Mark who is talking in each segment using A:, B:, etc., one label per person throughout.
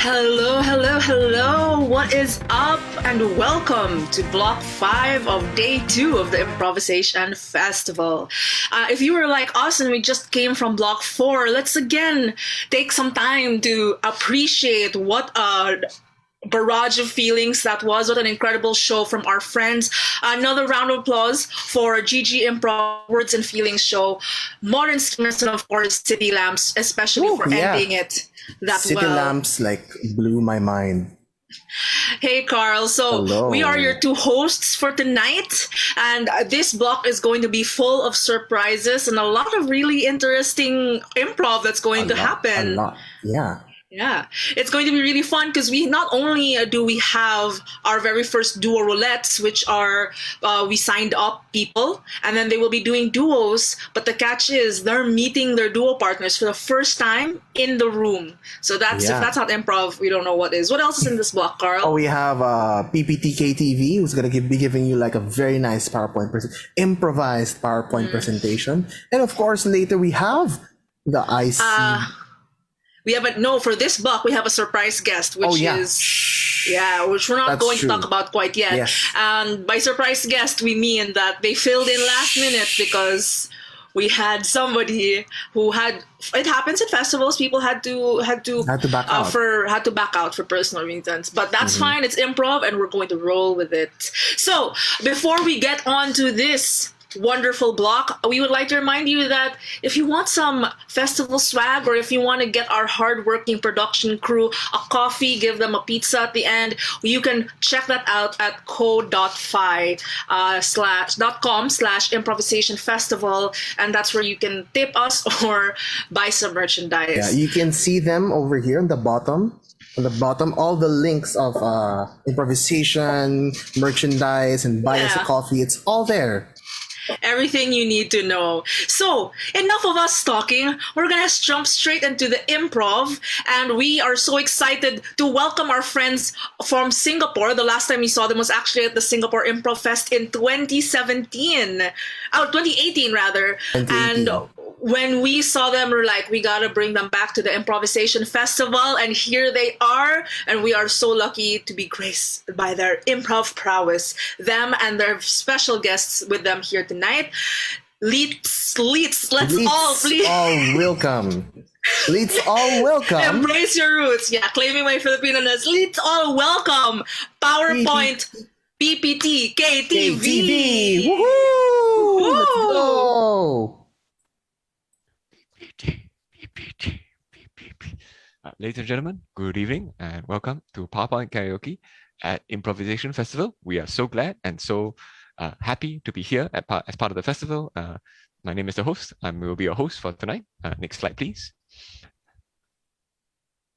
A: Hello, hello, hello. What is up? And welcome to Block 5 of Day 2 of the ImprovisAsian Festival. If you were like us and we just came from Block 4, let's again take some time to appreciate what a barrage of feelings that was. What an incredible show from our friends. Another round of applause for GG Improv Words and Feelings show. Modern Schemes and of course City Lamps, especially for ending it that
B: City
A: well.
B: Lamps blew my mind.
A: Hey Carl, so
B: Hello.
A: We are your two hosts for tonight, and this block is going to be full of surprises and a lot of really interesting improv that's going to happen.
B: A lot, yeah.
A: Yeah, it's going to be really fun because we not only do we have our very first Duo Roulettes, which are we signed up people, and then they will be doing duos. But the catch is they're meeting their duo partners for the first time in the room. So that's if that's not improv, we don't know what is. What else is in this block, Carl?
B: Oh, we have PPTKTV, who's gonna be giving you like a very nice improvised PowerPoint presentation, and of course later we have the IC.
A: We have for this block we have a surprise guest, which which we're not going to talk about quite yet.
B: Yes.
A: And by surprise guest, we mean that they filled in last minute because we had somebody who had. It happens at festivals. People had to
B: back out.
A: back out for personal reasons, but that's fine. It's improv, and we're going to roll with it. So before we get on to this wonderful block, we would like to remind you that if you want some festival swag, or if you want to get our hardworking production crew a coffee, give them a pizza at the end, you can check that out at co.fi.com/improvisation festival, and that's where you can tip us or buy some merchandise.
B: Yeah, you can see them over here on the bottom. On the bottom, all the links of improvisation, merchandise, and buy us a coffee. It's all there.
A: Everything you need to know. So, enough of us talking. We're gonna jump straight into the improv, and we are so excited to welcome our friends from Singapore. The last time we saw them was actually at the Singapore Improv Fest in 2018 rather.
B: 2018.
A: And when we saw them, we're like, we gotta bring them back to the ImprovisAsian Festival, and here they are, and we are so lucky to be graced by their improv prowess. Them and their special guests with them here tonight. Let's all please.
B: All welcome. Let's all welcome.
A: Embrace your roots. Yeah, claiming my Filipino-ness. Let's all welcome PowerPoint PPTKTV.
B: Woohoo! Let's go!
C: Ladies and gentlemen, good evening and welcome to PowerPoint Karaoke at ImprovisAsian Festival. We are so glad and so happy to be here as part of the festival. My name is the host. I will be your host for tonight. Next slide, please.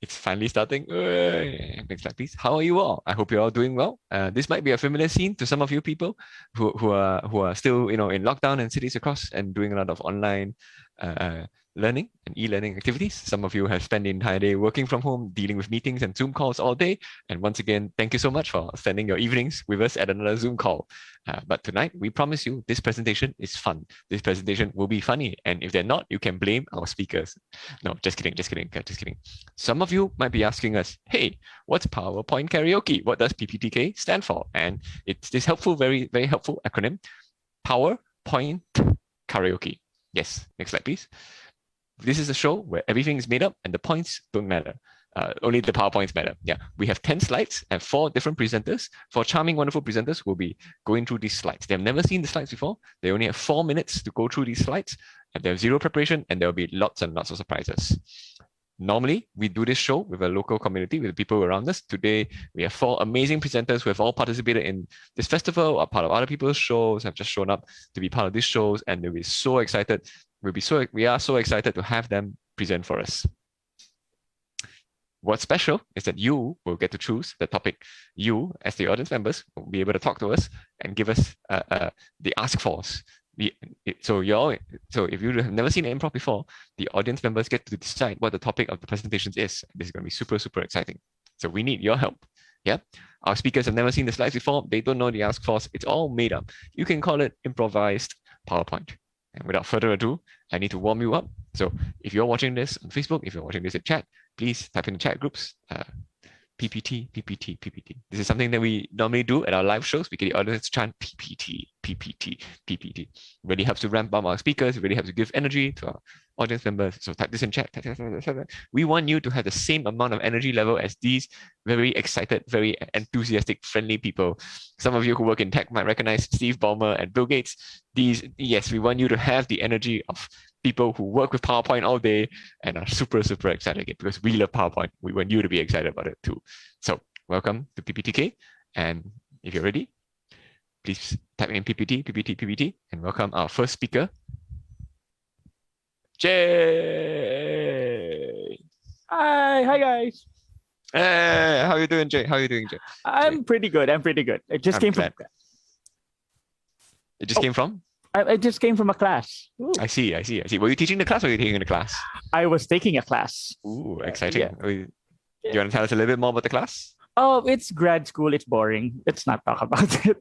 C: It's finally starting. Next slide, please. How are you all? I hope you're all doing well. This might be a familiar scene to some of you people who are still in lockdown in cities across and doing a lot of online learning and e-learning activities. Some of you have spent the entire day working from home, dealing with meetings and Zoom calls all day. And once again, thank you so much for spending your evenings with us at another Zoom call. But tonight, we promise you this presentation is fun. This presentation will be funny. And if they're not, you can blame our speakers. No, just kidding. Some of you might be asking us, hey, what's PowerPoint Karaoke? What does PPTK stand for? And it's this helpful, very, very helpful acronym, PowerPoint Karaoke. Yes, next slide, please. This is a show where everything is made up and the points don't matter. Only the PowerPoints matter. Yeah, we have 10 slides and 4 different presenters. 4 charming, wonderful presenters will be going through these slides. They've never seen the slides before. They only have 4 minutes to go through these slides. And they have 0 preparation, and there will be lots and lots of surprises. Normally, we do this show with a local community, with the people around us. Today, we have 4 amazing presenters who have all participated in this festival, are part of other people's shows, have just shown up to be part of these shows, and they'll be so excited. We are so excited to have them present for us. What's special is that you will get to choose the topic. You, as the audience members, will be able to talk to us and give us the ask fors. So if you have never seen improv before, the audience members get to decide what the topic of the presentations is. This is going to be super, super exciting. So we need your help. Yeah, our speakers have never seen the slides before. They don't know the ask fors. It's all made up. You can call it improvised PowerPoint. And without further ado, I need to warm you up. So if you're watching this on Facebook, if you're watching this in chat, please type in the chat groups PPT, PPT, PPT. This is something that we normally do at our live shows. We get the audience to chant PPT, PPT, PPT. Really helps to ramp up our speakers. It really helps to give energy to our audience members. So type this in chat. We want you to have the same amount of energy level as these very excited, very enthusiastic, friendly people. Some of you who work in tech might recognize Steve Ballmer and Bill Gates. Yes, we want you to have the energy of people who work with PowerPoint all day and are super, super excited again, because we love PowerPoint. We want you to be excited about it too. So welcome to PPTK. And if you're ready, please type in PPT, PPT, PPT, and welcome our first speaker, Jay.
D: Hi guys.
C: Hey, how are you doing, Jay? How are you doing, Jay?
D: I'm pretty good. I'm pretty good. It just
C: I'm
D: came
C: glad.
D: from.
C: It just came from?
D: I just came from a class. Ooh.
C: I see. Were you teaching the class or were you taking the class?
D: I was taking a class.
C: Ooh, exciting.
D: Yeah.
C: Do you want to tell us a little bit more about the class?
D: Oh, it's grad school. It's boring. Let's not talk about it.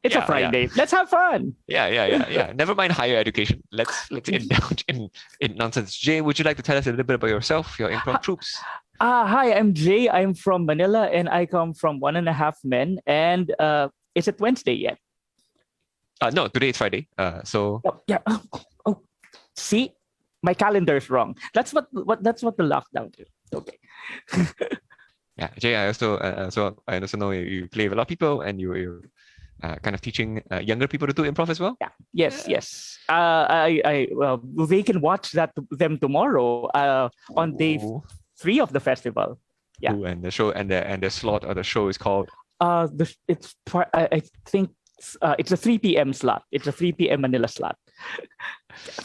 D: It's a Friday. Let's have fun.
C: Yeah. Never mind higher education. Let's indulge in nonsense. Jay, would you like to tell us a little bit about yourself, your improv troops?
D: Hi, I'm Jay. I'm from Manila and I come from 1.5 Men. And is it Wednesday yet?
C: No, today is Friday. So
D: yeah. Oh, see, my calendar is wrong. That's what the lockdown is. Okay.
C: Yeah, Jay. I also know you play with a lot of people, and you're kind of teaching younger people to do improv as well.
D: Yeah. Yes. Well, they can watch them tomorrow on day 3 of the festival. Yeah.
C: Ooh, and the show and the slot of the show is called.
D: I think. It's a 3 p.m. slot. It's a 3 p.m. Manila slot.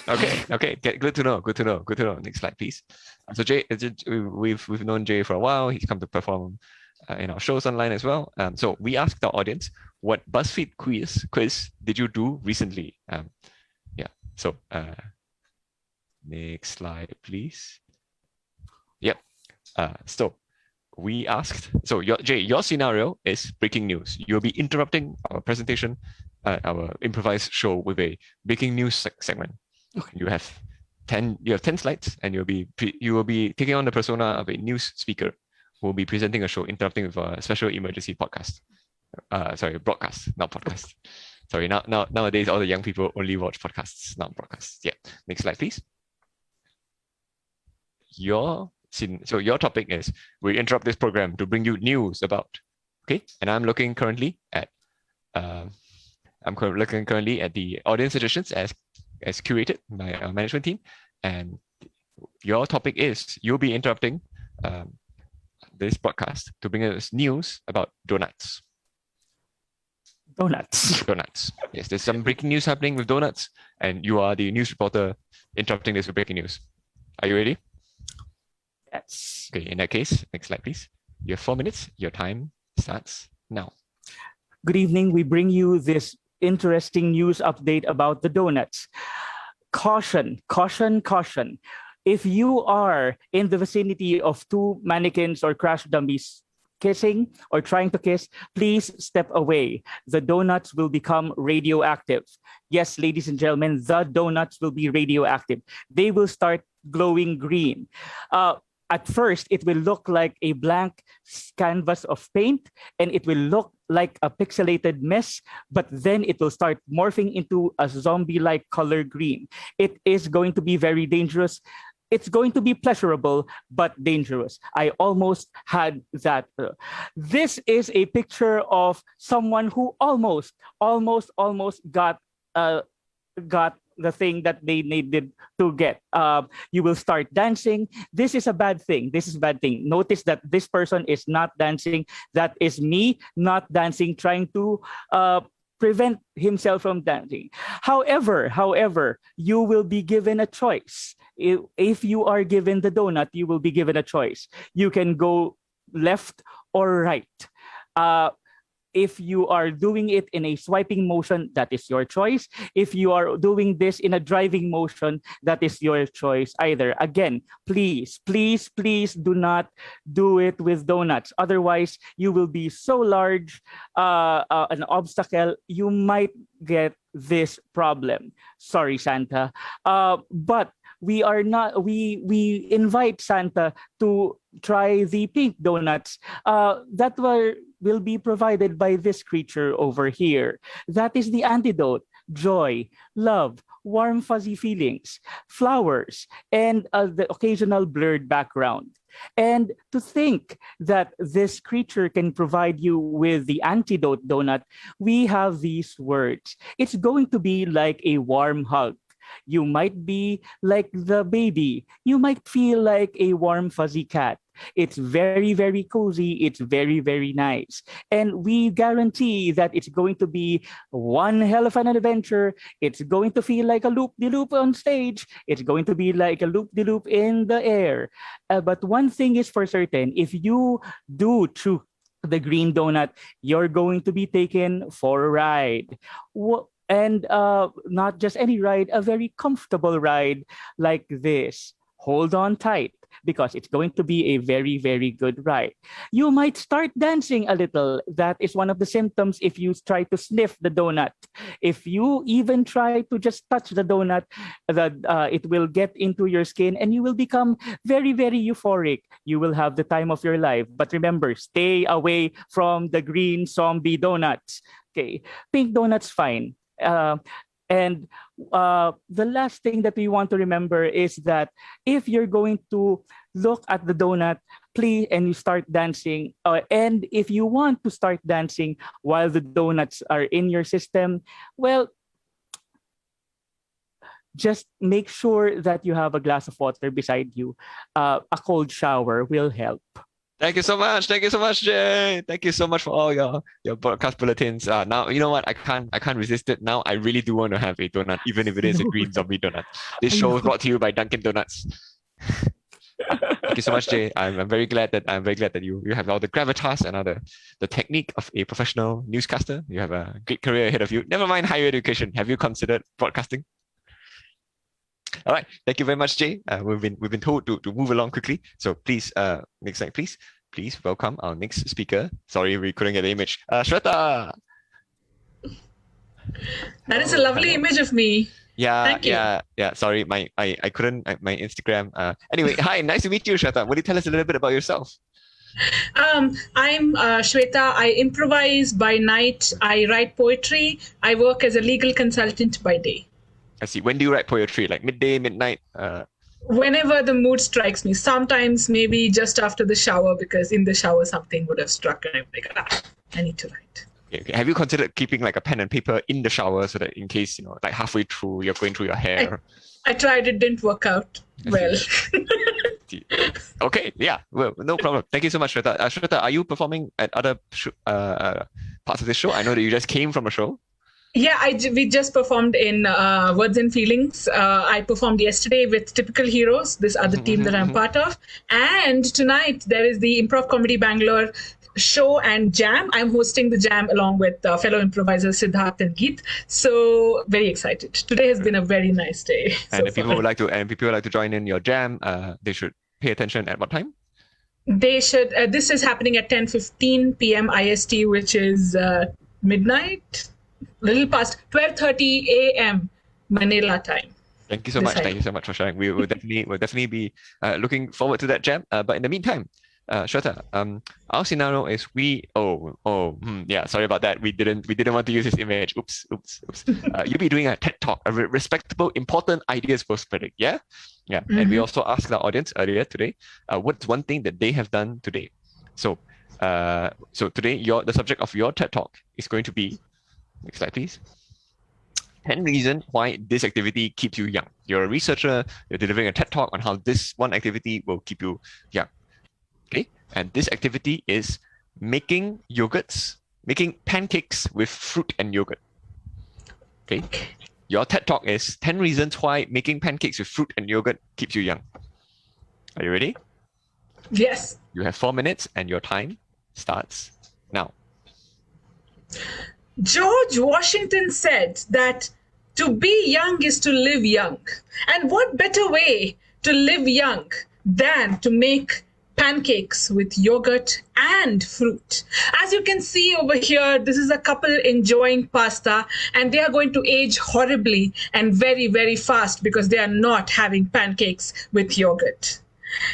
C: Okay. Good to know. Next slide, please. So Jay, we've known Jay for a while. He's come to perform in our shows online as well. So we asked our audience, what BuzzFeed quiz did you do recently? So next slide, please. Yep. So we asked, Jay, your scenario is breaking news. You'll be interrupting our presentation, our improvised show with a breaking news segment. You have 10 slides, and you will be taking on the persona of a news speaker who will be presenting a show, interrupting with a special emergency broadcast, not podcast. Sorry, nowadays all the young people only watch podcasts, not broadcasts. Yeah, next slide, please. So your topic is, we interrupt this program to bring you news about, okay? And I'm looking currently at the audience suggestions as curated by our management team, and your topic is, you'll be interrupting this broadcast to bring us news about donuts. Donuts. Yes, there's some breaking news happening with donuts, and you are the news reporter interrupting this with breaking news. Are you ready?
D: Yes.
C: Okay, in that case, next slide, please. You have 4 minutes. Your time starts now.
D: Good evening. We bring you this interesting news update about the donuts. Caution. If you are in the vicinity of 2 mannequins or crash dummies kissing or trying to kiss, please step away. The donuts will become radioactive. Yes, ladies and gentlemen, the donuts will be radioactive. They will start glowing green. At first, it will look like a blank canvas of paint, and it will look like a pixelated mess, but then it will start morphing into a zombie-like color green. It is going to be very dangerous. It's going to be pleasurable, but dangerous. I almost had that. This is a picture of someone who almost got the thing that they needed to get. You will start dancing. This is a bad thing. Notice that this person is not dancing. That is me not dancing, trying to prevent himself from dancing. However, you will be given a choice. If you are given the donut, you will be given a choice. You can go left or right. If you are doing it in a swiping motion, that is your choice. If you are doing this in a driving motion, that is your choice either. Again, please do not do it with donuts. Otherwise, you will be so large, an obstacle, you might get this problem. Sorry, Santa. But we invite Santa to try the pink donuts that will be provided by this creature over here. That is the antidote: joy, love, warm fuzzy feelings, flowers, and the occasional blurred background. And to think that this creature can provide you with the antidote donut, we have these words. It's going to be like a warm hug. You might be like the baby. You might feel like a warm fuzzy cat. It's very, very cozy. It's very, very nice. And we guarantee that it's going to be one hell of an adventure. It's going to feel like a loop-de-loop on stage. It's going to be like a loop-de-loop in the air. But one thing is for certain: if you do choose the green donut, you're going to be taken for a ride. And not just any ride, a very comfortable ride like this. Hold on tight, because it's going to be a very, very good ride. You might start dancing a little. That is one of the symptoms if you try to sniff the donut. If you even try to just touch the donut, it will get into your skin and you will become very, very euphoric. You will have the time of your life. But remember, stay away from the green zombie donuts. Okay, pink donuts, fine. And the last thing that we want to remember is that if you're going to look at the donut, please, and you start dancing, and if you want to start dancing while the donuts are in your system, well, just make sure that you have a glass of water beside you. A cold shower will help.
C: Thank you so much. Thank you so much, Jay. Thank you so much for all your broadcast bulletins. Now, you know what? I can't resist it. Now I really do want to have a donut, even if it is a green zombie donut. This show is brought to you by Dunkin' Donuts. Thank you so much, Jay. I'm very glad that you have all the gravitas and all the technique of a professional newscaster. You have a great career ahead of you. Never mind higher education. Have you considered broadcasting? All right. Thank you very much, Jay. We've been told to move along quickly. So please, next slide, please. Please welcome our next speaker. Sorry, we couldn't get the image. Shweta.
E: That is a lovely image of me.
C: Yeah,
E: Thank you.
C: yeah. Sorry, I couldn't. My Instagram. Anyway, hi. Nice to meet you, Shweta. Will you tell us a little bit about yourself?
E: I'm Shweta. I improvise by night. I write poetry. I work as a legal consultant by day.
C: I see. When do you write poetry? Like midday, midnight?
E: Whenever the mood strikes me. Sometimes maybe just after the shower, because in the shower something would have struck and I'm like, I need to write.
C: Okay. Have you considered keeping like a pen and paper in the shower so that in case, like halfway through you're going through your hair?
E: I tried, it didn't work out well.
C: Okay, yeah, well, no problem. Thank you so much, Shweta. Shweta, are you performing at other parts of this show? I know that you just came from a show.
E: Yeah, we just performed in Words and Feelings. I performed yesterday with Typical Heroes, this other team that I'm part of. And tonight there is the Improv Comedy Bangalore show and jam. I'm hosting the jam along with fellow improvisers Siddharth and Geet. So very excited. Today has been a very nice day.
C: And if people would like to join in your jam, they should pay attention at what time?
E: They should. This is happening at 10:15 p.m. IST, which is midnight. Little past 12:30 a.m. Manila time.
C: Thank you so much. Thank you so much for sharing. We will definitely be looking forward to that jam. But in the meantime, Shweta, our scenario is sorry about that. We didn't want to use this image. Oops. You'll be doing a TED talk, a respectable, important ideas for spreading. Yeah. Mm-hmm. And we also asked our audience earlier today, what's one thing that they have done today? So today, the subject of your TED talk is going to be. Next slide, please. 10 reasons why this activity keeps you young. You're a researcher, you're delivering a TED talk on how this one activity will keep you young. Okay, and this activity is making pancakes with fruit and yogurt. Okay, your TED talk is 10 reasons why making pancakes with fruit and yogurt keeps you young. Are you ready?
E: Yes.
C: You have 4 minutes and your time starts now.
E: George Washington said that to be young is to live young. And what better way to live young than to make pancakes with yogurt and fruit. As you can see over here, this is a couple enjoying pasta, and they are going to age horribly and very, very fast because they are not having pancakes with yogurt.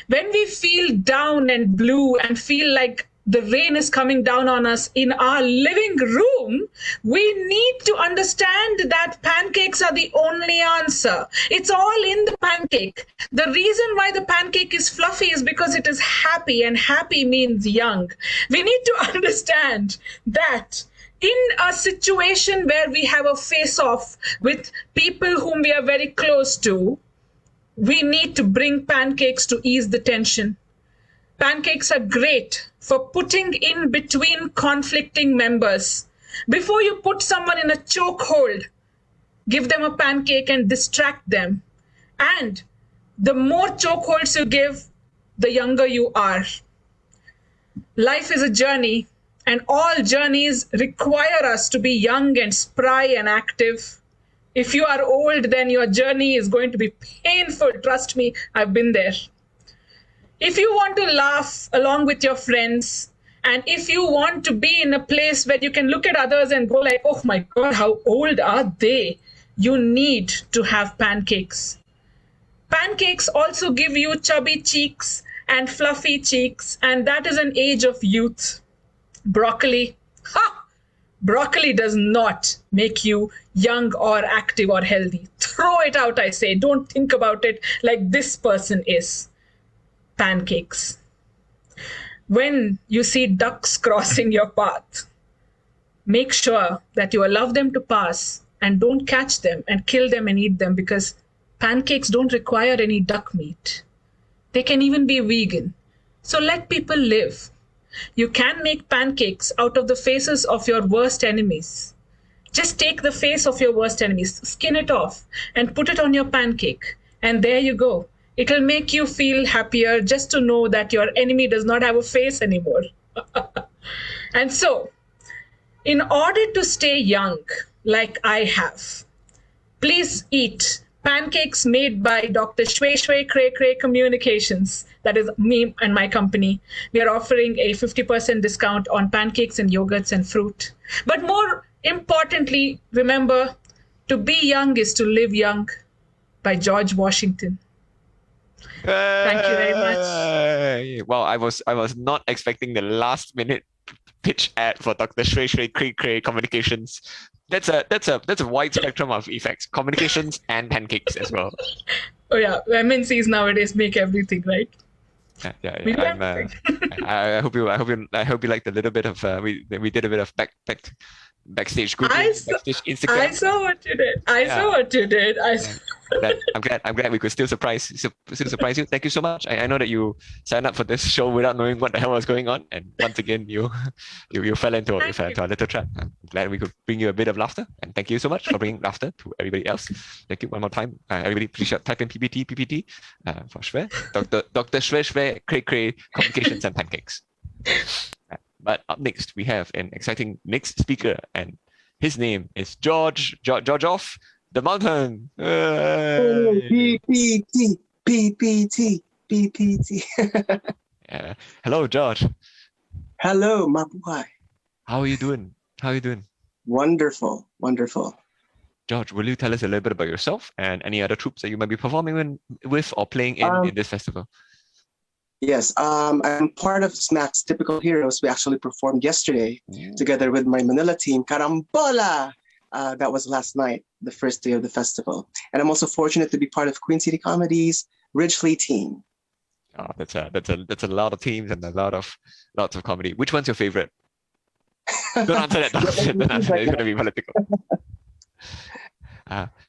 E: When we feel down and blue and feel like the rain is coming down on us in our living room, we need to understand that pancakes are the only answer. It's all in the pancake. The reason why the pancake is fluffy is because it is happy, and happy means young. We need to understand that in a situation where we have a face-off with people whom we are very close to, we need to bring pancakes to ease the tension. Pancakes are great for putting in between conflicting members. Before you put someone in a chokehold, give them a pancake and distract them. And the more chokeholds you give, the younger you are. Life is a journey, and all journeys require us to be young and spry and active. If you are old, then your journey is going to be painful. Trust me, I've been there. If you want to laugh along with your friends, and if you want to be in a place where you can look at others and go like, oh my God, how old are they? You need to have pancakes. Pancakes also give you chubby cheeks and fluffy cheeks, and that is an age of youth. Broccoli, broccoli does not make you young or active or healthy. Throw it out, I say. Don't think about it like this person is. Pancakes. When you see ducks crossing your path, make sure that you allow them to pass and don't catch them and kill them and eat them, because pancakes don't require any duck meat. They can even be vegan. So let people live. You can make pancakes out of the faces of your worst enemies. Just take the face of your worst enemies, skin it off, and put it on your pancake. And there you go. It'll make you feel happier just to know that your enemy does not have a face anymore. And so, in order to stay young, like I have, please eat pancakes made by Dr. Shwe Shwe Kre Kre Communications. That is me and my company. We are offering a 50% discount on pancakes and yogurts and fruit. But more importantly, remember, to be young is to live young, by George Washington. Thank you very much.
C: Well, I was not expecting the last minute pitch ad for Dr. Shwe Shwe Kre Kre Communications. That's a wide spectrum of effects, communications and pancakes as well.
E: Oh yeah, MNCs nowadays make everything, right?
C: Yeah.
E: We do everything.
C: I hope you liked a little bit of we did a bit of backstage Googling, backstage Instagram.
E: I saw what you did. I saw what you did.
C: I'm glad we could still surprise you. Thank you so much. I know that you signed up for this show without knowing what the hell was going on, and once again you fell into a little trap. I'm glad we could bring you a bit of laughter, and thank you so much for bringing laughter to everybody else. Thank you one more time. Everybody, please type in PPT for Shwe. Dr. Shwe Shwe Kre Kre Communications and Pancakes. But up next, we have an exciting next speaker, and his name is George off the mountain.
F: PPT.
C: Hello, George.
F: Hello, Mabuhay.
C: How are you doing?
F: Wonderful.
C: George, will you tell us a little bit about yourself and any other troops that you might be performing with or playing in this festival?
F: Yes, I'm part of SMAC's Typical Heroes. We actually performed yesterday together with my Manila team, Carambola. That was last night, the first day of the festival. And I'm also fortunate to be part of Queen City Comedy's Ridgely team.
C: Oh, that's a lot of teams and lots of comedy. Which one's your favorite? Don't answer that. Don't answer that. It's gonna be political.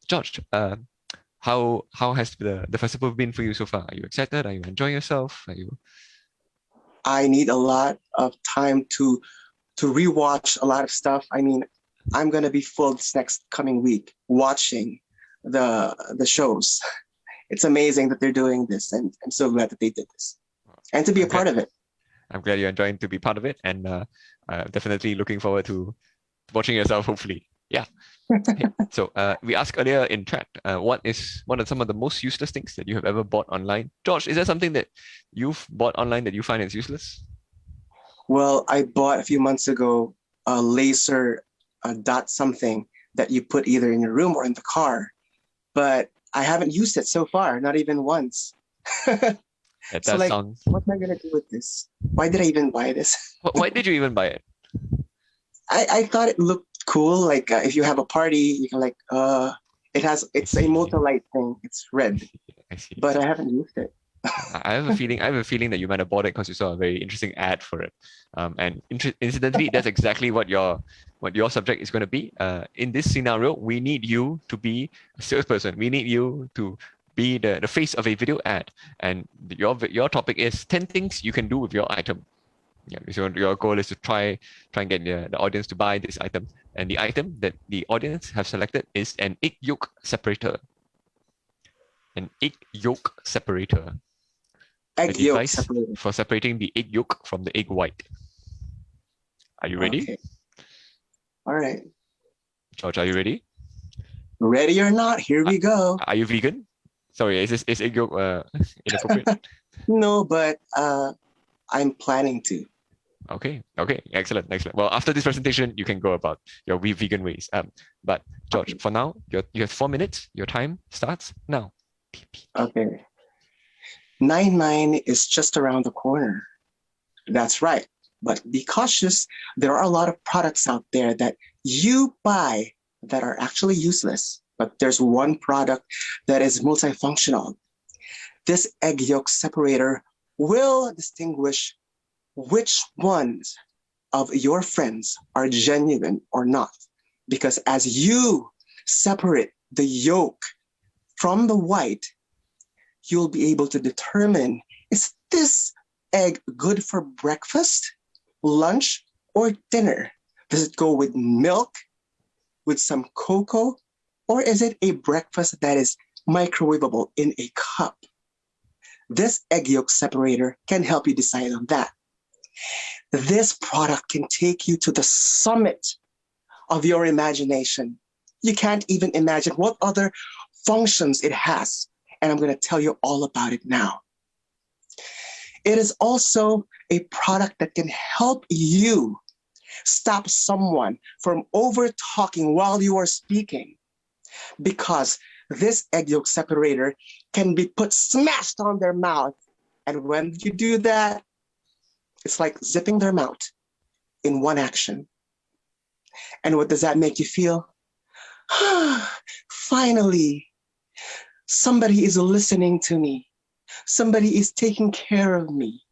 C: George, how has the festival been for you so far? Are you excited? Are you enjoying yourself?
F: I need a lot of time to rewatch a lot of stuff. I mean, I'm gonna be full this next coming week watching the shows. It's amazing that they're doing this, and I'm so glad that they did this and to be a part of it.
C: I'm glad you're enjoying to be part of it, and definitely looking forward to watching yourself, hopefully, Yeah. Hey, so we asked earlier in chat, what are some of the most useless things that you have ever bought online? George, is there something that you've bought online that you find is useless?
F: Well, I bought a few months ago a laser dot something that you put either in your room or in the car, but I haven't used it so far, not even once.
C: That
F: So
C: does
F: like,
C: sound.
F: what am I gonna do with this? Why did I even buy this?
C: Why did you even buy it?
F: I thought it looked cool. Like if you have a party, you can like it's a multi-light thing. It's red,
C: I see.
F: but I haven't used it.
C: I have a feeling. I have a feeling that you might have bought it because you saw a very interesting ad for it. And incidentally, that's exactly what your subject is going to be. In this scenario, we need you to be a salesperson. We need you to be the face of a video ad. And your topic is 10 things you can do with your item. Yeah, so your goal is to try and get the audience to buy this item. And the item that the audience have selected is an egg yolk separator. An egg yolk separator. A
F: Egg yolk
C: device
F: separator.
C: for separating the egg yolk from the egg white. Are you ready?
F: Okay. All right.
C: George, are you ready?
F: Ready or not, here we go.
C: Are you vegan? Sorry, is egg yolk inappropriate?
F: No, but I'm planning to.
C: Okay, excellent. Well, after this presentation, you can go about your vegan ways. But George,
F: Okay.
C: for now, you have 4 minutes. Your time starts now.
F: Okay. 9/9 is just around the corner. That's right. But be cautious. There are a lot of products out there that you buy that are actually useless. But there's one product that is multifunctional. This egg yolk separator will distinguish which ones of your friends are genuine or not. Because as you separate the yolk from the white, you'll be able to determine, is this egg good for breakfast, lunch, or dinner? Does it go with milk, with some cocoa, or is it a breakfast that is microwavable in a cup? This egg yolk separator can help you decide on that. This product can take you to the summit of your imagination. You can't even imagine what other functions it has. And I'm going to tell you all about it now. It is also a product that can help you stop someone from over talking while you are speaking, because this egg yolk separator can be put smashed on their mouth. And when you do that, it's like zipping their mouth in one action. And what does that make you feel? Finally, somebody is listening to me. Somebody is taking care of me.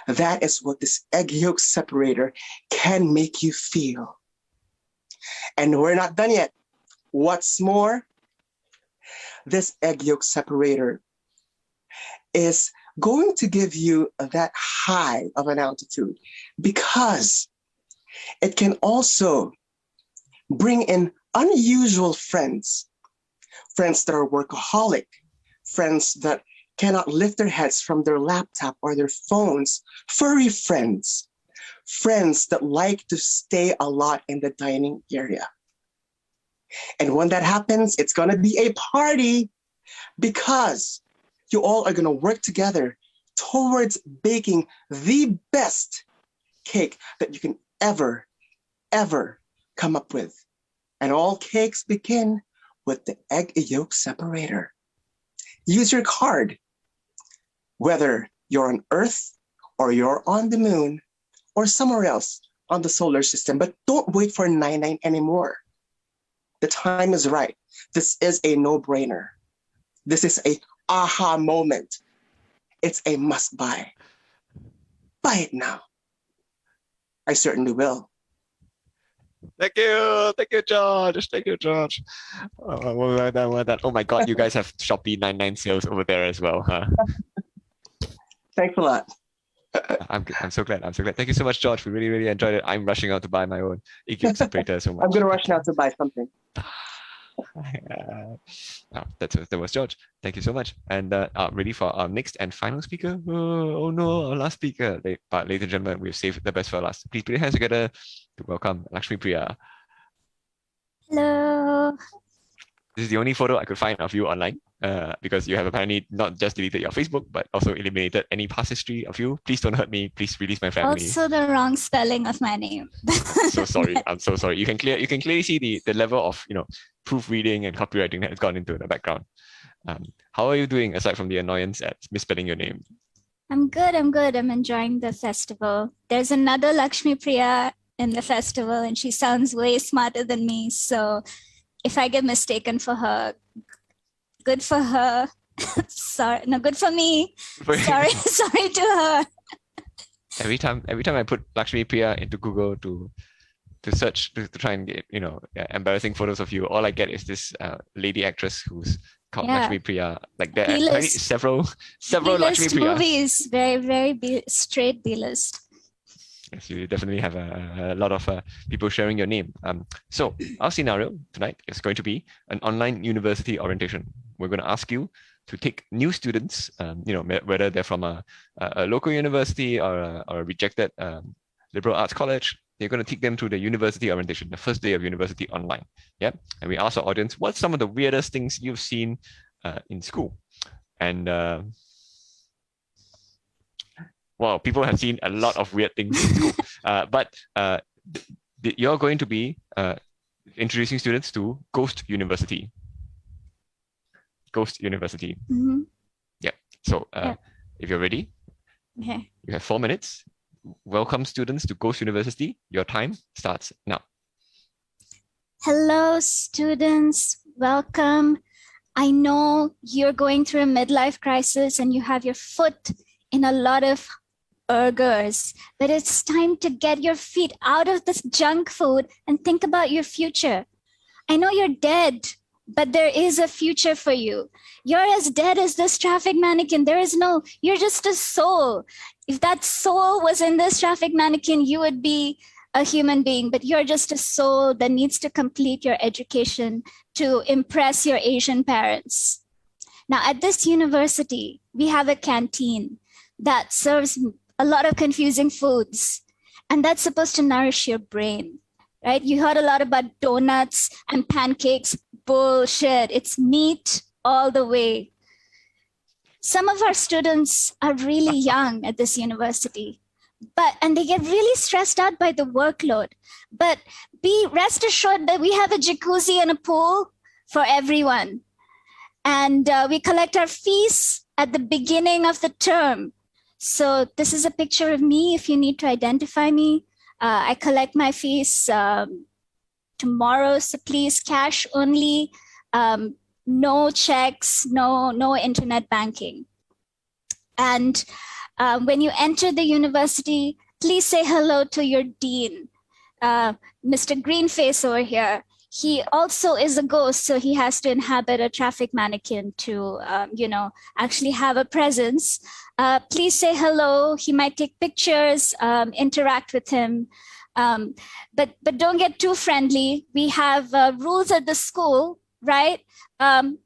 F: That is what this egg yolk separator can make you feel. And we're not done yet. What's more, this egg yolk separator is going to give you that high of an altitude, because it can also bring in unusual friends that are workaholic, friends that cannot lift their heads from their laptop or their phones, furry friends that like to stay a lot in the dining area. And when that happens, it's going to be a party, because you all are going to work together towards baking the best cake that you can ever come up with. And all cakes begin with the egg yolk separator. Use your card, whether you're on Earth or you're on the moon or somewhere else on the solar system. But don't wait for 9/9 anymore. The time is right. This is a no-brainer. This is a aha moment. It's a must buy. Buy it now. I certainly will.
C: Thank you, George. Thank you, George. Well done. Oh my God, you guys have Shopee 99 sales over there as well, huh?
F: Thanks a lot.
C: I'm so glad. Thank you so much, George. We really enjoyed it. I'm rushing out to buy my own egg yolk separator so much.
F: I'm going to rush now to buy something.
C: That was George. Thank you so much. And ready for our next and final speaker? Oh no, our last speaker. But ladies and gentlemen, we've saved the best for last. Please put your hands together to welcome Lakshmi Priya.
G: Hello.
C: This is the only photo I could find of you online because you have apparently not just deleted your Facebook, but also eliminated any past history of you. Please don't hurt me. Please release my family.
G: Also the wrong spelling of my name.
C: So sorry. I'm so sorry. You can clearly see the level of proofreading and copywriting that has gone into the background. How are you doing aside from the annoyance at misspelling your name?
G: I'm good. I'm enjoying the festival. There's another Lakshmi Priya in the festival, and she sounds way smarter than me. So if I get mistaken for her, good for her. Sorry, no, good for me. Sorry to her.
C: Every time I put Lakshmi Priya into Google to search to try and get embarrassing photos of you, all I get is this lady actress who's called Lakshmi Priya. Like there are several
G: B-list
C: Lakshmi Priyas.
G: movies, very straight B-list.
C: Yes, you definitely have a lot of people sharing your name. So our scenario tonight is going to be an online university orientation. We're going to ask you to take new students, whether they're from a local university or a rejected liberal arts college. They're going to take them through the university orientation, the first day of university online. Yeah, and we ask our audience, what's some of the weirdest things you've seen in school? And wow, people have seen a lot of weird things in school. But you're going to be introducing students to Ghost University. Ghost University.
G: Mm-hmm.
C: Yeah. So if you're ready,
G: Okay.
C: you have 4 minutes. Welcome students to Ghost University. Your time starts now.
G: Hello, students. Welcome. I know you're going through a midlife crisis and you have your foot in a lot of burgers, but it's time to get your feet out of this junk food and think about your future. I know you're dead, but there is a future for you. You're as dead as this traffic mannequin. You're just a soul. If that soul was in this traffic mannequin, you would be a human being, but you're just a soul that needs to complete your education to impress your Asian parents. Now, at this university, we have a canteen that serves a lot of confusing foods, and that's supposed to nourish your brain, right? You heard a lot about donuts and pancakes. Bullshit. It's meat all the way. Some of our students are really young at this university, and they get really stressed out by the workload. But be rest assured that we have a jacuzzi and a pool for everyone. And we collect our fees at the beginning of the term. So this is a picture of me if you need to identify me. I collect my fees tomorrow, so please cash only, no checks, no internet banking. And when you enter the university, please say hello to your dean, Mr. Greenface over here. He also is a ghost, so he has to inhabit a traffic mannequin to, actually have a presence. Please say hello. He might take pictures, interact with him. But don't get too friendly. We have rules at the school, right?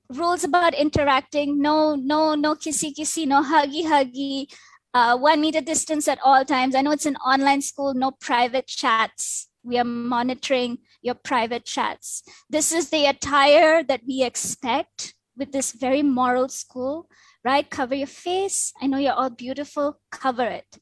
G: Rules about interacting. No kissy, no huggy. 1 meter distance at all times. I know it's an online school. No private chats. We are monitoring your private chats. This is the attire that we expect with this very moral school, right? Cover your face. I know you're all beautiful. Cover it.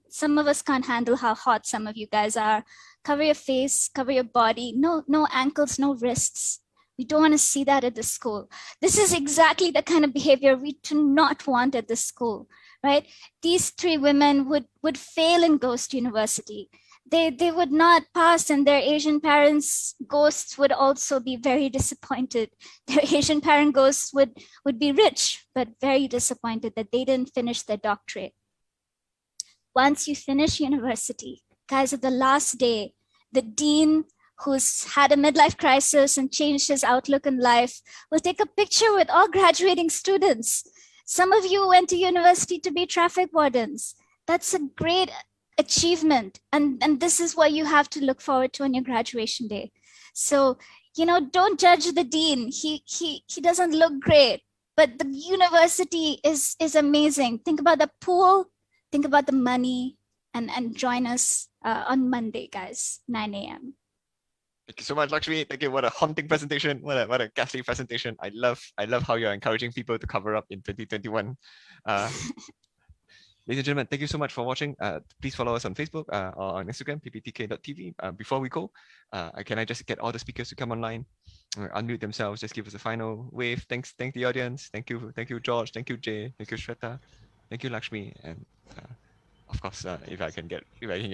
G: Some of us can't handle how hot some of you guys are. Cover your face, cover your body. No ankles, no wrists. We don't want to see that at the school. This is exactly the kind of behavior we do not want at the school, right? These 3 women would fail in Ghost University. They would not pass, and their Asian parents' ghosts would also be very disappointed. Their Asian parent ghosts would be rich, but very disappointed that they didn't finish their doctorate. Once you finish university, guys, at the last day, the dean who's had a midlife crisis and changed his outlook in life will take a picture with all graduating students. Some of you went to university to be traffic wardens. That's a great achievement. And this is what you have to look forward to on your graduation day. So, don't judge the dean. He doesn't look great, but the university is amazing. Think about the pool. Think about the money, and join us on Monday, guys, 9 a.m.
C: Thank you so much, Lakshmi. Thank you. What a haunting presentation. What a ghastly presentation. I love how you're encouraging people to cover up in 2021. Ladies and gentlemen, thank you so much for watching. Please follow us on Facebook or on Instagram, pptk.tv. Before we go, can I just get all the speakers to come online, unmute themselves, just give us a final wave. Thank the audience. Thank you, George. Thank you, Jay. Thank you, Shweta. Thank you, Lakshmi. And of course, if I can get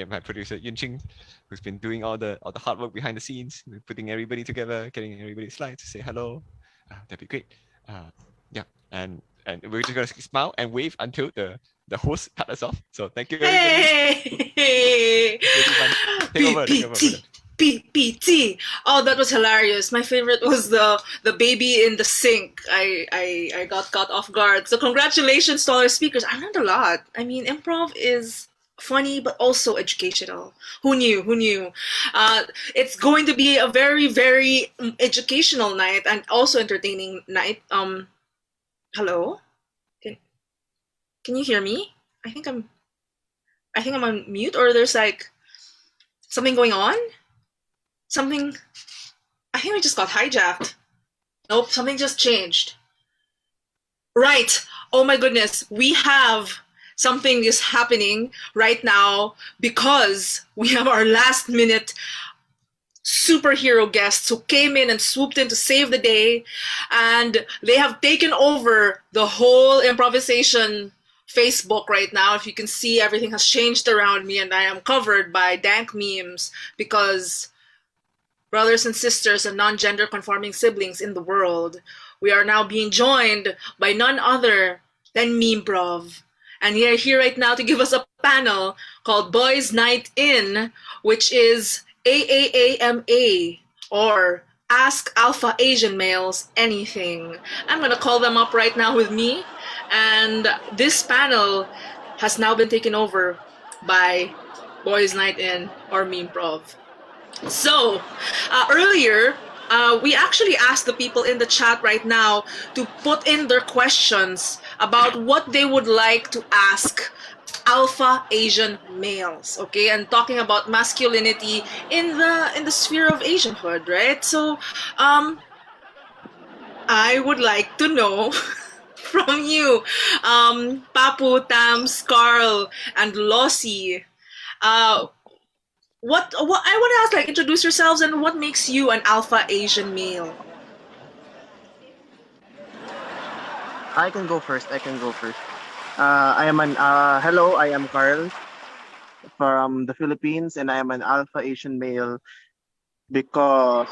C: my producer Yunqing, who's been doing all the hard work behind the scenes, putting everybody together, getting everybody's slides to say hello. That'd be great. Yeah, and we're just gonna smile and wave until the host cut us off. So thank you, everybody.
A: Hey!
C: Take over.
A: PPT. Oh, that was hilarious. My favorite was the baby in the sink. I got caught off guard. So congratulations to all our speakers. I learned a lot. I mean, improv is funny but also educational. Who knew? It's going to be a very, very educational night and also entertaining night. Hello? Can you hear me? I think I'm on mute, or there's like something going on? I think we just got hijacked. Nope, something just changed. Right. Oh my goodness. We have something is happening right now because we have our last minute superhero guests who came in and swooped in to save the day, and they have taken over the whole improvisation Facebook right now. If you can see, everything has changed around me and I am covered by dank memes because brothers and sisters and non-gender conforming siblings in the world, we are now being joined by none other than Memeprov. And we are here right now to give us a panel called Boys Night In, which is AAAMA, or Ask Alpha Asian Males Anything. I'm gonna call them up right now with me, and this panel has now been taken over by Boys Night In, or Memeprov. So, earlier, we actually asked the people in the chat right now to put in their questions about what they would like to ask Alpha Asian males, okay, and talking about masculinity in the sphere of Asianhood, right? So, I would like to know from you, Papu, Tams, Carl, and Lossie, what I want to ask, like, introduce yourselves and what makes you an Alpha Asian male?
H: I can go first. Hello, I am Carl from the Philippines, and I am an Alpha Asian male because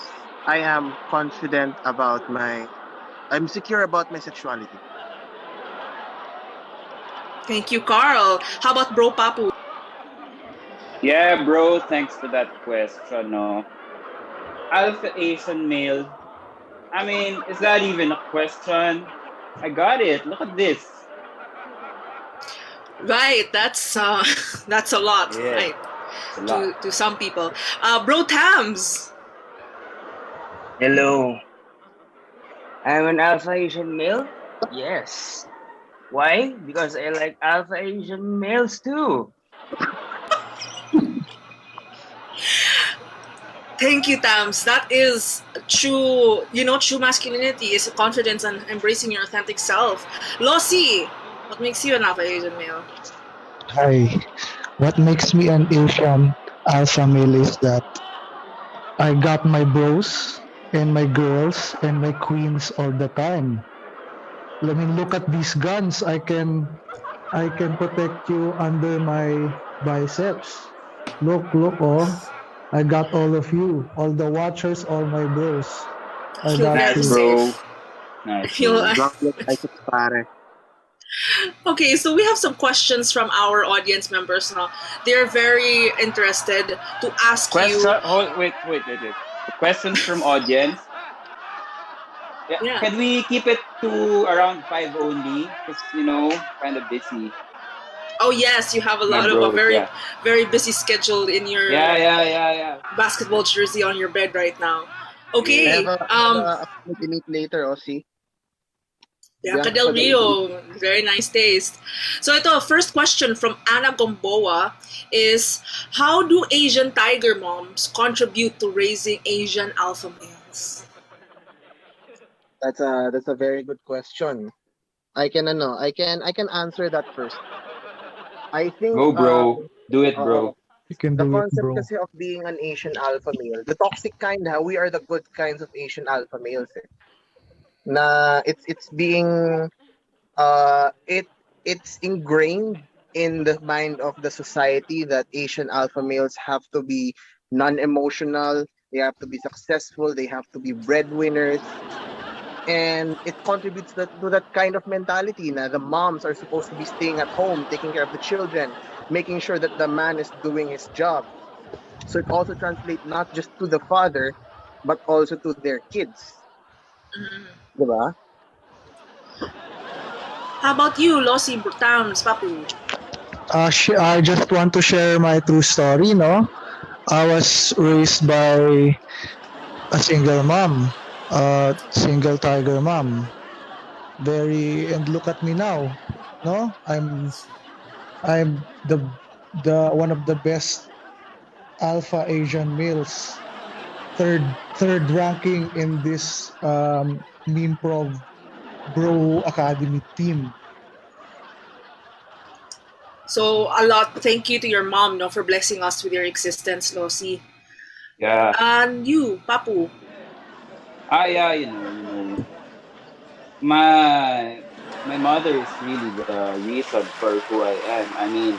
H: I am confident about I'm secure about my sexuality.
A: Thank you, Carl. How about Bro Papu?
I: Yeah, bro, thanks for that question. No, Alpha Asian male. I mean, is that even a question? I got it. Look at this.
A: Right, that's a lot,
I: Yeah,
A: right?
I: it's a lot.
A: To some people. Bro Tams.
J: Hello. I'm an Alpha Asian male? Yes. Why? Because I like Alpha Asian males too.
A: Thank you, Tams. That is true. True masculinity is confidence and embracing your authentic self. Lossie, what makes you an Alpha Asian male?
K: Hi. What makes me an Asian alpha male is that I got my bros and my girls and my queens all the time. I mean, look at these guns. I can protect you under my biceps. Look, oh. I got all of you, all the watchers, all my bros. I got
I: Nice,
K: you.
I: bro. Nice.
A: Okay, so we have some questions from our audience members now. They're very interested to ask you.
I: Wait. Questions from audience. Yeah. Can we keep it to around 5 only? Because, kind of busy.
A: Oh yes, you have a lot of a very, very busy schedule in your basketball jersey on your bed right now. Okay.
H: I have a meet later, Aussie.
A: Bianca Del Rio, very nice taste. So ito, first question from Anna Gomboa is, how do Asian tiger moms contribute to raising Asian alpha males?
H: That's a very good question. I can answer that first. I think
I: Go, bro. Do it,
H: uh,
I: bro.
K: You can
H: the
K: do it,
H: concept
K: bro.
H: kasi of being an Asian alpha male, the toxic kind, ha, we are the good kinds of Asian alpha males. Eh. Na it's being it's ingrained in the mind of the society that Asian alpha males have to be non-emotional, they have to be successful, they have to be breadwinners, and it contributes to that kind of mentality. Na the moms are supposed to be staying at home, taking care of the children, making sure that the man is doing his job. So it also translates not just to the father, but also to their kids. Diba?
A: How about you, Losi Tams, Papu?
K: I just want to share my true story, no? I was raised by a single mom, a single tiger mom. And look at me now, no? I'm the one of the best alpha Asian males. Third ranking in this Memeprov Bro Academy team.
A: So a lot thank you to your mom, no, for blessing us with your existence, Losi.
I: Yeah.
A: And you, Papu.
I: Yeah, my mother is really the reason for who I am. I mean,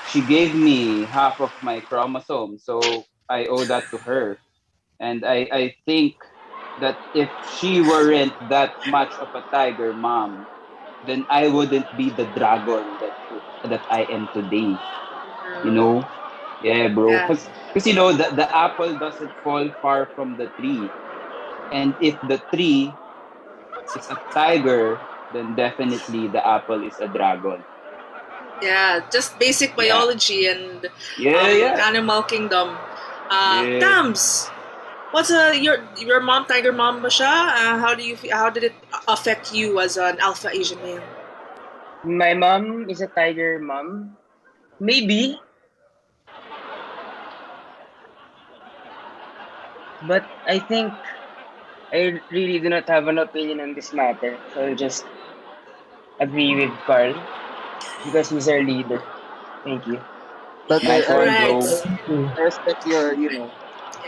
I: she gave me half of my chromosome, so I owe that to her. And I think that if she weren't that much of a tiger mom, then I wouldn't be the dragon that I am today. You know? Yeah, bro.
A: Yeah.
I: Because the apple doesn't fall far from the tree. And if the tree is a tiger, then definitely the apple is a dragon.
A: Yeah, just basic biology and
I: Yeah.
A: animal kingdom.
I: Yeah.
A: Tams, what's your mom, tiger mom ba siya? How did it affect you as an alpha Asian male?
J: My mom is a tiger mom. Maybe. But I think I really do not have an opinion on this matter. So I'll just agree with Carl because he's our leader. Thank you.
H: But
I: Nice one,
A: Right.
I: bro.
H: I respect your,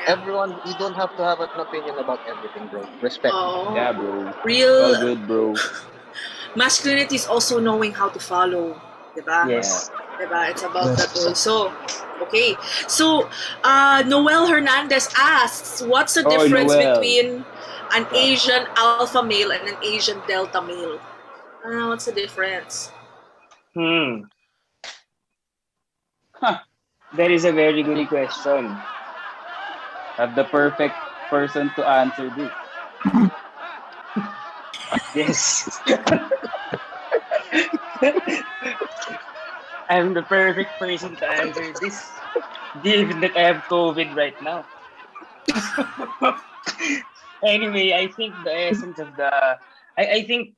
H: everyone, you don't have to have an opinion about everything, bro. Respect.
A: Oh,
I: Yeah, bro.
A: real
I: All good, bro.
A: masculinity is also knowing how to follow, diba?
J: Yes.
A: Diba? It's about that
K: Yes.
A: also. Okay, so Noel Hernandez asks, what's the
I: Oh,
A: difference
I: Noel.
A: between an Asian alpha male and an Asian delta male? What's the difference?
I: Huh.
J: That is a very good question.
I: Have the perfect person to answer this.
J: Yes. I'm the perfect person to answer this, given that I have COVID right now. Anyway, I think the essence of I think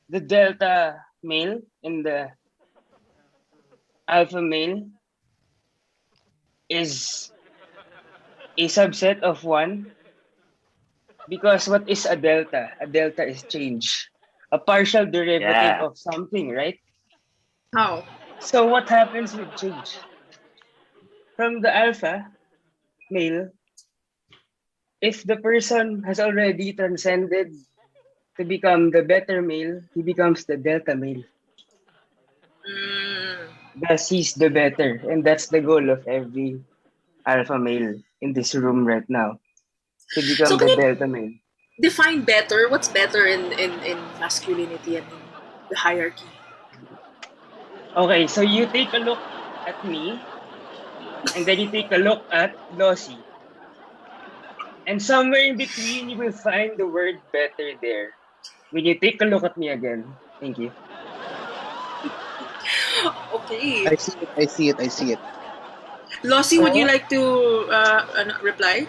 J: the delta male and the alpha male is a subset of one, because what is a delta? A delta is change, a partial derivative
I: Yeah.
J: of something, right?
A: How?
J: So what happens with change? From the alpha male, if the person has already transcended to become the better male, he becomes the delta male. Thus, he's the better. And that's the goal of every alpha male in this room right now, to become
A: So can
J: the
A: you
J: delta male.
A: define better? What's better in masculinity and in the hierarchy?
J: Okay, so you take a look at me, and then you take a look at Lossy. And somewhere in between, you will find the word better there. When you take a look at me again. Thank you.
A: Okay.
H: I see it.
A: Lossy, would you like to reply?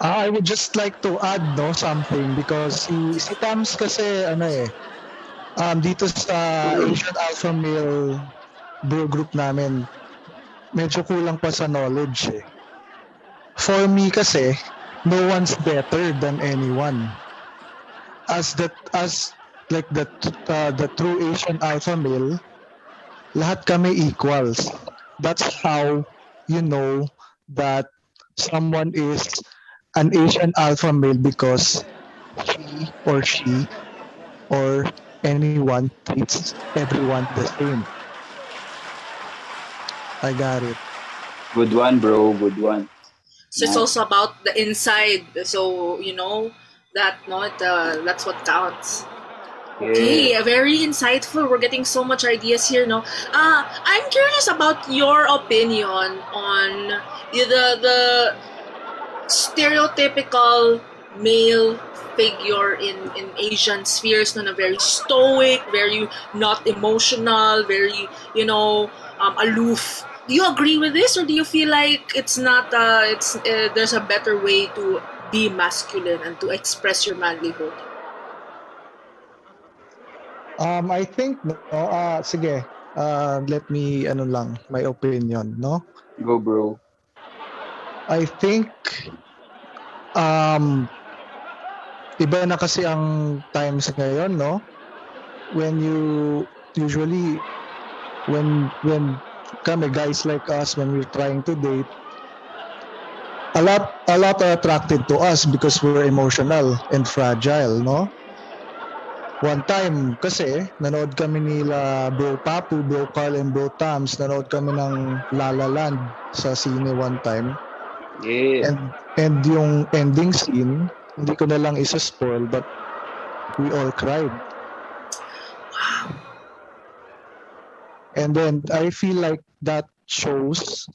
K: I would just like to add something because si Tams kasi Dito sa Asian Alpha Male bro group namin, medyo kulang pa sa knowledge eh. For me kasi, no one's better than anyone. As like the true Asian Alpha Male, lahat kami equals. That's how you know that someone is an Asian Alpha Male because he or she or anyone treats everyone the same. I got it.
I: Good one, bro. Good one.
A: So it's
I: Nice.
A: also about the inside. So you know that that's what counts. Okay,
I: Yeah.
A: very insightful. We're getting so much ideas here. No, I'm curious about your opinion on the stereotypical male figure in Asian spheres, no, na very stoic, very not emotional, very aloof. Do you agree with this, or do you feel like it's not? There's a better way to be masculine and to express your manlyhood.
K: I think no, sige. Let me lang my opinion, no?
I: Go, bro.
K: I think um iba na kasi ang times ngayon, no? When you usually when kami guys like us, when we're trying to date, a lot are attracted to us because we're emotional and fragile, no? One time kasi nanood kami nila Bro Papu, Bro Carl, and Bro Tams. Nanood kami ng La La Land sa sine one time.
I: Yeah.
K: And yung ending scene, hindi ko na lang isa-spoil, but we all cried. And then I feel like that shows,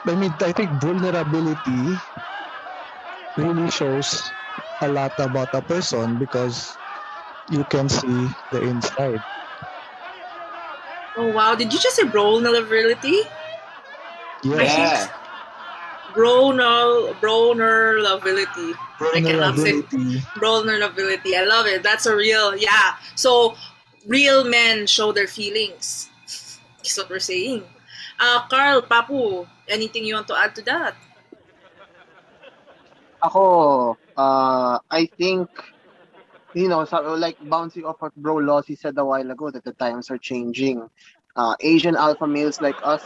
K: I think vulnerability really shows a lot about a person because you can see the inside.
A: Oh wow! Did you just say vulnerability?
K: Yes.
I: Yeah.
A: Vulnerability. I cannot say
K: Vulnerability.
A: vulnerability. I love it. That's a real So real men show their feelings. That's what we're saying. Carl, Papu, anything you want to add to that?
H: Ako, I think, like bouncing off what Bro Lossie said a while ago, that the times are changing. Asian alpha males like us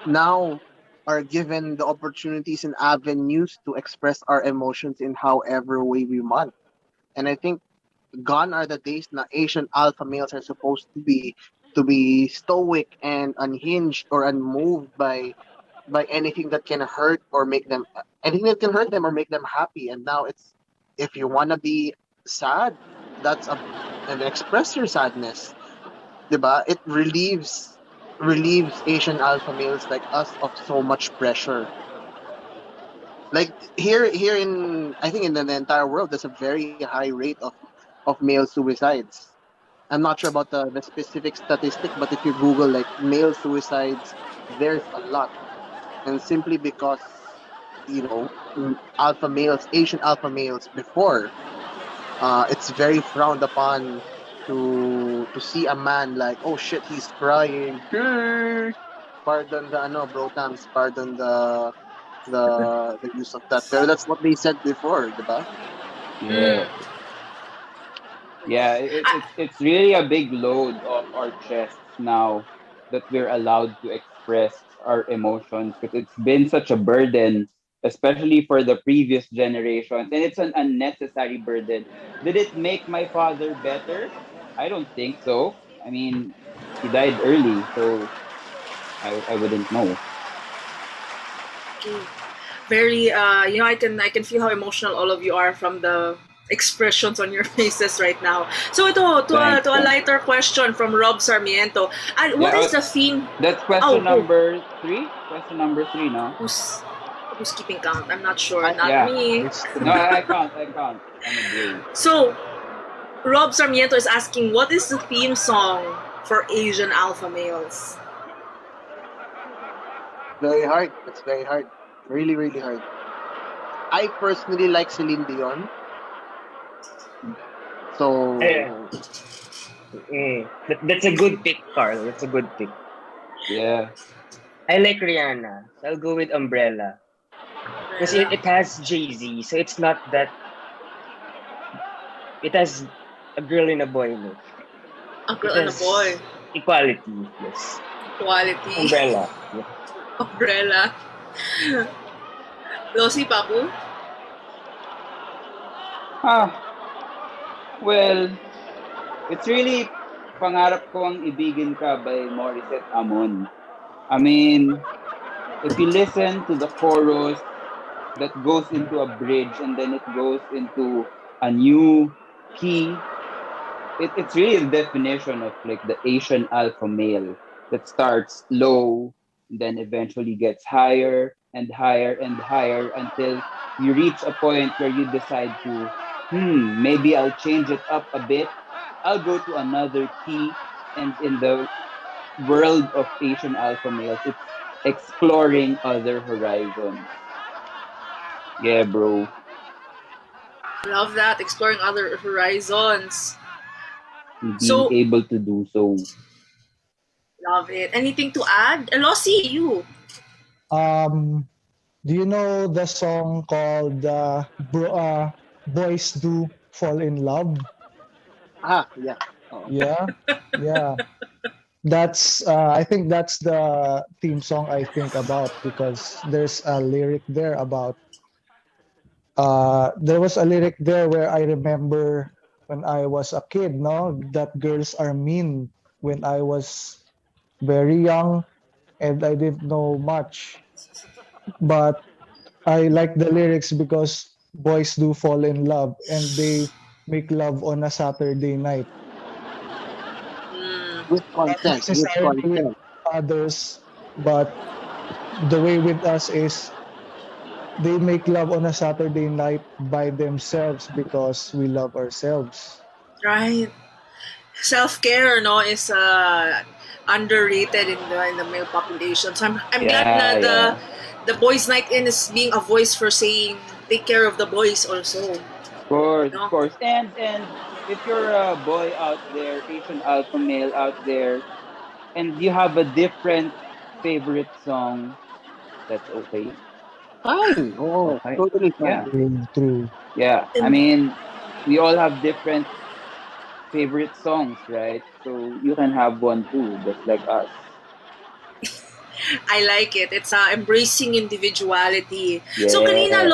H: now are given the opportunities and avenues to express our emotions in however way we want. And I think gone are the days na Asian alpha males are supposed to be stoic and unhinged or unmoved by anything that can hurt or make them anything that can hurt them or make them happy. And now it's, if you wanna be sad, and express your sadness. Diba? It relieves Asian alpha males like us of so much pressure. Like here in, I think in the entire world, there's a very high rate of male suicides. I'm not sure about the specific statistic, but if you Google like male suicides, there's a lot. And simply because, alpha males, Asian alpha males before, it's very frowned upon to see a man like, oh shit, he's crying. Pardon the bro Tams, pardon the use of that. Pero that's what they said before, diba?
I: Yeah. Yeah, it's really a big load off our chests now that we're allowed to express our emotions, because it's been such a burden, especially for the previous generations, and it's an unnecessary burden. Did it make my father better? I don't think so. I mean, he died early, so I wouldn't know.
A: Very I can feel how emotional all of you are from the expressions on your faces right now. So ito to a lighter question from Rob Sarmiento. And what is the theme?
I: That's question number 3. Question number 3, no?
A: Who's keeping count? I'm not sure. Not me.
I: No, I can't. I'm a brain.
A: So Rob Sarmiento is asking, what is the theme song for Asian alpha males?
H: Very hard. It's very hard. Really, really hard. I personally like Celine Dion. So
J: That's a good pick, Carl. That's a good pick.
I: Yeah.
J: I like Rihanna. So I'll go with Umbrella. Because it has Jay-Z, so it's not that... It has a girl and a boy in it.
A: A girl
J: It
A: and a
J: has
A: boy.
J: equality, yes.
A: Quality.
J: Umbrella. Yeah.
A: Umbrella. Losi Papu?
I: Well, it's really Pangarap Ko Ang Ibigin Ka by Morissette Amon. I mean, if you listen to the chorus that goes into a bridge and then it goes into a new key, it's really the definition of like the Asian alpha male that starts low, then eventually gets higher and higher and higher until you reach a point where you decide to, maybe I'll change it up a bit. I'll go to another key. And in the world of Asian alpha males, it's exploring other horizons. Yeah, bro.
A: Love that. Exploring other horizons.
I: Being
A: So,
I: able to do so.
A: love it. Anything to add? Losi, you.
K: Do you know the song called Boys Do Fall in Love?
H: Yeah.
K: Yeah, yeah. That's I think that's the theme song I think about, because there's a lyric there about there was a lyric there where I remember when I was a kid, no, that girls are mean when I was very young and I didn't know much. But I like the lyrics because boys do fall in love and they make love on a Saturday night.
H: With
K: Not
H: consent. With
K: necessarily with
H: consent.
K: others, but the way with us is they make love on a Saturday night by themselves because we love ourselves.
A: Right. Self-care, no, is underrated in the male population. So I'm glad na
I: Yeah.
A: the boys' night in is being a voice for saying take care of the boys also.
I: Of course. And if you're a boy out there, Asian alpha male out there, and you have a different favorite song, that's okay.
H: Fine. Oh,
I: Okay.
H: totally
I: Yeah.
H: fine.
K: True.
I: Yeah. I
A: And
I: mean, we all have different favorite songs, right? So you can have one too, just like us.
A: I like it. It's embracing individuality. So kanina
I: Yeah.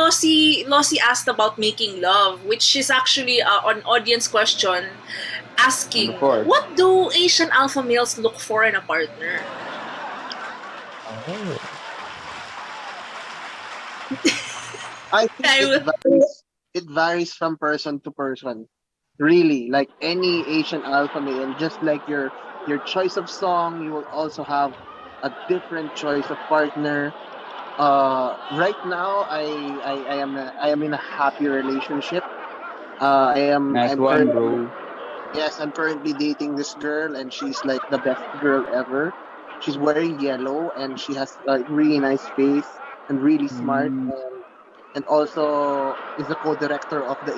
A: Losi asked about making love, which is actually an audience question asking,
I: Of course.
A: what do Asian alpha males look for in a partner?
K: Oh.
H: I think
A: I will,
H: it varies from person to person. Really, like any Asian alpha male, just like your choice of song, you will also have a different choice of partner. Right now, I am in a happy relationship.
I: Nice
H: I'm
I: one,
H: currently,
I: bro.
H: yes, I'm currently dating this girl, and she's like the best girl ever. She's wearing yellow, and she has a really nice face and really smart,
I: Mm,
H: and also is the co-director of the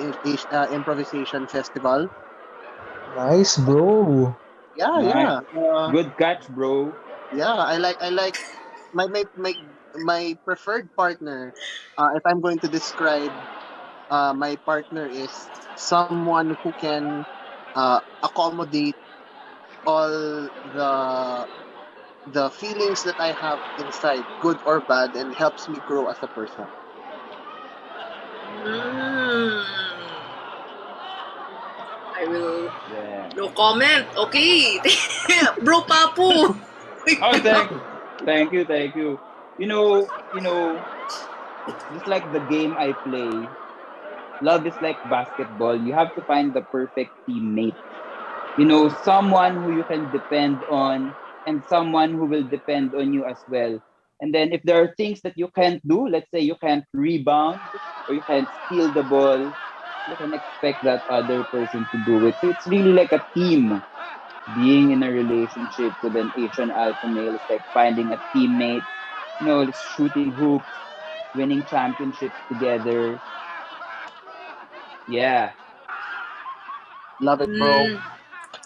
H: Improvisation Festival.
K: Nice, bro.
H: Yeah,
I: nice.
H: yeah,
I: Good catch, bro.
H: yeah. I like my preferred partner. If I'm going to describe my partner is someone who can accommodate all the feelings that I have inside, good or bad, and helps me grow as a person.
A: mm, I will
I: Yeah.
A: no comment. Okay. Bro Papu.
I: Oh, thank you. You know, just like the game I play, love is like basketball. You have to find the perfect teammate. Someone who you can depend on and someone who will depend on you as well. And then if there are things that you can't do, let's say you can't rebound or you can't steal the ball, you can expect that other person to do it. So it's really like a team. Being in a relationship with an Asian alpha male is like finding a teammate, shooting hoops, winning championships together. Yeah.
H: Love it, bro.
A: Mm.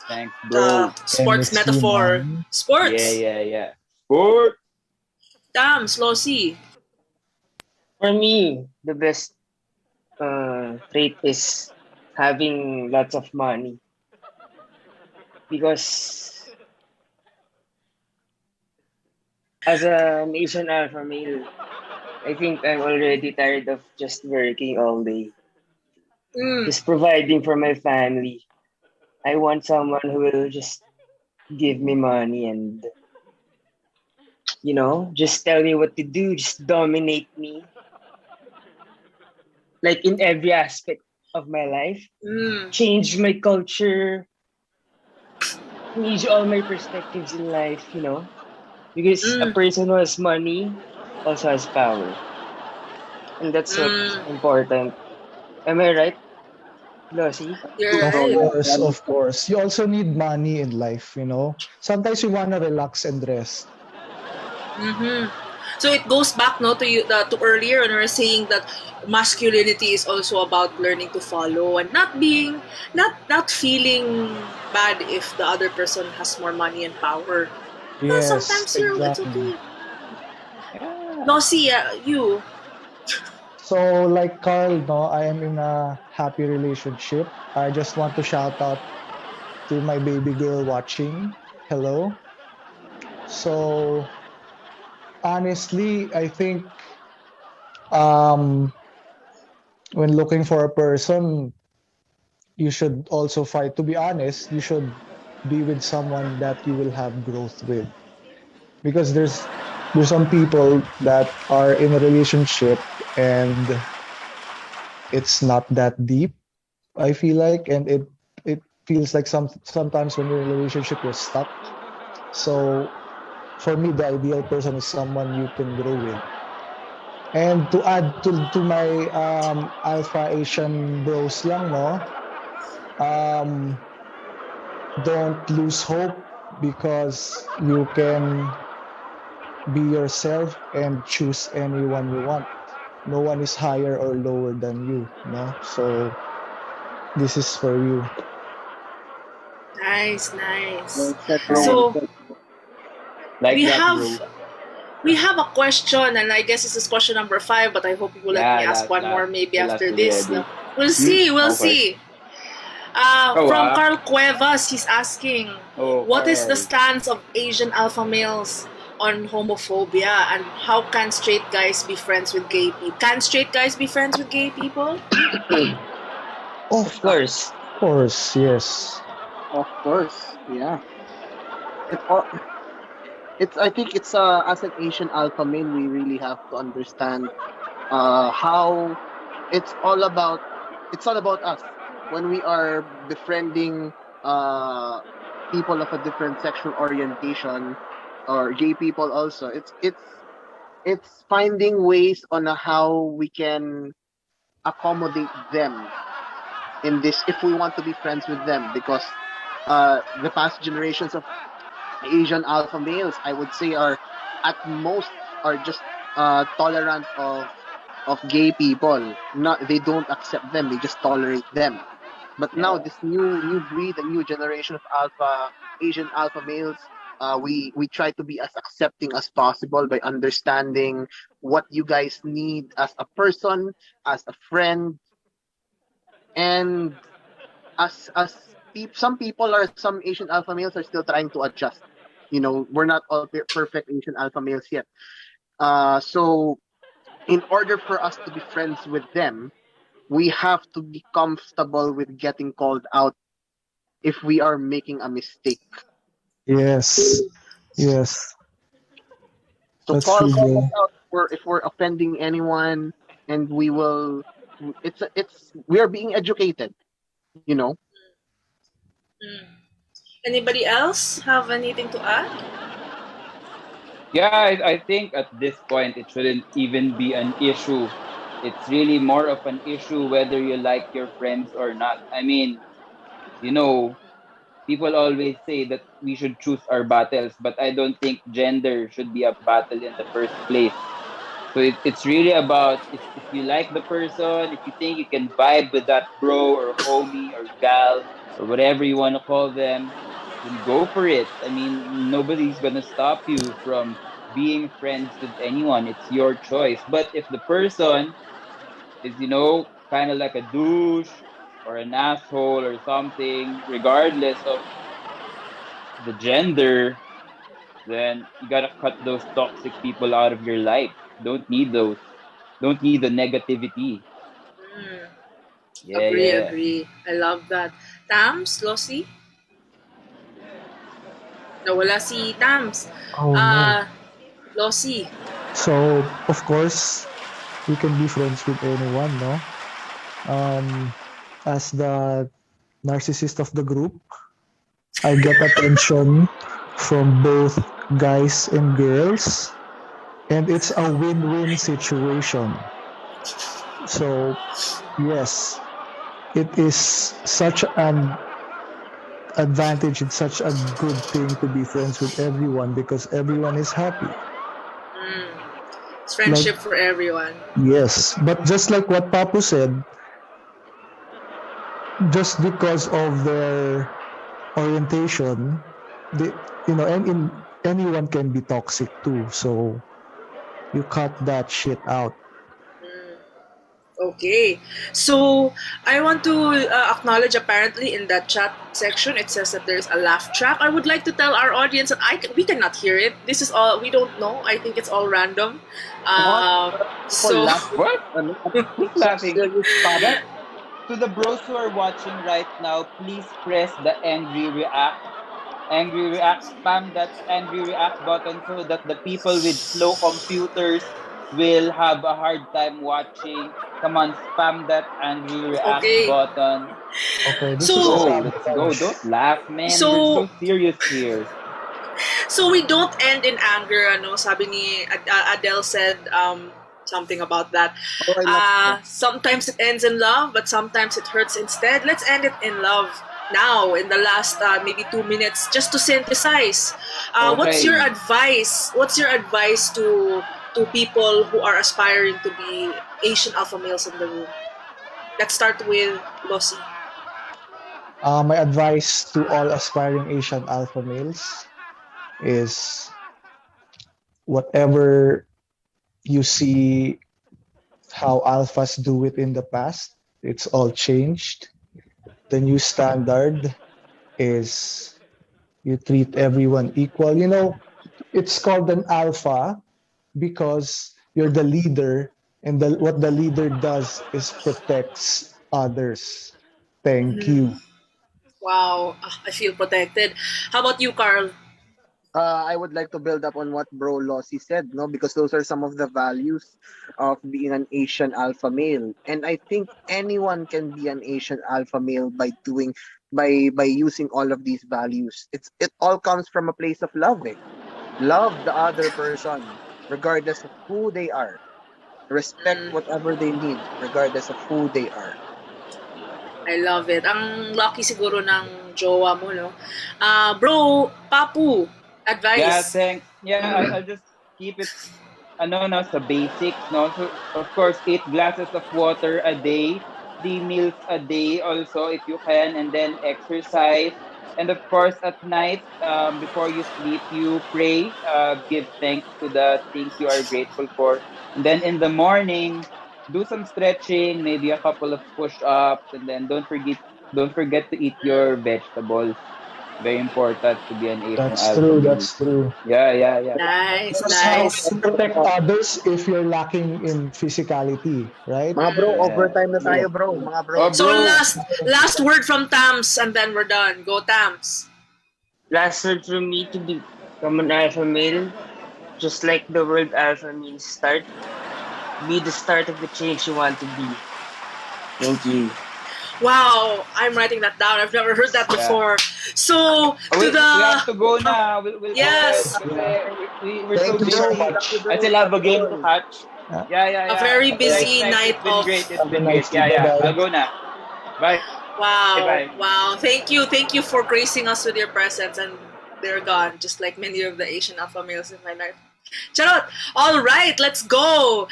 I: Thanks,
A: the
I: bro.
A: sports
K: Can you see
A: metaphor.
K: money?
A: Sports.
I: Yeah. Sport.
A: Damn, Slosy.
J: For me, the best trait is having lots of money because as an Asian alpha male, I think I'm already tired of just working all day,
A: Mm.
J: just providing for my family. I want someone who will just give me money and, just tell me what to do, just dominate me, like in every aspect of my life,
A: Mm.
J: change my culture, change all my perspectives in life, because a
A: Mm.
J: person who has money also has power. And that's what's
A: Mm.
J: important. Am I right, Lossy?
A: You're
K: Of
A: right.
K: course, of course. You also need money in life, Sometimes you wanna relax and rest.
A: Mm-hmm. So it goes back no to you to earlier when we were saying that masculinity is also about learning to follow and not feeling bad if the other person has more money and power. No,
K: Yes,
A: sometimes it's
K: exactly.
A: okay.
I: Yeah.
A: No, see, you.
K: So, like Carl, no, I am in a happy relationship. I just want to shout out to my baby girl watching. Hello. So, honestly, I think um, when looking for a person, you should also fight. To be honest, you should be with someone that you will have growth with, because there's some people that are in a relationship and it's not that deep, I feel like, and it feels like sometimes when you're in a relationship you're stuck. So for me, the ideal person is someone you can grow with. And to add to my Alpha Asian bros lang, no, um, don't lose hope, because you can be yourself and choose anyone you want. No one is higher or lower than you, no? So this is for you.
A: Nice, nice.
H: Well said, bro.
I: Nice.
H: Well
A: So
H: said.
I: Like
A: we
I: that,
A: have
I: bro.
A: we have a question, and I guess this is question number 5. But I hope you will let me
I: Yeah,
A: ask one more maybe
I: the last
A: after
I: will be
A: this. No,
I: ready.
A: we'll see. We'll
I: Okay.
A: see.
I: Oh,
A: From Carl Cuevas, he's asking,
I: Oh,
A: what is the
I: Carl.
A: stance of Asian alpha males on homophobia, and how can straight guys be friends with gay people? Can straight guys be friends with gay people?
J: Of course.
K: Of course, yes.
H: Of course. Yeah. It's all. I think it's as an Asian alpha male, we really have to understand how it's all about us when we are befriending uh people of a different sexual orientation or gay people also. It's finding ways on how we can accommodate them in this if we want to be friends with them, because the past generations of Asian alpha males, I would say, are at most are just tolerant of gay people. Not they don't accept them; they just tolerate them. But now
I: Yeah.
H: this new breed, a new generation of Asian alpha males, we try to be as accepting as possible by understanding what you guys need as a person, as a friend, and some people are some Asian alpha males are still trying to adjust. We're not all perfect Asian alpha males yet. So in order for us to be friends with them, we have to be comfortable with getting called out if we are making a mistake.
K: Yes. Yes.
H: So
K: That's true,
H: call us
K: bro.
H: out if we're offending anyone, and we will. It's we are being educated.
A: Mm. Anybody else have anything to add?
I: Yeah, I think at this point it shouldn't even be an issue. It's really more of an issue whether you like your friends or not. I mean, you know, people always say that we should choose our battles, but I don't think gender should be a battle in the first place. So it's really about if you like the person, if you think you can vibe with that bro or homie or gal or whatever you want to call them, then go for it. I mean, nobody's gonna stop you from being friends with anyone. It's your choice. But if the person is, kind of like a douche or an asshole or something, regardless of the gender, then you gotta cut those toxic people out of your life. Don't need those. Don't need the negativity.
A: Mm,
I: Yeah,
A: agree,
I: yeah.
A: agree. I love that. Tams, Losi? Nawala si Tams.
K: Oh no.
A: Uh, Losi.
K: So of course we can be friends with anyone, no? As the narcissist of the group, I get attention from both guys and girls, and it's a win-win situation. So yes, it is such an advantage and such a good thing to be friends with everyone because everyone is happy.
A: Mm, it's friendship for everyone.
K: Yes, but just like what Papu said, just because of their orientation, they, anyone can be toxic too. So you cut that shit out.
A: Okay. So I want to acknowledge apparently in that chat section it says that there's a laugh track. I would like to tell our audience that we cannot hear it. This is all we don't know. I think it's all random. So
I: What? Who's laughing?
F: Serious topic.
I: To the bros who are watching right now, please press the angry react. Angry react, spam that angry react button so that the people with slow computers will have a hard time watching. Come on, spam that angry react
A: okay.
I: button.
K: Okay, this is a
A: So
I: Let's go. Don't laugh, man. We're
A: So-
I: so serious here.
A: So we don't end in anger, ano? Sabi ni Adele said something about that.
F: Oh, I love
A: Sometimes it ends in love, but sometimes it hurts instead. Let's end it in love now in the last maybe 2 minutes just to synthesize. What's
I: Okay.
A: your advice? What's your advice to people who are aspiring to be Asian alpha males in the room? Let's start with Losi.
K: My advice to all aspiring Asian alpha males is whatever you see how alphas do it in the past, it's all changed. The new standard is you treat everyone equal. It's called an alpha because you're the leader, and what the leader does is protects others. Thank you.
A: Wow, I feel protected. How about you, Carl?
F: I would like to build up on what Bro Lossy said, no, because those are some of the values of being an Asian alpha male, and I think anyone can be an Asian alpha male by using all of these values. It all comes from a place of loving, love the other person, regardless of who they are, respect whatever they need, regardless of who they are.
A: I love it. Ang lucky siguro ng jowa mo, no? Bro, Papu,
I: Yeah,
A: advice.
I: thanks. Yeah, I'll just keep it sa basics, no? So, of course, 8 glasses of water a day, 3 meals a day also, if you can, and then exercise. And of course, at night, before you sleep, you pray, give thanks to the things you are grateful for. And then in the morning, do some stretching, maybe a couple of push-ups, and then don't forget to eat your vegetables. Very important to be an Asian
K: That's
I: alpha
K: true.
I: male.
K: That's true.
I: Yeah.
A: Nice,
K: That's how
A: nice.
K: you protect others if you're lacking in physicality, right?
F: Mga bro,
I: Yeah.
F: overtime na tayo, bro. Mga bro.
I: Oh,
A: So
I: bro.
A: last word from Tams and then we're done. Go Tams.
J: Last word from me to become an alpha male, just like the word alpha means start. Be the start of the change you want to be. Thank you.
A: Wow, I'm writing that down. I've never heard that before. So
I: We have to go na. We'll
A: Yes.
I: go kasi we're so
K: Thank you so
I: busy.
K: much.
I: I still have a game to catch. Yeah.
A: A very busy
I: Thanks.
A: night
I: It's been
A: of-
I: great. It's
K: Have a
I: been
K: nice
I: great.
K: day.
I: Yeah.
K: Bye-bye.
I: I'll go na. Bye. Bye.
A: Wow. Thank you for gracing us with your presence, and they're gone, just like many of the Asian alpha males in my life. Charot! All right, let's go.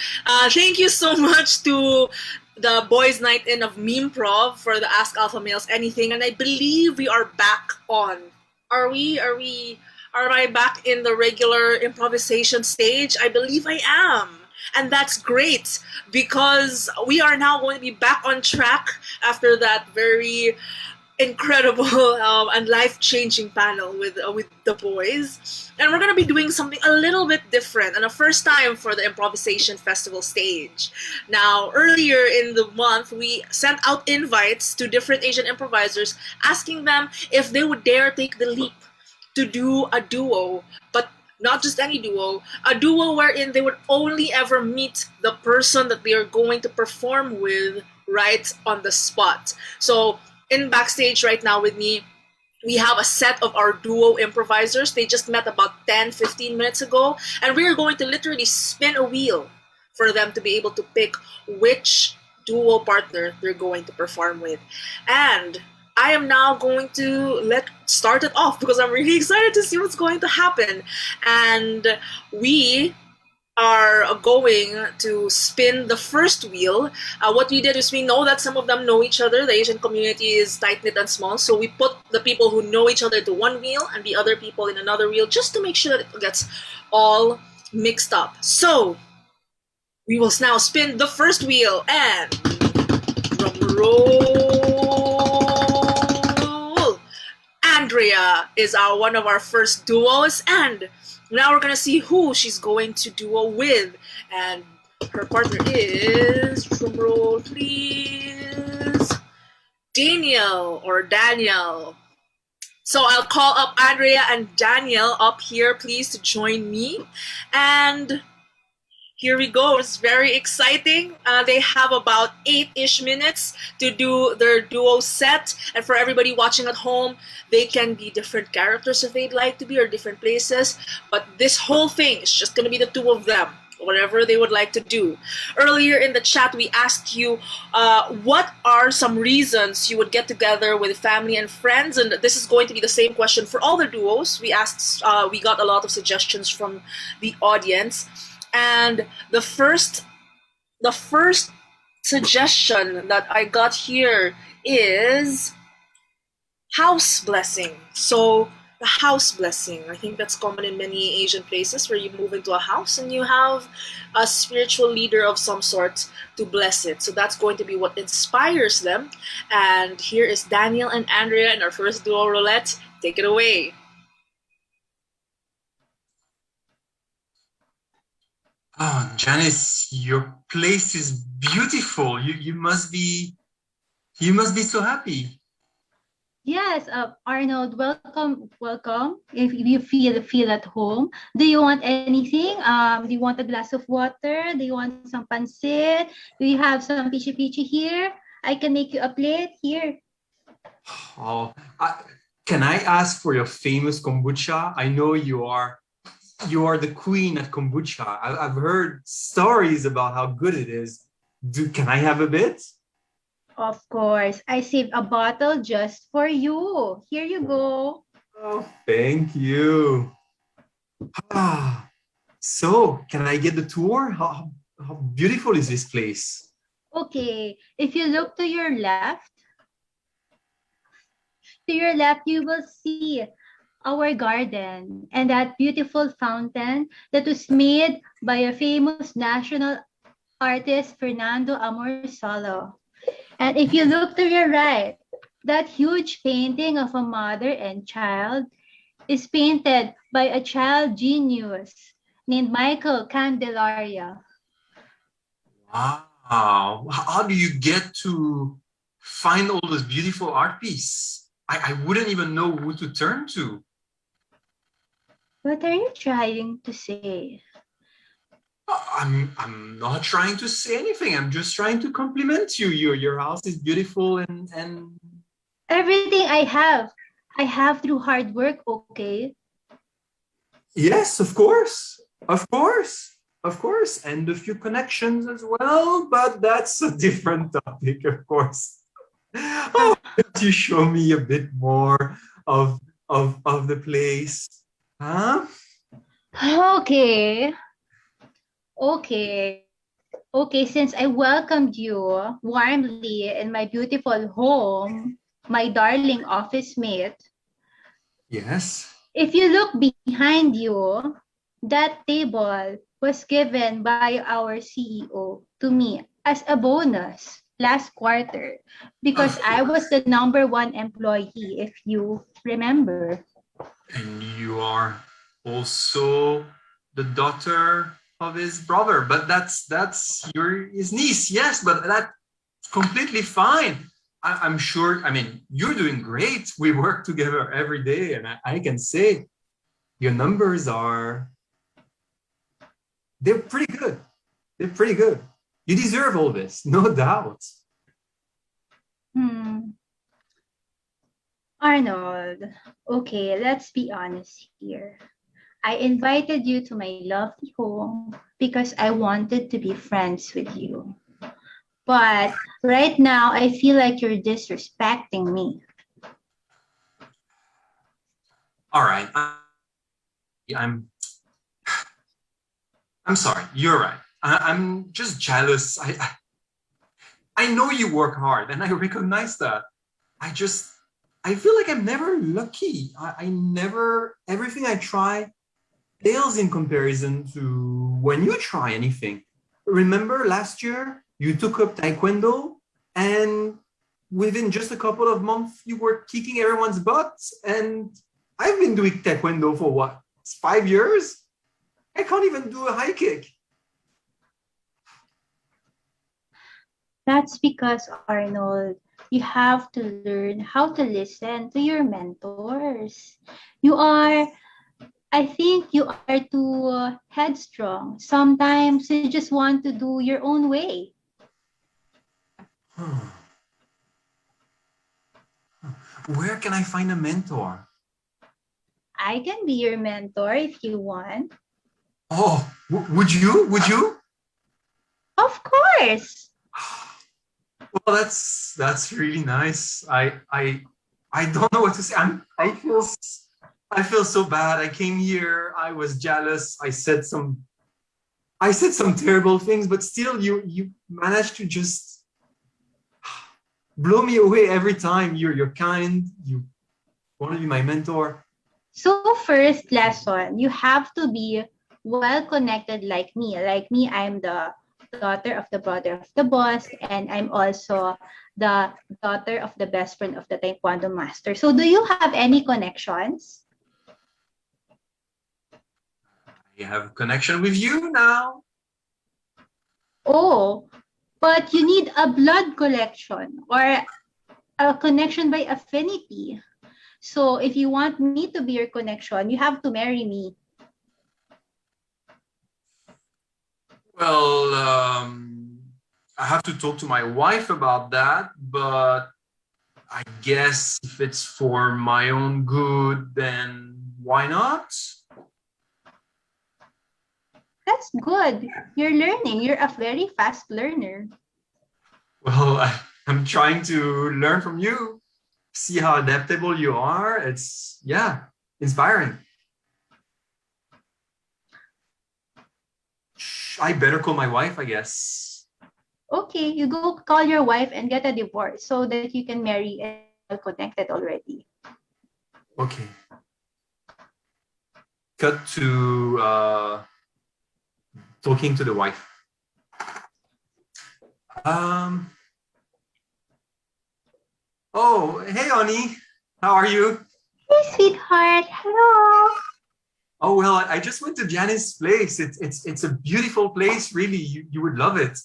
A: Thank you so much to the boys' night in of Memeprov for the Ask Alpha Males Anything, and I believe we are back on. Are we? Are we? Are I back in the regular improvisation stage? I believe I am. And that's great because we are now going to be back on track after that very incredible and life-changing panel with the boys, and we're gonna be doing something a little bit different and a first time for the Improvisation Festival stage. Now, earlier in the month, we sent out invites to different Asian improvisers, asking them if they would dare take the leap to do a duo, but not just any duo, a duo wherein they would only ever meet the person that they are going to perform with right on the spot. So in backstage right now with me, we have a set of our duo improvisers. They just met about 10-15 minutes ago, and we're going to literally spin a wheel for them to be able to pick which duo partner they're going to perform with. And I am now going to start it off because I'm really excited to see what's going to happen. And we are going to spin the first wheel. What we did is we know that some of them know each other. The Asian community is tight-knit and small, so we put the people who know each other to one wheel and the other people in another wheel just to make sure that it gets all mixed up. So we will now spin the first wheel, and drum roll. Andrea is one of our first duos, and now we're gonna see who she's going to duo with, and her partner is, drum roll please, Daniel. So I'll call up Andrea and Daniel up here, please, to join me, and here we go. It's very exciting. They have about 8-ish minutes to do their duo set. And for everybody watching at home, they can be different characters if they'd like to be, or different places. But this whole thing is just going to be the two of them, whatever they would like to do. Earlier in the chat, we asked you what are some reasons you would get together with family and friends, and this is going to be the same question for all the duos. We got a lot of suggestions from the audience, and the first suggestion that I got here is house blessing. So the house blessing, I think that's common in many Asian places where you move into a house and you have a spiritual leader of some sort to bless it. So that's going to be what inspires them. And here is Daniel and Andrea in our first Duo Roulette. Take it away.
L: Oh, Janice, your place is beautiful. You must be so happy.
M: Yes, Arnold, welcome. If you feel at home, do you want anything? Do you want a glass of water? Do you want some pancit? Do you have some pichi here? I can make you a plate here.
L: Oh, can I ask for your famous kombucha? I know you are the queen at kombucha. I've heard stories about how good it is. Can I have a bit?
M: Of course. I saved a bottle just for you. Here you go.
L: Oh, thank you. So, can I get the tour? How beautiful is this place?
M: Okay. If you look to your left, you will see our garden and that beautiful fountain that was made by a famous national artist, Fernando Amorsolo. And if you look to your right, that huge painting of a mother and child is painted by a child genius named Michael Candelaria.
L: Wow. How do you get to find all those beautiful art pieces? I wouldn't even know who to turn to.
M: What are you trying to say?
L: I'm not trying to say anything. I'm just trying to compliment you. Your house is beautiful and
M: everything I have through hard work, okay?
L: Yes, of course. And a few connections as well, but that's a different topic, of course. Oh, could you show me a bit more of the place? Huh?
M: Okay. Okay. Okay, since I welcomed you warmly in my beautiful home, my darling office mate,
L: Yes.
M: if you look behind you, that table was given by our CEO to me as a bonus last quarter because
L: Of
M: I was
L: course.
M: the #1 employee, if you remember.
L: And you are also the daughter of his brother, but that's his niece. Yes, but that's completely fine. I'm sure. I mean, you're doing great. We work together every day, and I can say your numbers they're pretty good. They're pretty good. You deserve all this, no doubt.
M: Arnold, okay, let's be honest here. I invited you to my lovely home because I wanted to be friends with you. But right now, I feel like you're disrespecting me.
L: All right. I'm sorry. You're right. I'm just jealous. I know you work hard, and I recognize that. I feel like I'm never lucky. I never, everything I try fails in comparison to when you try anything. Remember last year, you took up Taekwondo, and within just a couple of months, you were kicking everyone's butts. And I've been doing Taekwondo for what, 5 years? I can't even do a high kick.
M: That's because, Arnold, you have to learn how to listen to your mentors. I think you are too headstrong. Sometimes you just want to do your own way.
L: Where can I find a mentor?
M: I can be your mentor if you want.
L: Oh, would you? Would you?
M: Of course.
L: Well, that's really nice. I don't know what to say. I feel so bad. I came here. I was jealous. I said some terrible things, but still, you managed to just blow me away every time. You're kind. You want to be my mentor.
M: So first lesson, you have to be well connected like me. Like me, I'm the daughter of the brother of the boss, and I'm also the daughter of the best friend of the Taekwondo master. So do you have any connections?
L: I have a connection with you now.
M: Oh, but you need a blood connection or a connection by affinity. So if you want me to be your connection, you have to marry me.
L: Well, I have to talk to my wife about that, but I guess if it's for my own good, then why not?
M: That's good. You're learning. You're a very fast learner.
L: Well, I'm trying to learn from you, see how adaptable you are. It's, yeah, inspiring. I better call my wife, I guess.
M: Okay, you go call your wife and get a divorce so that you can marry and be connected already.
L: Okay. Cut to talking to the wife. Oh, hey, Oni. How are you?
M: Hey, sweetheart. Hello.
L: Oh, well, I just went to Janice's place. It's a beautiful place, really. You would love it.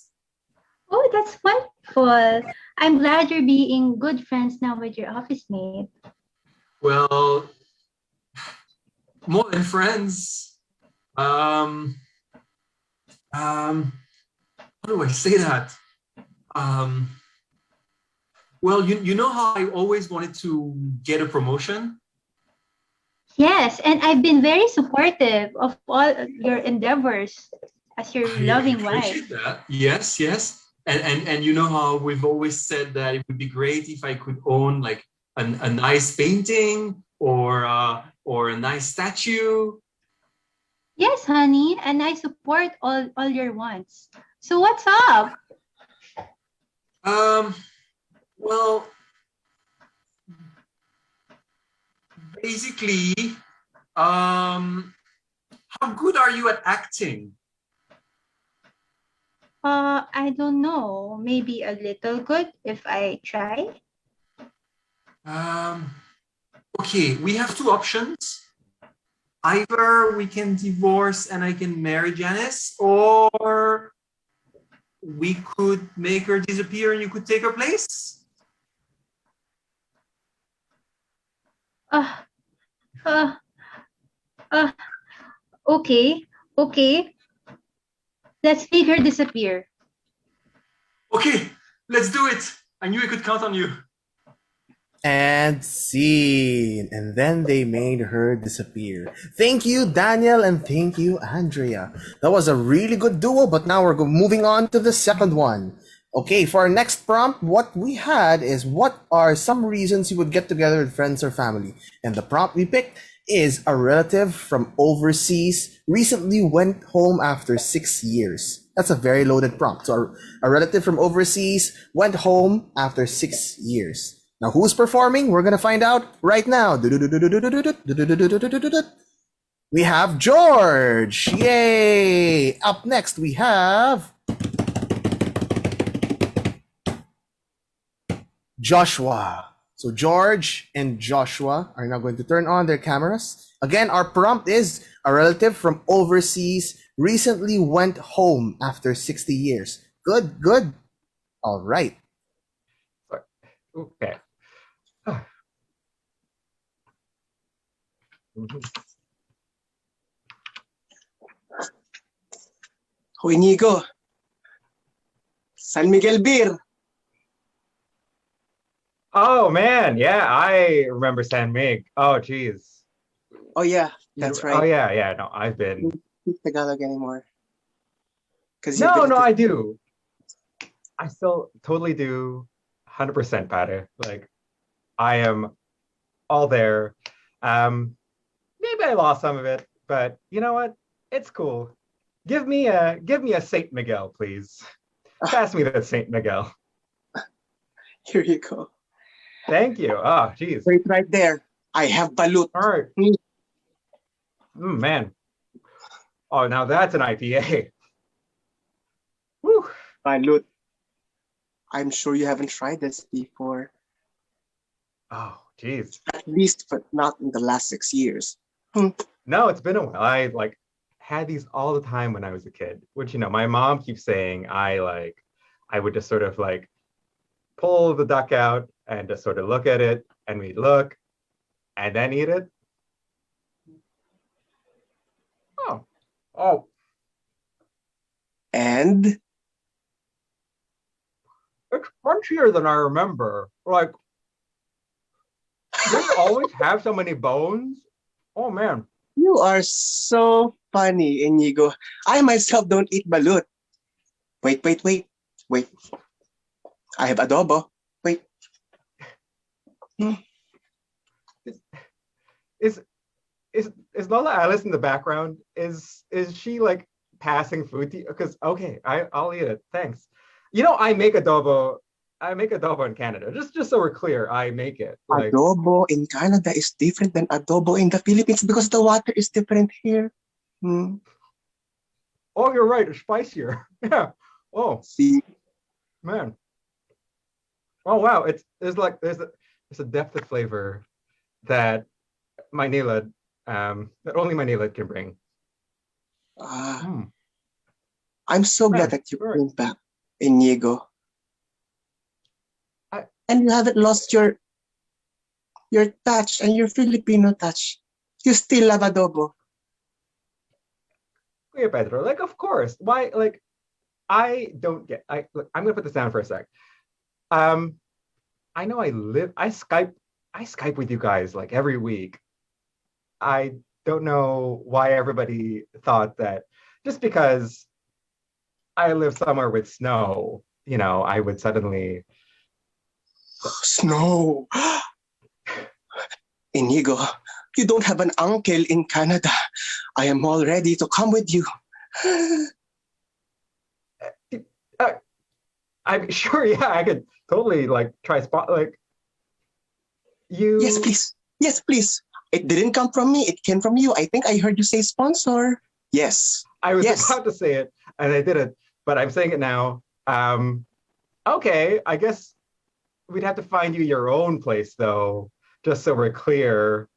M: Oh, that's wonderful. I'm glad you're being good friends now with your office mate.
L: Well, more than friends. How do I say that? Well, you know how I always wanted to get a promotion?
M: Yes, and I've been very supportive of all your endeavors as your
L: I
M: loving
L: appreciate
M: wife.
L: that. Yes, yes. And you know how we've always said that it would be great if I could own like a nice painting or a nice statue.
M: Yes, honey, and I support all your wants. So what's up?
L: Well, basically, how good are you at acting?
M: I don't know. Maybe a little good if I try.
L: Okay, we have two options. Either we can divorce and I can marry Janice, or we could make her disappear and you could take her place.
M: Uh, uh, uh, okay, okay. Let's make her disappear.
L: Okay, let's do it. I knew I could count on you.
B: And scene. And then they made her disappear. Thank you, Daniel, and thank you, Andrea. That was a really good duo, but now we're moving on to the second one. Okay, for our next prompt, what we had is, what are some reasons you would get together with friends or family? And the prompt we picked is, a relative from overseas recently went home after 6 years. That's a very loaded prompt. So a relative from overseas went home after 6 years. Now, who's performing? We're going to find out right now. We have George. Yay! Up next, we have Joshua. So George and Joshua are now going to turn on their cameras. Again, our prompt is, a relative from overseas recently went home after 60 years. Good, good. All right.
N: Okay.
F: Inigo. San Miguel Beer.
N: Oh man, yeah, I remember San Mig. Oh geez.
F: Oh yeah, that's right.
N: Oh yeah. No, I've been.
F: Don't speak Tagalog anymore.
N: No, I do. I still totally do. 100%, pare. Like, I am all there. Maybe I lost some of it, but you know what? It's cool. Give me a Saint Miguel, please. Pass me that Saint Miguel.
F: Here you go.
N: Thank you. Oh, geez.
F: Wait right there. I have balut.
N: All right. Man. Oh, now that's an IPA. Woo.
F: Balut. I'm sure you haven't tried this before.
N: Oh, geez.
F: At least, but not in the last 6 years.
N: No, it's been a while. I had these all the time when I was a kid, which, my mom keeps saying I would just sort of pull the duck out and just sort of look at it, and we'd look and then eat it. Oh.
F: And?
N: It's crunchier than I remember. Like, they always have so many bones. Oh, man.
F: You are so funny, Inigo. I myself don't eat balut. Wait. I have adobo. Wait.
N: Is Lola Alice in the background? Is she passing food to you? Because okay, I'll eat it. Thanks. I make adobo. In Canada. Just so we're clear, I make it.
F: Adobo in Canada is different than adobo in the Philippines because the water is different here.
N: Oh, you're right. It's spicier. Yeah. Oh.
F: See,
N: man. Oh wow. There's a depth of flavor that Manila, that only Manila can bring.
F: I'm so glad that you came back, Inigo. And you haven't lost your touch and your Filipino touch. You still love adobo.
N: Yeah, Pedro. Of course. Why? I don't get. I'm gonna put this down for a sec. I know I Skype with you guys every week. I don't know why everybody thought that just because I live somewhere with snow, I would suddenly.
F: Snow. Inigo, you don't have an uncle in Canada, I am all ready to come with you.
N: I'm sure, yeah, I could totally like try spot like you.
F: Yes, please. Yes, please. It didn't come from me. It came from you. I think I heard you say sponsor. Yes.
N: I was
F: Yes.
N: about to say it and I didn't, but I'm saying it now. Okay, I guess we'd have to find you your own place though, just so we're clear.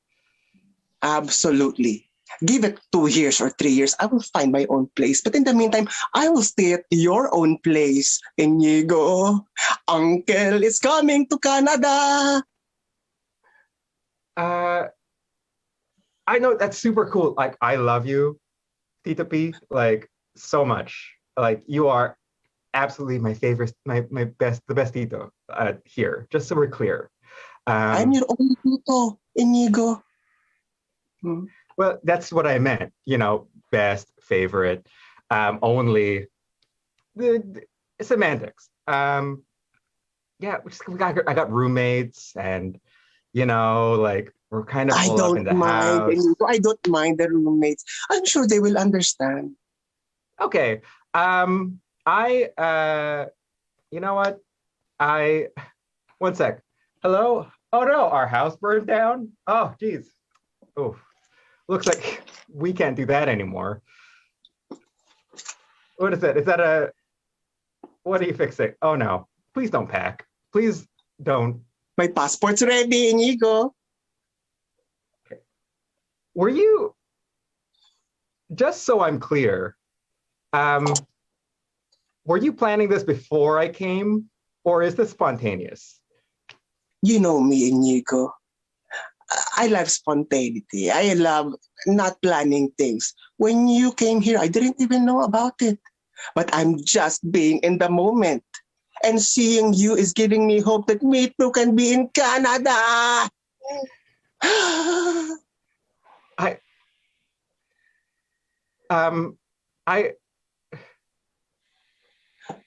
F: Absolutely. Give it 2 years or 3 years. I will find my own place. But in the meantime, I will stay at your own place. Inigo, Uncle is coming to Canada.
N: I know that's super cool. Like, I love you, Tito P, like so much. Like, you are absolutely my favorite, the best Tito here. Just so we're clear.
F: I'm your only Tito, Inigo.
N: Well, that's what I meant. You know, best, favorite, only. The semantics. Yeah, I got roommates, and you know, like we're kind of all up in the house.
F: Inigo. I don't mind the roommates. I'm sure they will understand.
N: Okay. You know what? One sec. Hello? Oh no, our house burned down? Oh, geez. Oh, looks like we can't do that anymore. What is that? What are you fixing? Oh no, please don't pack. Please don't.
F: My passport's ready, Inigo.
N: Okay. Were you, just so I'm clear, were you planning this before I came, or is this spontaneous?
F: You know me, Inigo. I love spontaneity. I love not planning things. When you came here, I didn't even know about it. But I'm just being in the moment. And seeing you is giving me hope that me too can be in Canada.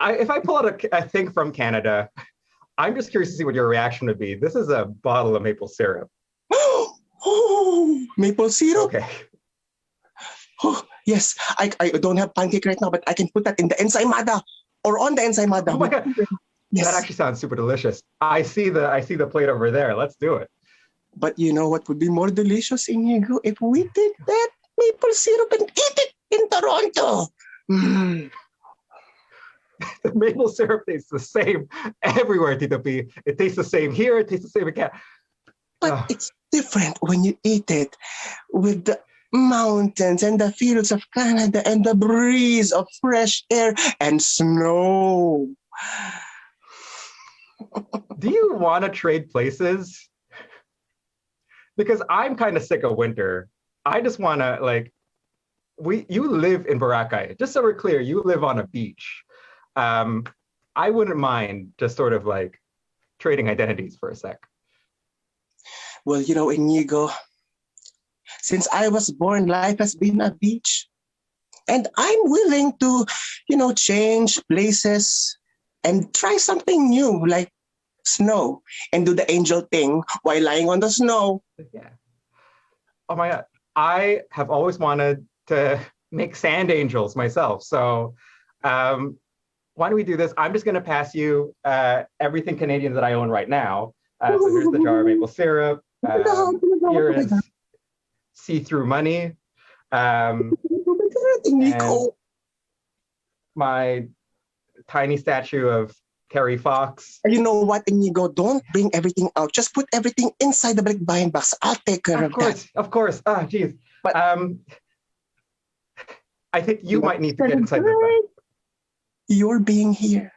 N: If I pull out a thing from Canada, I'm just curious to see what your reaction would be. This is a bottle of maple syrup.
F: Oh, maple syrup?
N: Okay.
F: Oh, yes, I don't have pancake right now, but I can put that in the ensaymada or on the ensaymada.
N: Oh my God. Yes. That actually sounds super delicious. I see the plate over there. Let's do it.
F: But you know what would be more delicious, Inigo, if we did that maple syrup and eat it in Toronto.
N: The maple syrup tastes the same everywhere, Tito P. It tastes the same here. It tastes the same again.
F: But it's different when you eat it with the mountains and the fields of Canada and the breeze of fresh air and snow.
N: Do you want to trade places? Because I'm kind of sick of winter. I just want to, like, you live in Boracay. Just so we're clear, you live on a beach. I wouldn't mind just sort of like trading identities for a sec.
F: Well, you know, Inigo, since I was born, life has been a beach. And I'm willing to, you know, change places and try something new, like snow, and do the angel thing while lying on the snow.
N: Yeah. Oh my God. I have always wanted to make sand angels myself. So why don't we do this? I'm just going to pass you everything Canadian that I own right now. So here's the jar of maple syrup. Here is see-through money. And my tiny statue of Terry Fox.
F: You know what, Inigo? Don't bring everything out. Just put everything inside the balikbayan box. I'll take care of that.
N: Of course. Ah, geez. But I think you might need to get inside the box.
F: You're being here.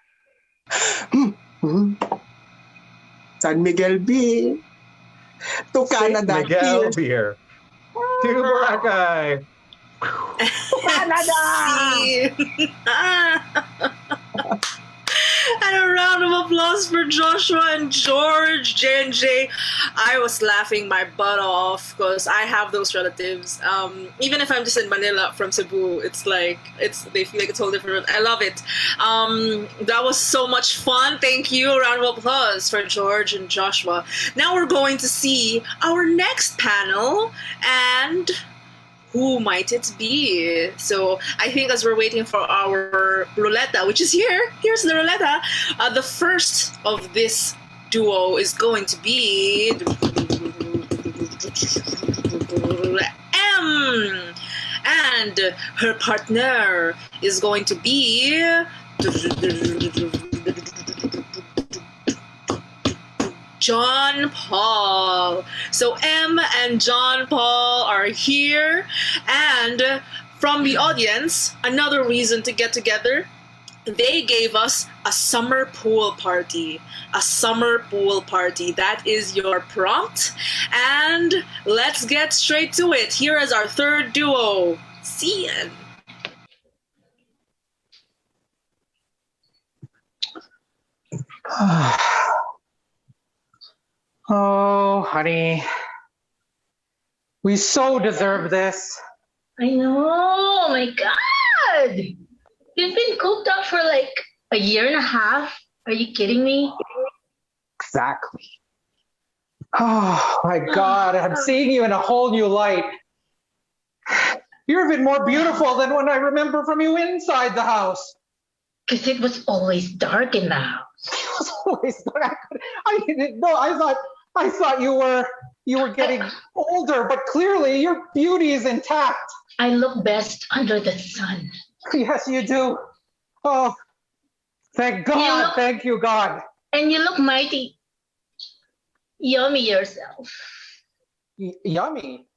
F: San Miguel Beer. To Canada.
N: San Miguel Beer. To Boracay.
F: To Canada!
A: Ano A round of applause for Joshua and George, J&J. I was laughing my butt off because I have those relatives. Even if I'm just in Manila from Cebu, they feel like it's whole different. I love it. That was so much fun. Thank you. A round of applause for George and Joshua. Now we're going to see our next panel, and who might it be? So I think as we're waiting for our roulette, which is here's the roulette. The first of this duo is going to be M, and her partner is going to be John Paul. So M and John Paul are here, and from the audience, another reason to get together, they gave us a summer pool party. A summer pool party. That is your prompt, and let's get straight to it. Here is our third duo, Cian.
O: Oh, honey. We so deserve this.
P: I know. Oh my God. You've been cooped up for like a year and a half. Are you kidding me?
O: Exactly. Oh my God. I'm seeing you in a whole new light. You're a bit more beautiful than when I remember from you inside the house.
P: Because it was always dark in the house.
O: It was always dark. I thought you were getting older, but clearly your beauty is intact.
P: I look best under the sun.
O: Yes, you do. Oh, thank God. Thank you, God.
P: And you look mighty yummy yourself.
O: Yummy?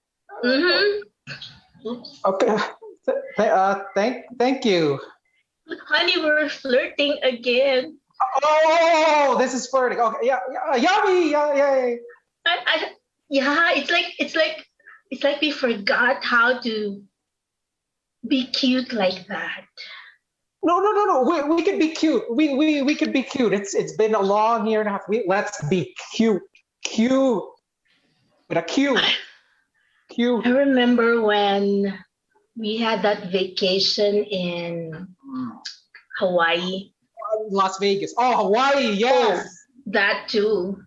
P: Mm-hmm.
O: Okay. Thank you.
P: Honey, we're flirting again.
O: Oh, this is flirting. Okay, yeah, yummy, yay.
P: It's like we forgot how to be cute like that.
O: No. We can be cute. We can be cute. It's been a long year and a half. Let's be cute. With a Q.
P: I remember when we had that vacation in Hawaii.
O: Las Vegas. Oh, Hawaii, yes.
P: Oh, that too.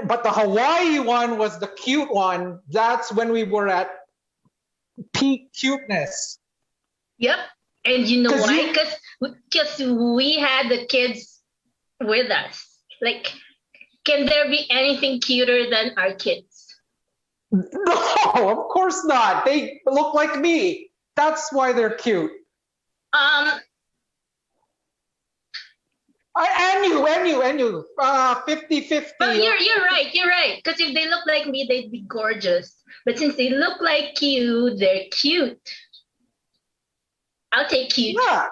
O: But the Hawaii one was the cute one. That's when we were at peak cuteness.
P: Yep. And you know why? Because we had the kids with us. Like, can there be anything cuter than our kids?
O: No, of course not. They look like me. That's why they're cute. And you. 50-50.
P: Well, you're right. Because if they look like me, they'd be gorgeous. But since they look like you, they're cute. I'll take cute.
O: Yeah,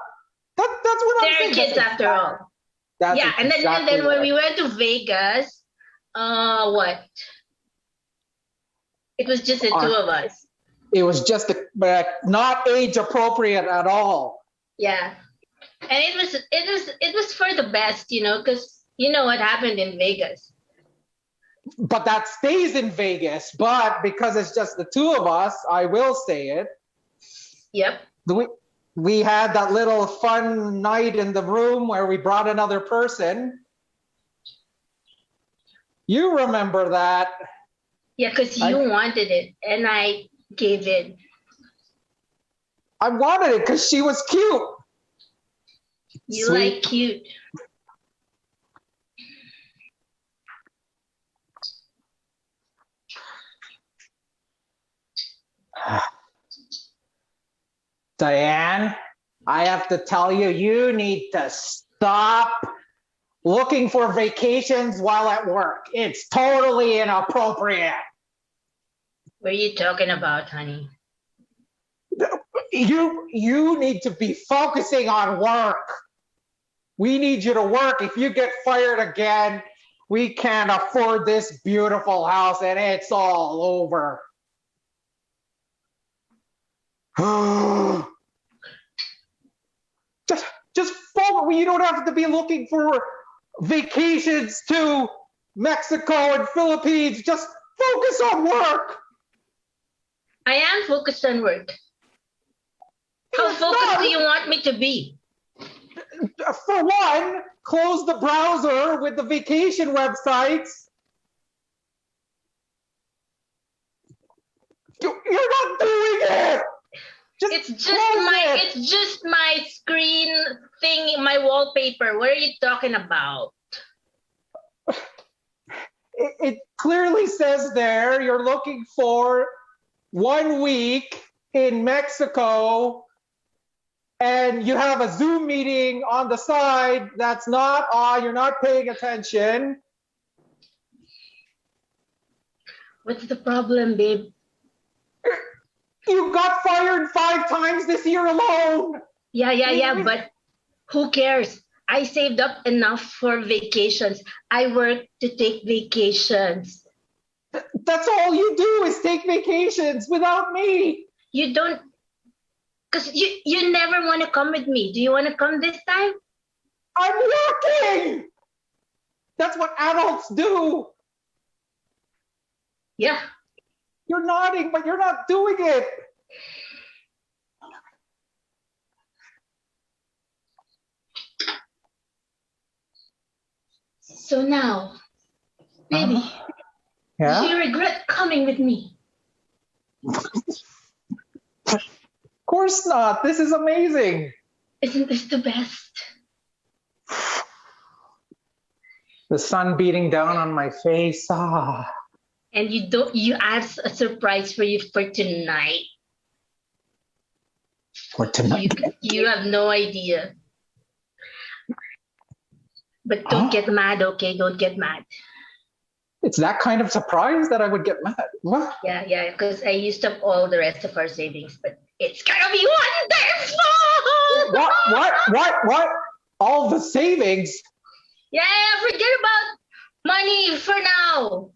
O: that's what I'm saying.
P: They're kids after all. Yeah, and then when we went to Vegas, what? It was just the two of us.
O: It was just not age appropriate at all.
P: Yeah. And it was for the best, because you know what happened in Vegas.
O: But that stays in Vegas. But because it's just the two of us, I will say it.
P: Yep.
O: We had that little fun night in the room where we brought another person. You remember that?
P: Yeah, because you wanted it, and I gave in.
O: I wanted it because she was cute.
P: You like cute.
O: Diane, I have to tell you, you need to stop looking for vacations while at work. It's totally inappropriate.
P: What are you talking about, honey?
O: You need to be focusing on work. We need you to work. If you get fired again, we can't afford this beautiful house and it's all over. just moment where you don't have to be looking for vacations to Mexico and Philippines. Just focus on work.
P: I am focused on work. How focused do you want me to be?
O: For one, close the browser with the vacation websites. You're not doing it.
P: It's just my screen thing, my wallpaper. What are you talking about?
O: It clearly says there you're looking for 1 week in Mexico, and you have a Zoom meeting on the side that's not on. You're not paying attention.
P: What's the problem, babe?
O: You got fired 5 times this year alone.
P: Yeah, but who cares? I saved up enough for vacations. I work to take vacations.
O: That's all you do is take vacations without me.
P: You don't, because you never want to come with me. Do you want to come this time?
O: I'm working. That's what adults do.
P: Yeah.
O: You're nodding, but you're not doing it.
P: So now, baby,
O: Yeah?
P: do you regret coming with me?
O: Of course not. This is amazing.
P: Isn't this the best?
O: The sun beating down on my face.
P: And you asked a surprise for you for tonight.
O: For tonight?
P: You have no idea. But don't get mad, okay? Don't get mad.
O: It's that kind of surprise that I would get mad. What?
P: Yeah, because I used up all the rest of our savings, but it's gonna be wonderful!
O: What? All the savings?
P: Yeah, forget about money for now.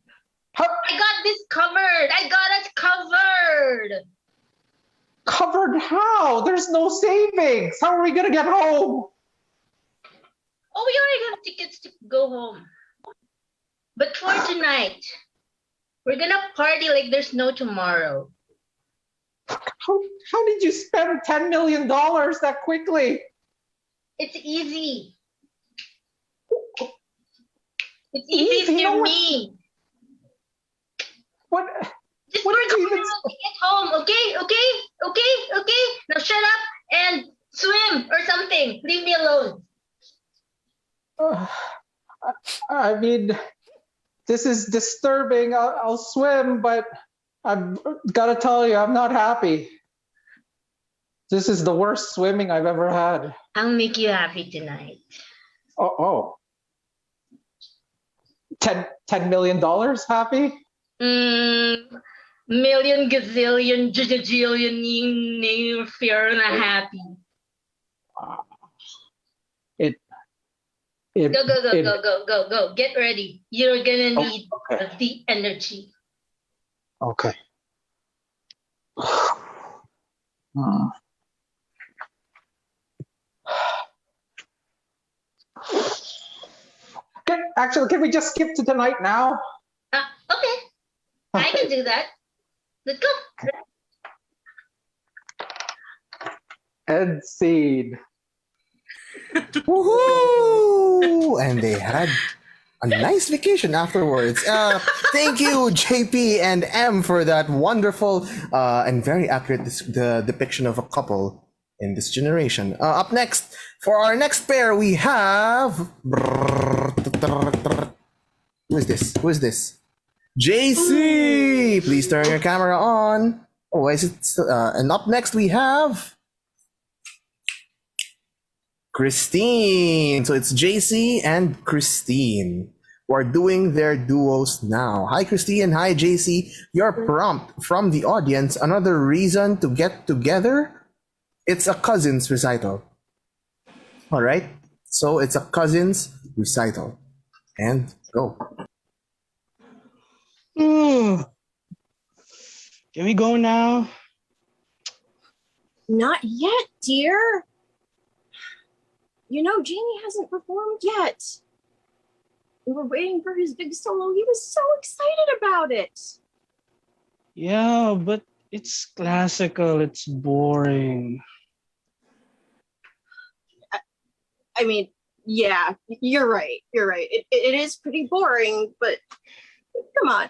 P: I got this covered. I got it covered.
O: Covered how? There's no savings. How are we gonna get home?
P: Oh, we already have tickets to go home. But for tonight, we're gonna party like there's no tomorrow.
O: How did you spend $10 million that quickly?
P: It's easy. It's easy for me.
O: What?
P: Just work hard to get home, okay? Now shut up and swim or something. Leave me alone.
O: I mean, this is disturbing. I'll swim, but I've got to tell you, I'm not happy. This is the worst swimming I've ever had.
P: I'll make you happy tonight.
O: Oh. $10 million happy?
P: Million, gazillion, jillion, fair and happy. Go. Get ready. You're gonna need the energy.
O: Okay. Can we just skip to tonight now?
P: Okay. I can do that. Let's go.
O: End scene.
B: Woohoo! And they had a nice vacation afterwards. Thank you, JP and M, for that wonderful and very accurate depiction of a couple in this generation. Up next, for our next pair, we have... Who is this? JC! Please turn your camera on. Oh, is it still, and up next we have... Christine. So it's JC and Christine who are doing their duos now. Hi, Christine. Hi, JC. Your prompt from the audience. Another reason to get together. It's a cousins recital. All right. So it's a cousins recital. And go.
Q: Can we go now?
R: Not yet, dear. Jamie hasn't performed yet. We were waiting for his big solo. He was so excited about it.
Q: Yeah, but it's classical. It's boring.
R: I mean, yeah, you're right. You're right. It is pretty boring, but come on.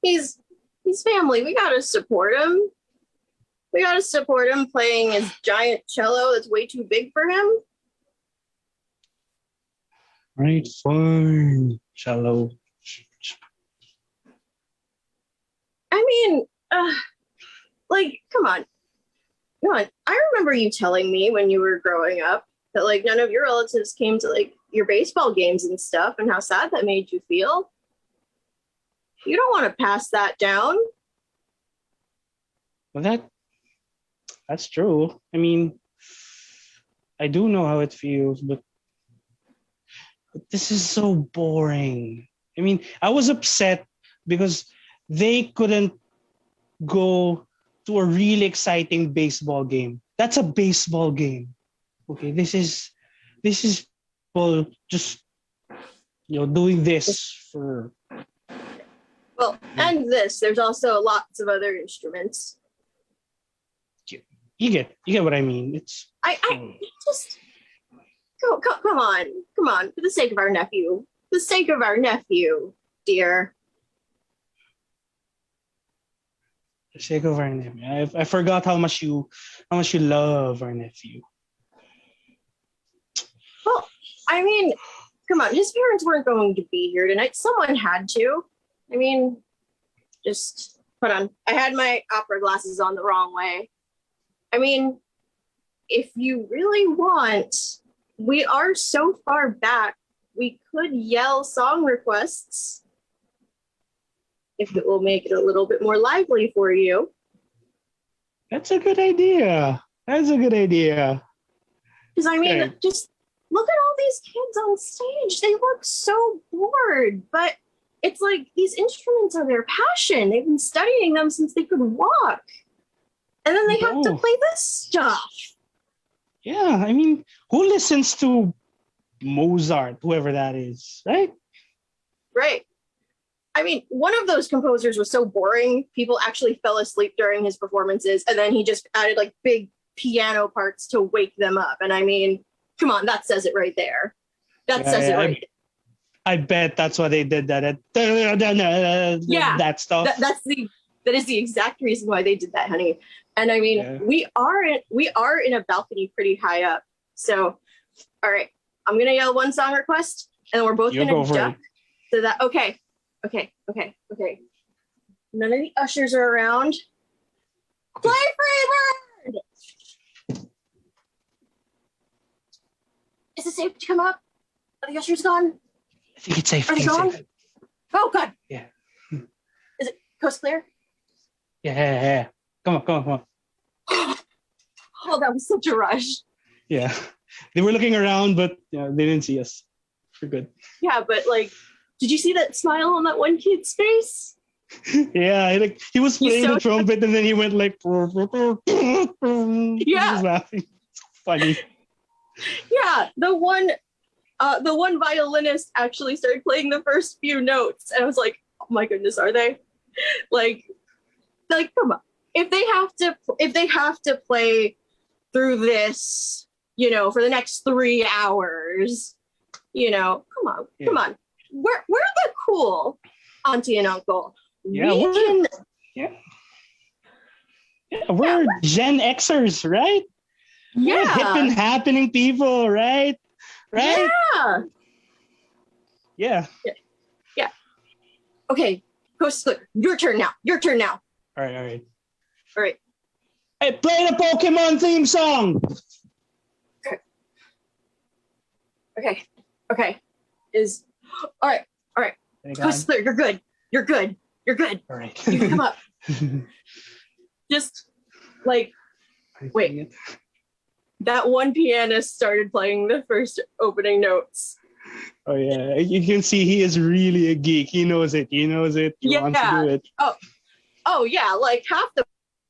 R: He's family. We gotta support him. We gotta support him playing his giant cello that's way too big for him.
Q: Right, fine. Cello.
R: I mean, come on. I remember you telling me when you were growing up that none of your relatives came to your baseball games and stuff, and how sad that made you feel. You don't want to pass that down.
Q: Well, that's true. I mean, I do know how it feels, but this is so boring. I mean, I was upset because they couldn't go to a really exciting baseball game. That's a baseball game. Okay, this is people just doing this for.
R: Well, and there's also lots of other instruments.
Q: You get what I mean. It's
R: I just come on, for the sake of our nephew, dear.
Q: For the sake of our nephew. I forgot how much you love our nephew.
R: Well, I mean, come on, his parents weren't going to be here tonight. Someone had to. I mean, just hold on. I had my opera glasses on the wrong way. I mean, if you really want, we are so far back, we could yell song requests if it will make it a little bit more lively for you.
Q: That's a good idea. Because
R: I mean, just look at all these kids on stage. They look so bored, but it's these instruments are their passion. They've been studying them since they could walk. And then they have to play this stuff.
Q: Yeah, I mean, who listens to Mozart, whoever that is, right?
R: Right. I mean, one of those composers was so boring, people actually fell asleep during his performances, and then he just added big piano parts to wake them up. And I mean, come on, that says it right there. That says it right.
Q: I bet that's why they did that. That stuff.
R: That is the exact reason why they did that, honey. And I mean, we are in a balcony pretty high up. So, all right, I'm gonna yell one song request, and then we're both gonna duck. So that okay. None of the ushers are around. Play Freebird! Is it safe to come up? Are the ushers gone?
Q: I think it's safe.
R: Are they gone? Safe. Oh, God.
Q: Yeah.
R: Is it coast clear?
Q: Yeah. Come on.
R: Oh, that was such a rush.
Q: Yeah. They were looking around, but they didn't see us. We're good.
R: Yeah, but did you see that smile on that one kid's face?
Q: Yeah, he was playing the trumpet and then he went yeah. He was laughing. It's funny.
R: Yeah, the one violinist actually started playing the first few notes, and I was like, "Oh my goodness, are they?" Come on. If they have to play through this, for the next 3 hours, come on. We're the cool auntie and uncle.
Q: Yeah, we're Gen Xers, right?
R: Yeah.
Q: We're hip and happening people, right? Right? Yeah.
R: Okay, Coast Clear, your turn now.
Q: All right.
R: Hey,
Q: play the Pokemon theme song.
R: Okay. All right. Coast Clear, you're good.
Q: All right.
R: You can come up. Just wait. That one pianist started playing the first opening notes.
Q: Oh yeah, you can see he is really a geek. He knows it. He wants to do it.
R: Oh yeah, half the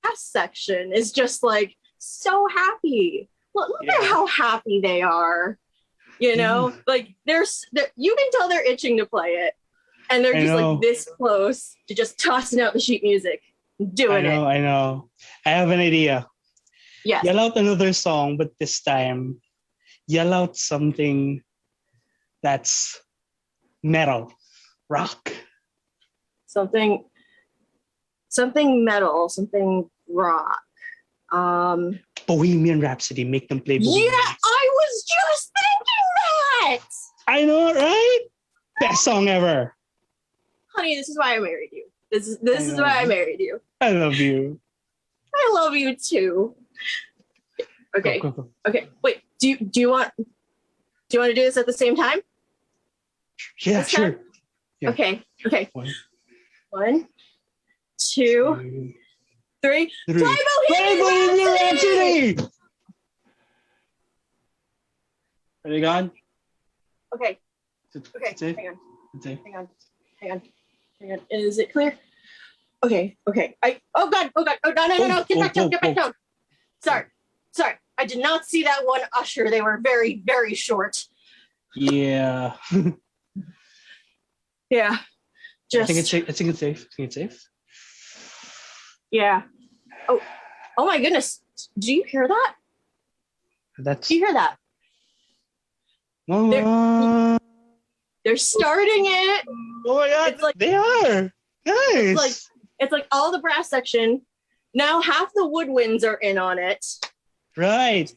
R: last section is just so happy. look at how happy they are. You know, like they're you can tell they're itching to play it, and they're just like this close to just tossing out the sheet music, doing it.
Q: I know. I have an idea.
R: Yes.
Q: Yell out another song, but this time, yell out something that's metal, rock.
R: Something metal, something rock.
Q: Bohemian Rhapsody. Make them play Bohemian
R: Yeah, I was just thinking that.
Q: I know, right? Best song ever.
R: Honey, this is why I married you. This is why I married you.
Q: I love you.
R: I love you too. Okay.
Q: Go.
R: Okay. Wait. Do you want to do this at the same time?
Q: Yeah,
R: this time?
Q: sure. Yeah.
R: Okay. One, two, three. Fly
Q: Bohemian Rhapsody! Are you gone?
R: Okay.
Q: That's it?
R: Hang on.
Q: That's it.
R: Hang on. Is it clear? Okay. Oh god. No. Get back down. Sorry. I did not see that one usher. They were very, very short.
Q: Yeah.
R: Yeah.
Q: I think it's safe.
R: Yeah. Oh my goodness. Do you hear that? Do you hear that? They're starting it.
Q: Oh my god.
R: It's like,
Q: they are. Nice.
R: It's like all the brass section. Now half the woodwinds are in on it.
Q: Right.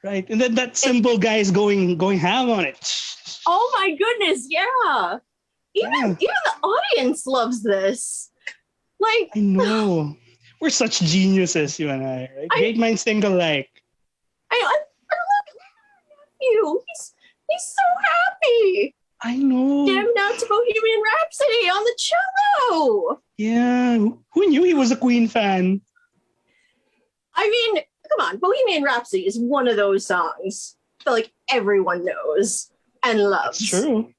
Q: And then that cymbal guy is going ham on it.
R: Oh my goodness, yeah. Even the audience loves this. Like,
Q: I know. We're such geniuses, you and I, right? Great minds think alike.
R: I love you. He's so happy.
Q: I know.
R: Jammed out to Bohemian Rhapsody on the cello.
Q: Yeah. Who knew he was a Queen fan?
R: I mean, come on. Bohemian Rhapsody is one of those songs that like everyone knows and loves.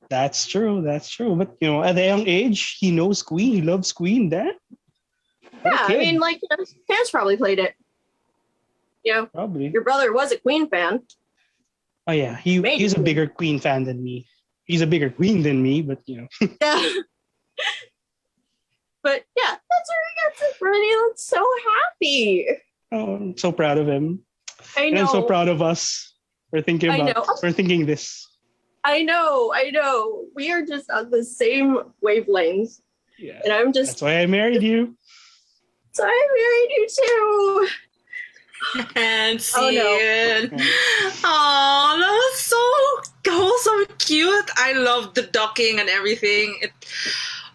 Q: That's true. But at a young age, he knows Queen. He loves Queen. That.
R: Yeah, I mean, like, parents probably played it.
Q: Probably.
R: Your brother was a Queen fan.
Q: Oh yeah, he's a bigger Queen fan than me. He's a bigger Queen than me, but
R: Yeah. But yeah, that's where he gets it from. He looks so happy.
Q: Oh, I'm so proud of him.
R: I know.
Q: And I'm so proud of us for thinking this.
R: I know. We are just on the same wavelength.
Q: Yeah.
R: And I'm just.
Q: That's why I married you.
R: So I married you too.
A: And see it. Oh, that was so cute. I loved the ducking and everything.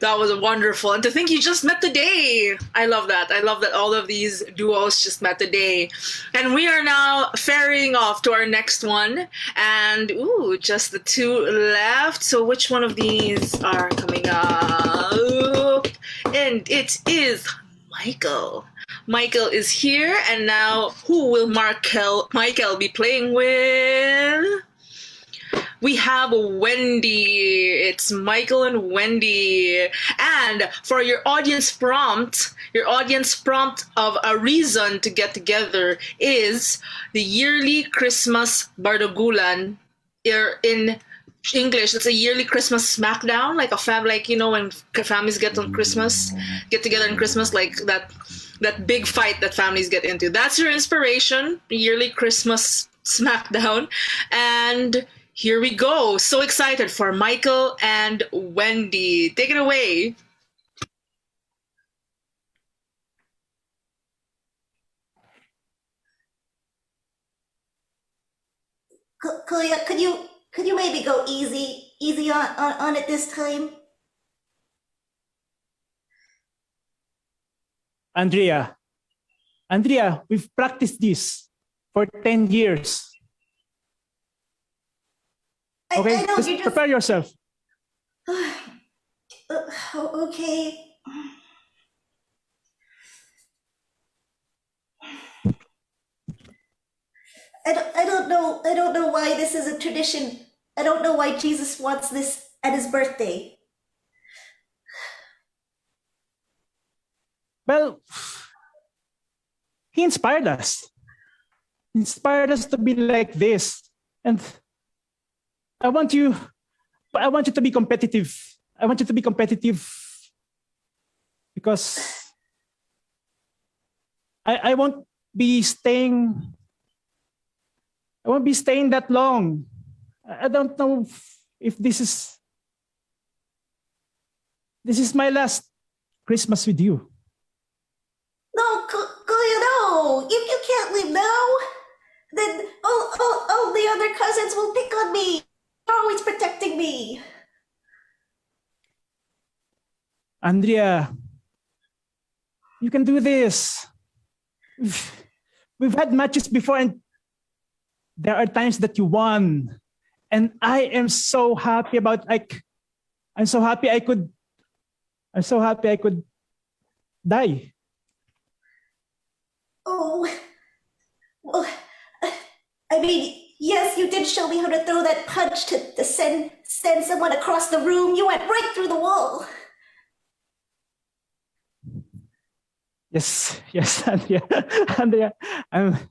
A: That was wonderful. And to think you just met today. I love that. I love that all of these duos just met today. And we are now ferrying off to our next one. And, just the two left. So which one of these are coming up? And it is Michael. Michael is here. And now who will Michael be playing with? We have Wendy. It's Michael and Wendy. And for your audience prompt of a reason to get together is the yearly Christmas Bardagulan. In English, it's a yearly Christmas smackdown, like when families get together on Christmas, like that big fight that families get into. That's your inspiration, the yearly Christmas smackdown. And here we go. So excited for Michael and Wendy. Take it away.
S: Kuya, could you maybe go easy on it this time?
D: Andrea, we've practiced this for 10 years. Okay,
S: I know,
D: just prepare yourself.
S: Okay. I don't know why this is a tradition. I don't know why Jesus wants this at his birthday.
D: Well, he inspired us. inspired us to be like this. And I want you to be competitive. I want you to be competitive because I won't be staying that long. I don't know if this is my last Christmas with you.
S: No, Kuya, no. You can't leave now. Then all the other cousins will pick on me. You're always protecting me.
D: Andrea, you can do this. We've had matches before and there are times that you won. And I am so happy I'm so happy I could die.
S: Oh, well, I mean, yes, you did show me how to throw that punch to send someone across the room. You went right through the wall.
D: Yes, Andrea. Andrea, I'm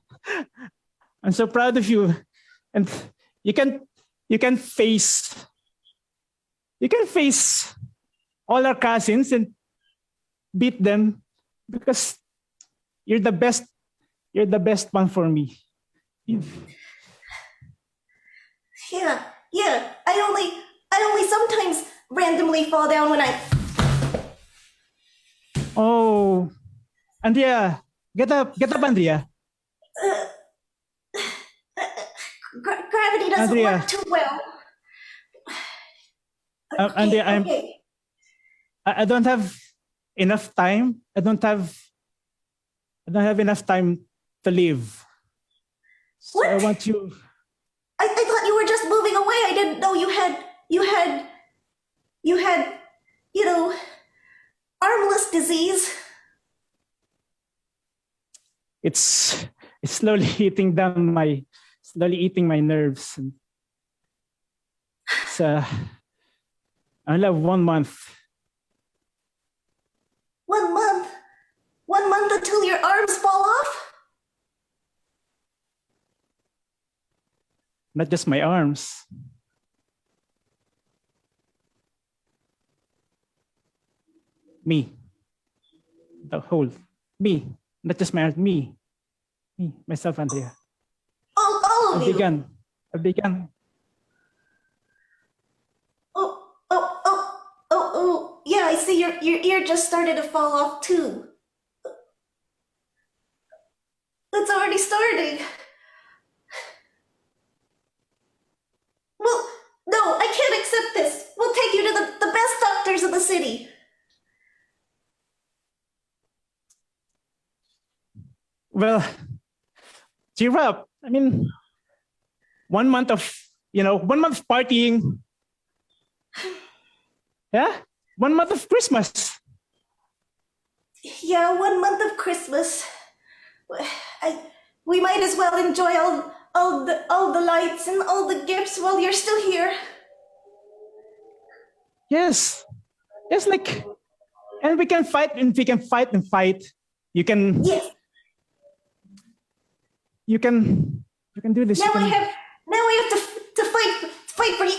D: so proud of you. And you can face all our cousins and beat them because you're the best one for me.
S: Yeah. I only sometimes randomly fall down when I.
D: Oh, Andrea, get up, Andrea.
S: Gravity doesn't
D: Andrea.
S: work too well.
D: Andrea,
S: Okay.
D: I don't have enough time. I don't have enough time to live. So
S: What?
D: I want you.
S: I thought you were just moving away. I didn't know you had, armless disease.
D: It's slowly eating my nerves. It's I only have 1 month.
S: 1 month? 1 month until your arms fall off?
D: Not just my arms. Me. The whole. Me. Not just my arms. Me. Myself, Andrea.
S: All of
D: I
S: you.
D: began.
S: Oh, yeah, I see your ear just started to fall off too. It's already starting. Well, no, I can't accept this. We'll take you to the best doctors in the city.
D: Well, cheer up. I mean, 1 month of, 1 month partying. Yeah? 1 month of Christmas.
S: Yeah, 1 month of Christmas. We might as well enjoy all the lights and all the gifts while you're still here.
D: Yes, and we can fight, and we can fight and fight. You can.
S: Yes.
D: You can do this.
S: Now we have to fight for you.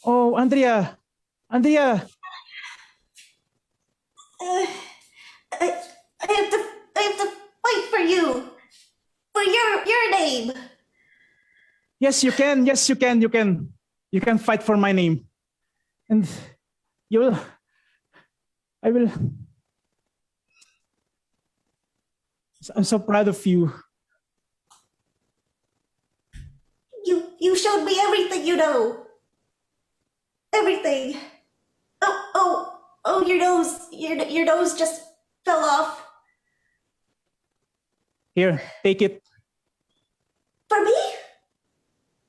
D: Oh, Andrea.
S: I have to fight for you. For your name.
D: Yes, you can. You can fight for my name. And I will. I'm so proud of you.
S: You showed me everything you know. Everything. Oh, your nose just fell off.
D: Here, take it.
S: For me?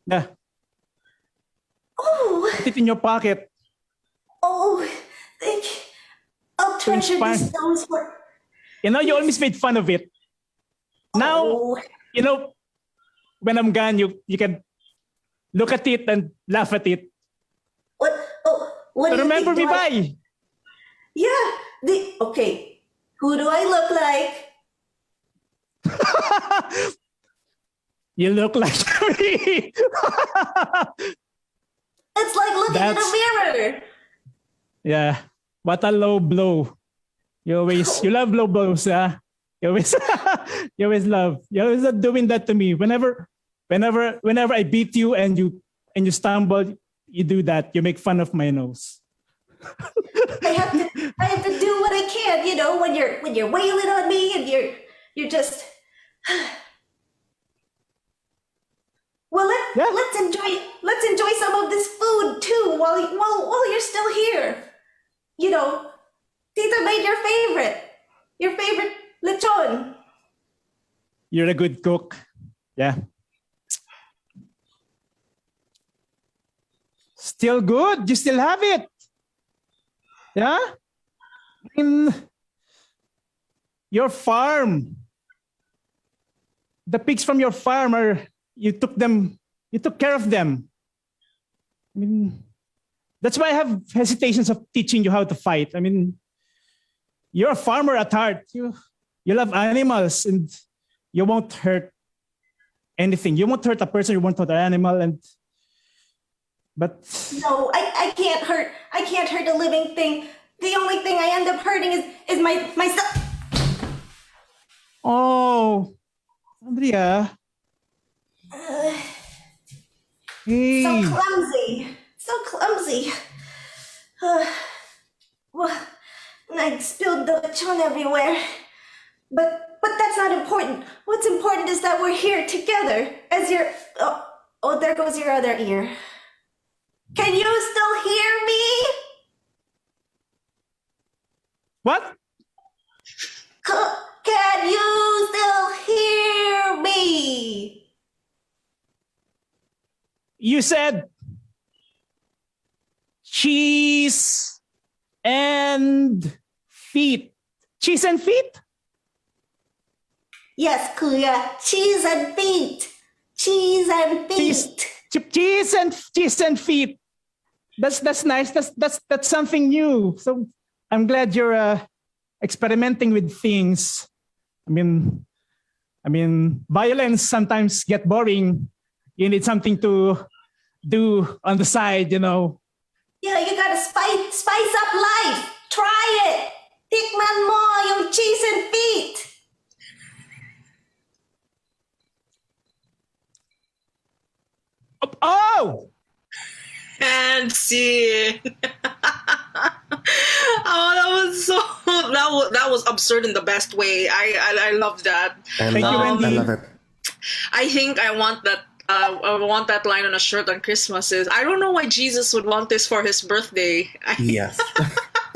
D: Yeah.
S: Oh.
D: Put it in your pocket.
S: Oh, thank you. I'll treasure this nose for.
D: You always made fun of it. Now, when I'm gone, you can look at it and laugh at it.
S: What do you
D: remember
S: think?
D: me by?
S: Yeah. Okay. Who do I look like?
D: You look like me.
S: It's like looking in a mirror.
D: Yeah. What a low blow. You love low blows, yeah. You always you always love doing that to me. Whenever I beat you and you stumble, you do that. You make fun of my nose.
S: I have to do what I can, when you're wailing on me and you're just well, let's enjoy some of this food too while you're still here. Tita made your favorite lechon.
D: You're a good cook. Yeah. Still good. You still have it. Yeah. In your farm, the pigs from your farm you took care of them. I mean, that's why I have hesitations of teaching you how to fight. I mean, you're a farmer at heart. You love animals and you won't hurt anything. You won't hurt a person, you won't hurt an animal but
S: no, I can't hurt a living thing. The only thing I end up hurting is myself.
D: Oh, Andrea. Hey.
S: So clumsy. Well, I spilled the lechon everywhere. But that's not important. What's important is that we're here together. Oh, there goes your other ear. Can you still hear me?
D: What?
S: Can you still hear me?
D: You said cheese and feet. Cheese and feet?
S: Yes, Kuya. Cheese and feet. Cheese and feet.
D: Cheese and feet. That's nice. That's something new. So I'm glad you're experimenting with things. I mean, violence sometimes get boring. You need something to do on the side,
S: Yeah, you gotta spice up life. Try it. Tikman mo yung cheese and feet.
D: Oh!
A: And see. That was absurd in the best way. I love that.
B: I love it.
A: I think I want that line on a shirt on Christmas. I don't know why Jesus would want this for his birthday.
B: Yes.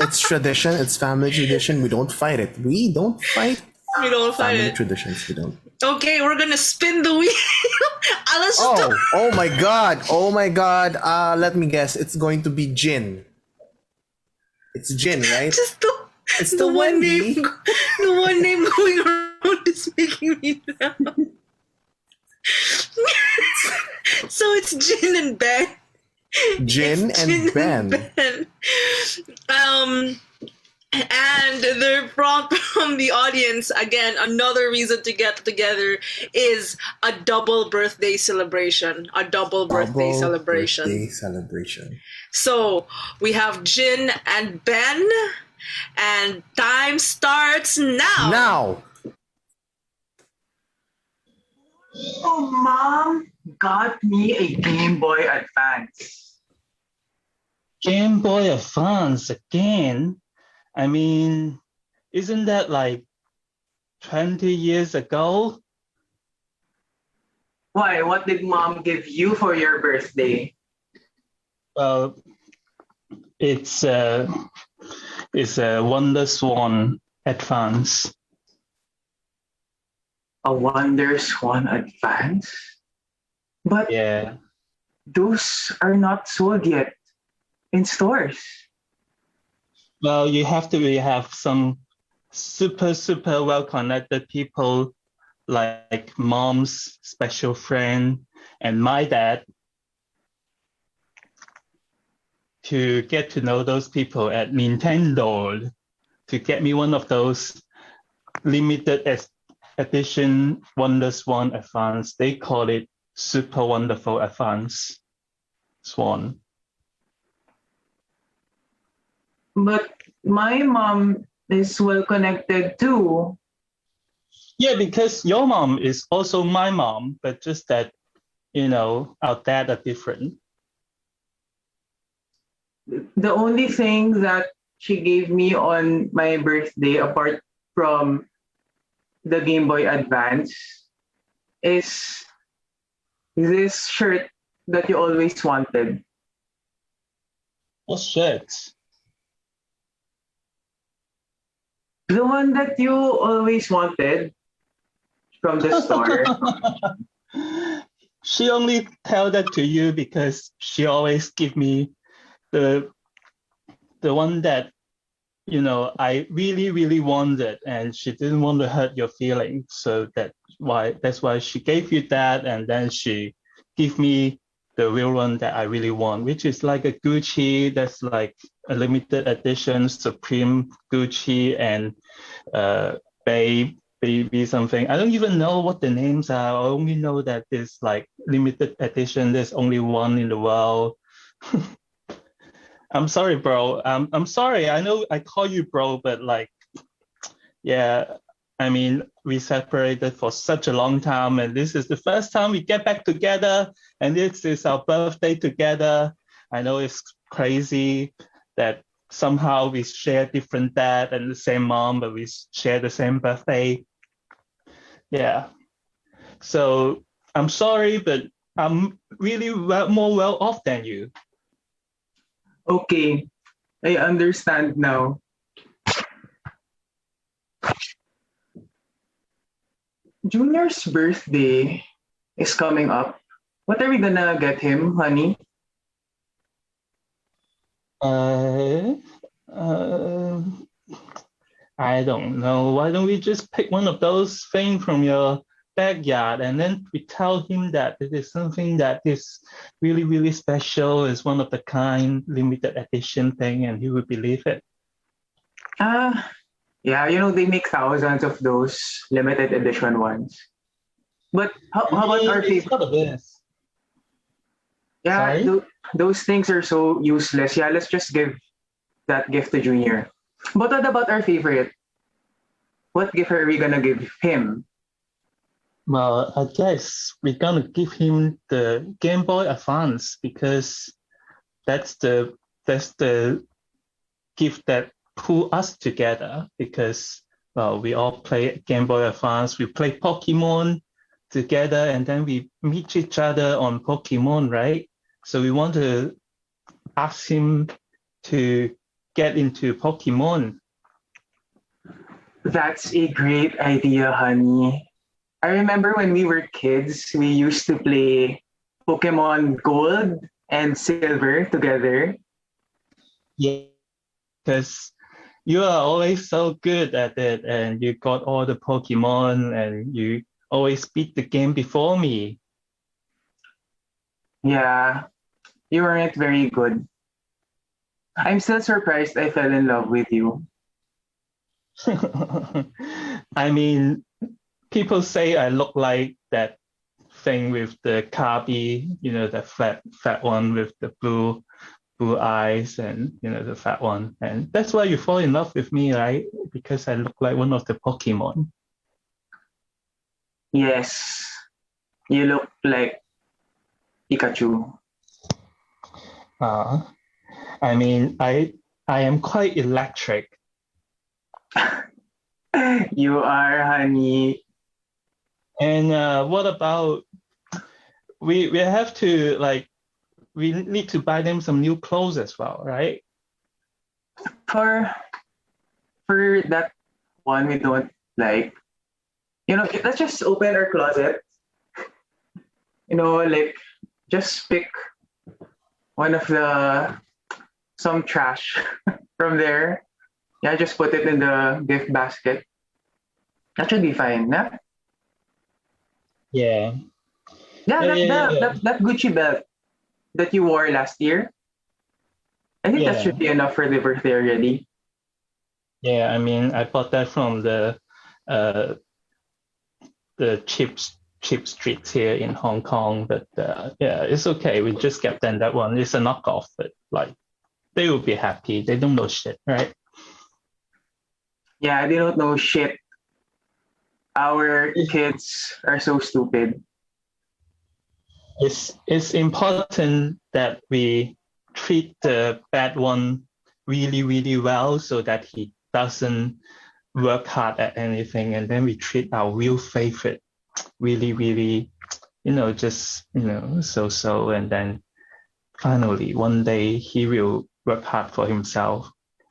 B: It's tradition. It's family tradition. We don't fight it. We don't fight.
A: We don't fight
B: family
A: it.
B: traditions. We don't.
A: Okay, we're gonna spin the wheel.
B: Oh my god. Let me guess. It's going to be gin. It's gin, right? It's the
A: one
B: Wendy.
A: name. The one name going around is making me laugh. So it's Jin and Ben.
B: Jin and Ben.
A: And the prompt from the audience, again, another reason to get together is a double birthday celebration. Birthday celebration. So we have Jin and Ben, and time starts now.
T: Oh, Mom got me a Game Boy Advance.
U: Game Boy Advance again? I mean, isn't that like 20 years ago?
T: Why? What did Mom give you for your birthday?
U: Well, it's a Wonder Swan Advance.
T: A Wonder Swan Advance? But
U: yeah,
T: those are not sold yet in stores.
U: Well, you have to have some super well-connected people like Mom's special friend and my dad to get to know those people at Nintendo to get me one of those limited edition Wonder Swan Advance. They call it Super Wonderful Advance Swan.
T: But my mom is well connected too.
U: Yeah, because your mom is also my mom, but just that, our dad are different.
T: The only thing that she gave me on my birthday, apart from the Game Boy Advance, is this shirt that you always wanted.
U: What shirt?
T: The one that you always wanted from the store.
U: She only tell that to you because she always give me the one that I really, really wanted, and she didn't want to hurt your feelings. So that's why she gave you that, and then she give me the real one that I really want, which is like a Gucci, that's like a limited edition Supreme Gucci and baby something. I don't even know what the names are. I only know that it's like limited edition. There's only one in the world. I'm sorry, bro. I'm sorry. I know I call you bro, but yeah, I mean, we separated for such a long time, and this is the first time we get back together, and this is our birthday together. I know it's crazy that somehow we share different dad and the same mom, but we share the same birthday. Yeah. So I'm sorry, but I'm really more well off than you.
T: Okay, I understand now. Junior's birthday is coming up. What are we gonna get him, honey?
U: I don't know. Why don't we just pick one of those things from your backyard, and then we tell him that it is something that is really, really special, is one of the kind, limited edition thing, and he would believe it.
T: Yeah, they make thousands of those limited edition ones. But how about our favorite? Yeah, those things are so useless. Yeah, let's just give that gift to Junior. But what about our favorite? What gift are we gonna give him?
U: Well, I guess we're gonna give him the Game Boy Advance because that's the gift that pull us together, because we all play Game Boy Advance, we play Pokemon together, and then we meet each other on Pokemon, right? So we want to ask him to get into Pokemon.
T: That's a great idea, honey. I remember when we were kids, we used to play Pokemon Gold and Silver together.
U: Yeah, because you are always so good at it, and you got all the Pokemon, and you always beat the game before me.
T: Yeah, you weren't very good. I'm still surprised I fell in love with you.
U: I mean, people say I look like that thing with the carby, the fat one with the blue eyes, and the fat one, and that's why you fall in love with me, right? Because I look like one of the Pokemon.
T: Yes, you look like Pikachu.
U: I mean, I am quite electric.
T: You are, honey.
U: And what about we have to we need to buy them some new clothes as well, right?
T: For that one we don't like, let's just open our closet. Just pick one of some trash from there. Yeah, just put it in the gift basket. That should be fine, nah?
U: Yeah.
T: That Gucci belt that you wore last year, I think that should be enough for the birthday already.
U: Yeah, I mean, I bought that from the the cheap streets here in Hong Kong. But yeah, it's okay. We just get them that one. It's a knockoff, but like they will be happy. They don't know shit, right?
T: Yeah, they don't know shit. Our kids are so stupid.
U: It's important that we treat the bad one really, really well so that he doesn't work hard at anything, and then we treat our real favorite really, really, just, so, and then finally one day he will work hard for himself.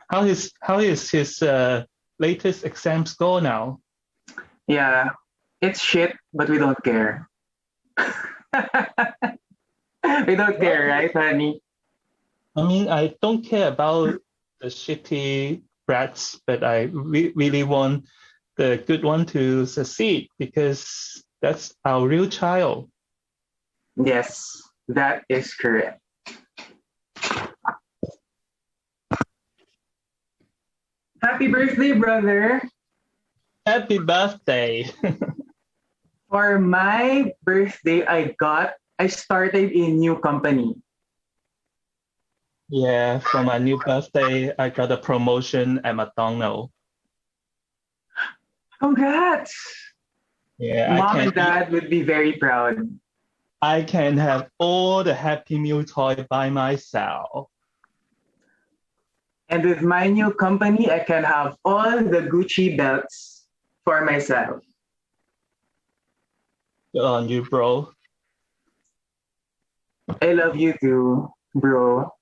U: How is his latest exam score now?
T: Yeah, it's shit, but we don't care. We don't care, right, honey?
U: I mean, I don't care about the shitty brats, but I really want the good one to succeed because that's our real child.
T: Yes, that is correct. Happy birthday, brother.
U: Happy birthday.
T: For my birthday, I started a new company.
U: Yeah, for my new birthday, I got a promotion at McDonald's.
T: Congrats!
U: Yeah,
T: Mom and Dad would be very proud.
U: I can have all the Happy Meal toy by myself.
T: And with my new company, I can have all the Gucci belts for myself.
U: Good on you, bro.
T: I love you too, bro.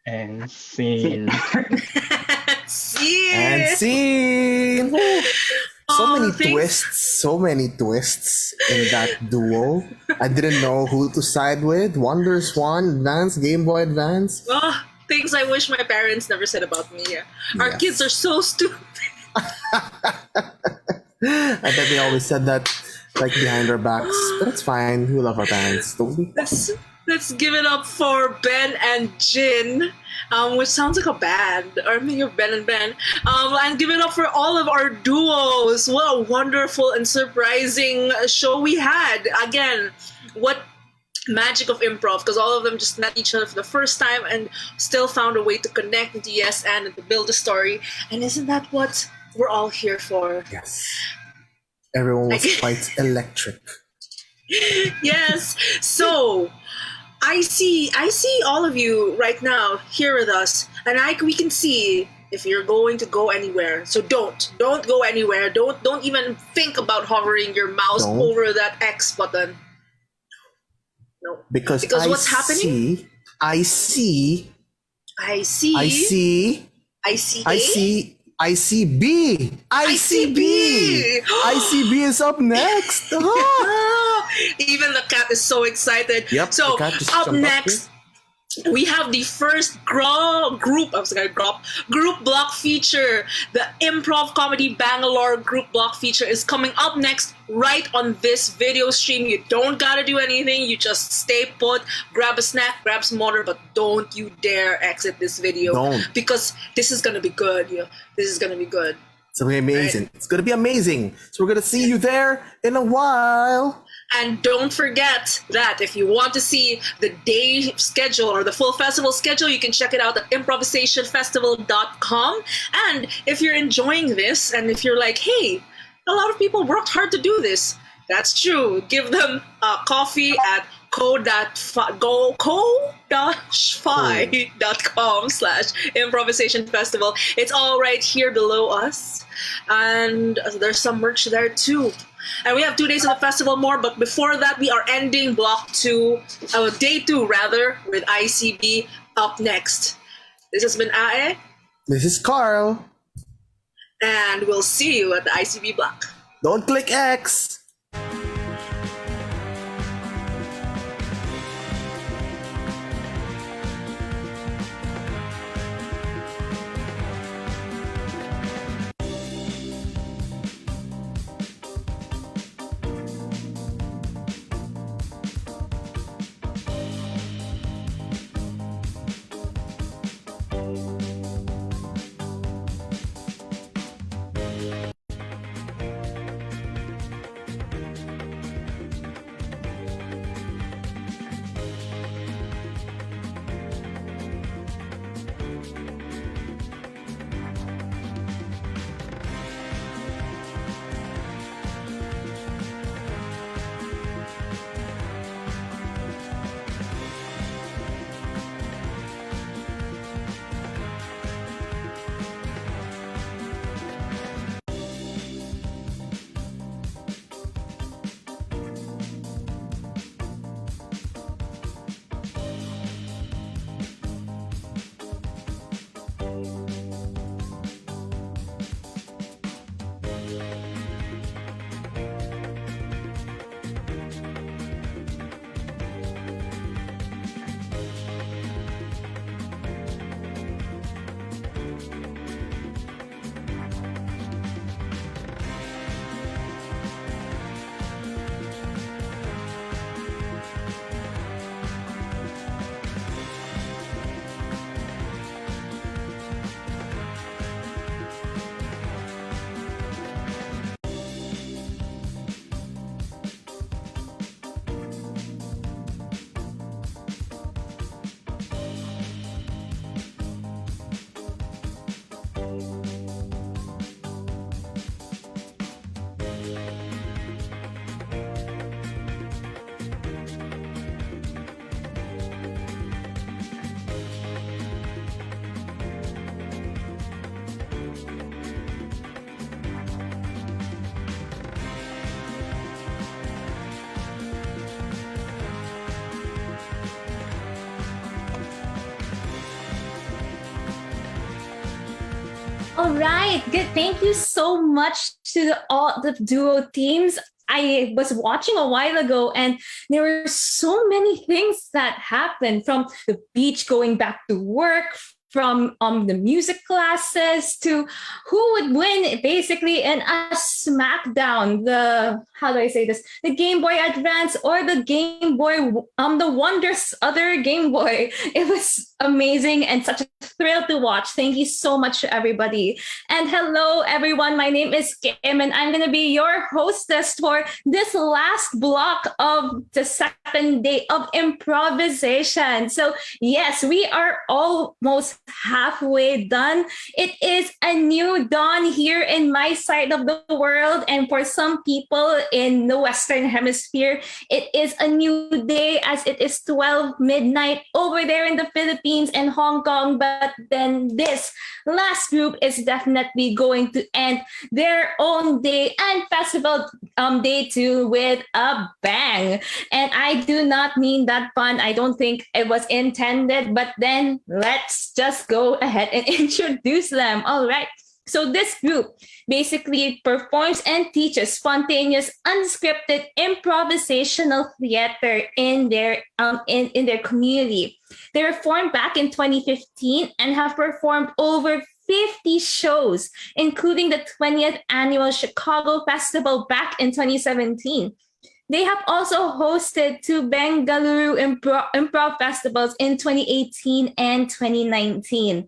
U: And scene.
B: And scene. So many twists in that duo. I didn't know who to side with. Wonder Swan Advance, Game Boy Advance.
A: Oh, things I wish my parents never said about me. Our kids are so stupid.
B: I bet they always said that like behind our backs. But it's fine. We love our parents, don't we?
A: Let's give it up for Ben and Jin, which sounds like a band, or maybe Ben and Ben. And give it up for all of our duos. What a wonderful and surprising show we had. Again, what magic of improv, because all of them just met each other for the first time and still found a way to connect into yes and to build a story. And isn't that what we're all here for?
B: Yes. Everyone was quite electric.
A: Yes. So I see all of you right now here with us, and we can see if you're going to go anywhere. So don't go anywhere. Don't even think about hovering your mouse over that X button. No.
B: Because
A: what's happening?
B: I see ICB. ICB is up next.
A: Even the cat is so excited.
B: Yep,
A: so up next, we have the first group block feature. The Improv Comedy Bangalore group block feature is coming up next right on this video stream. You don't gotta do anything. You just stay put, grab a snack, grab some water, but don't you dare exit this video. Because this is gonna be good. This is gonna be good.
B: It's gonna be amazing. Right? It's gonna be amazing. So we're gonna see you there in a while.
A: And don't forget that if you want to see the day schedule or the full festival schedule, you can check it out at ImprovisAsianFestival.com. And if you're enjoying this, and if you're like, hey, a lot of people worked hard to do this, that's true. Give them coffee at ko-fi.com/improvisationfestival. It's all right here below us. And there's some merch there too. And we have 2 days of the festival more, but before that, we are ending day 2 with ICB up next. This has been Ae.
B: This is Carl.
A: And we'll see you at the ICB block.
B: Don't click X.
E: All right, good. Thank you so much to all the duo teams. I was watching a while ago and there were so many things that happened, from the beach going back to work, from the music classes to who would win basically in a smackdown, the, how do I say this, the Game Boy Advance or the Game Boy, the wondrous other Game Boy. It was amazing and such a thrill to watch. Thank you so much to everybody. And hello everyone, my name is Kim and I'm gonna be your hostess for this last block of the second day of improvisation. So yes, we are almost halfway done. It is a new dawn here in my side of the world, and for some people in the Western Hemisphere, it is a new day as it is 12 midnight over there in the Philippines and Hong Kong. But then this last group is definitely going to end their own day and festival day two with a bang. And I do not mean that pun. I don't think it was intended, but then let's just go ahead and introduce them. All right. So this group basically performs and teaches spontaneous, unscripted improvisational theater in their in their community. They were formed back in 2015 and have performed over 50 shows, including the 20th annual Chicago Festival back in 2017. They have also hosted two Bengaluru Improv Festivals in 2018 and 2019.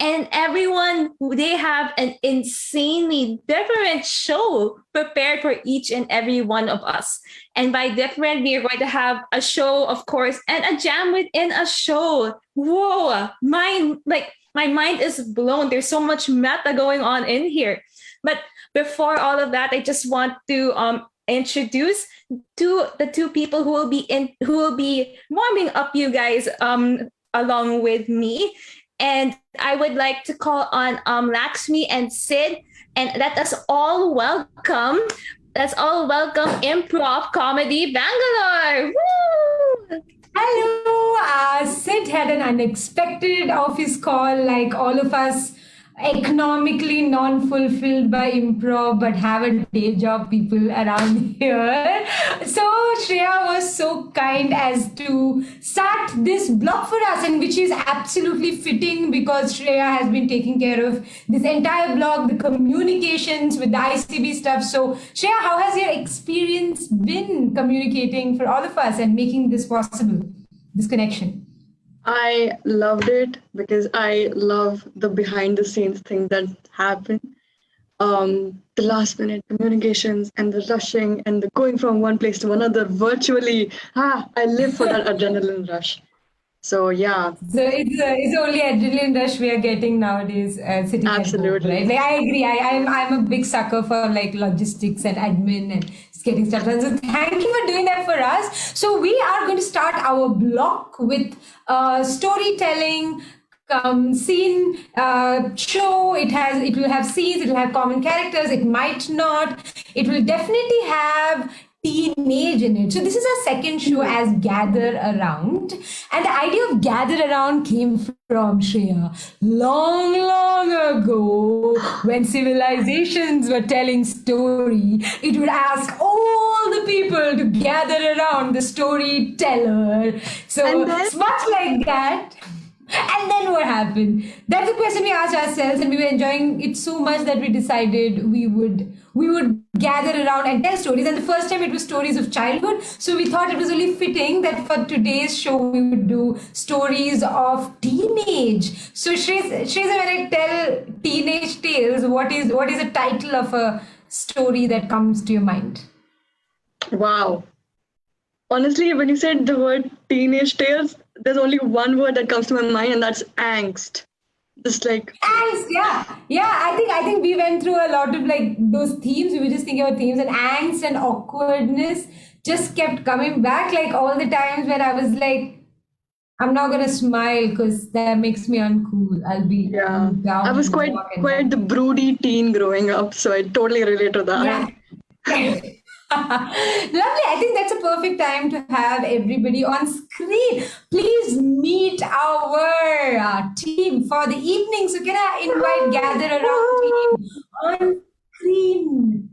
E: And everyone, they have an insanely different show prepared for each and every one of us. And by different, we are going to have a show, of course, and a jam within a show. Whoa, my mind is blown. There's so much meta going on in here. But before all of that, I just want to introduce the two people who will be warming up you guys along with me. And I would like to call on Lakshmi and Sid, and let us all welcome. Let's all welcome Improv Comedy Bangalore. Woo!
V: Hello, Sid had an unexpected office call, like all of us, economically non-fulfilled by improv but have a day job people around here. So Shreya was so kind as to start this block for us, and which is absolutely fitting because Shreya has been taking care of this entire block, the communications with the ICB stuff. So Shreya, how has your experience been communicating for all of us and making this possible, this connection?
W: I loved it because I love the behind the scenes thing that happened. The last minute communications and the rushing and the going from one place to another virtually. I live for that adrenaline rush. So yeah.
V: So it's only adrenaline rush we are getting nowadays sitting
W: Absolutely.
V: at home, right? Like I agree. I'm a big sucker for like logistics and admin and getting stuff done. So thank you for doing that for us. So we are going to start our block with storytelling, scene show. It will have scenes, it will have common characters, it might not. It will definitely have teenage in it. So this is our second show as Gather Around. And the idea of Gather Around came from Shreya long ago, when civilizations were telling story. It would ask all the people to gather around the storyteller. So it's much like that. And then what happened? That's the question we asked ourselves, and we were enjoying it so much that we decided we would gather around and tell stories. And the first time it was stories of childhood. So we thought it was only fitting that for today's show we would do stories of teenage. So Shreya, when I tell teenage tales, what is the title of a story that comes to your mind?
W: Wow. Honestly, when you said the word teenage tales, there's only one word that comes to my mind, and that's angst. Just like
V: angst, yeah. I think we went through a lot of like those themes. We were just thinking about themes, and angst and awkwardness just kept coming back. Like all the times when I was like, I'm not gonna smile because that makes me uncool. I'll be down.
W: I was quite the broody teen growing up, so I totally relate to that.
V: Yeah. Lovely. I think that's a perfect time to have everybody on screen. Please meet our team for the evening. So can I invite gather around team on screen?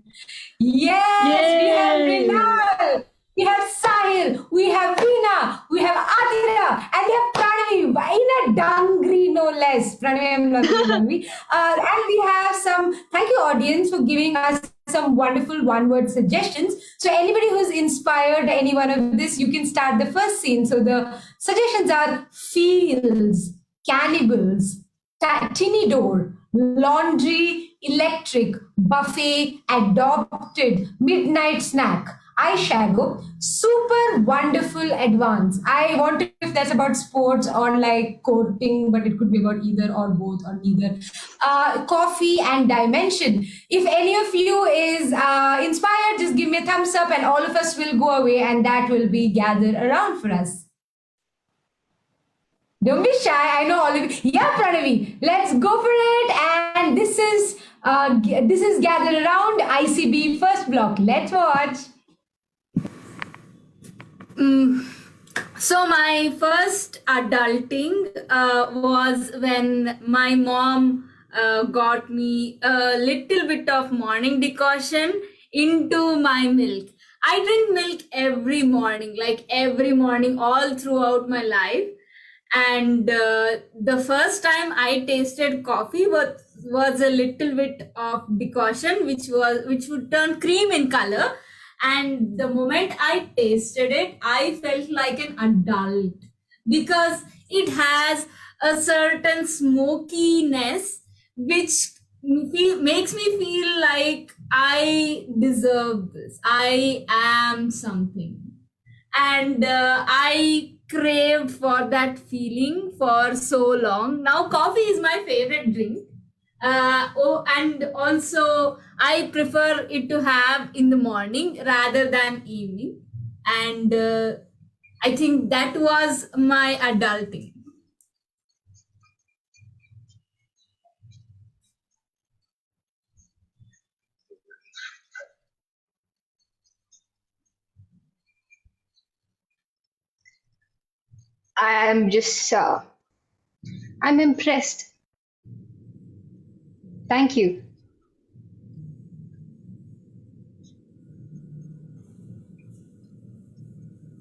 V: Yes, we have Renal, we have Sahil, we have Veena, we have Adira, and we have Pranavi in a dungaree, no less. Pranavi, I'm loving you, Pranavi. And we have some, thank you, audience, for giving us some wonderful one-word suggestions. So anybody who's inspired any one of this, you can start the first scene. So the suggestions are fields, cannibals, tiny door, laundry, electric, buffet, adopted, midnight snack, eyeshadow, super wonderful advance. I wonder if that's about sports or like courting, but it could be about either or both or neither. Coffee and dimension. If any of you is inspired, just give me a thumbs up and all of us will go away and that will be gathered around for us. Don't be shy. I know all of you. Yeah, Pranavi, let's go for it. And this is gathered around ICB first block. Let's watch.
C: So my first adulting was when my mom got me a little bit of morning decoction into my milk. I drink milk every morning, all throughout my life. And the first time I tasted coffee was a little bit of decoction, which would turn cream in color. And the moment I tasted it, I felt like an adult because it has a certain smokiness which makes me feel like I deserve this. I am something. And I craved for that feeling for so long. Now coffee is my favorite drink. And also I prefer it to have in the morning rather than evening. And I think that was my adulting.
G: I'm just, I'm impressed. Thank you.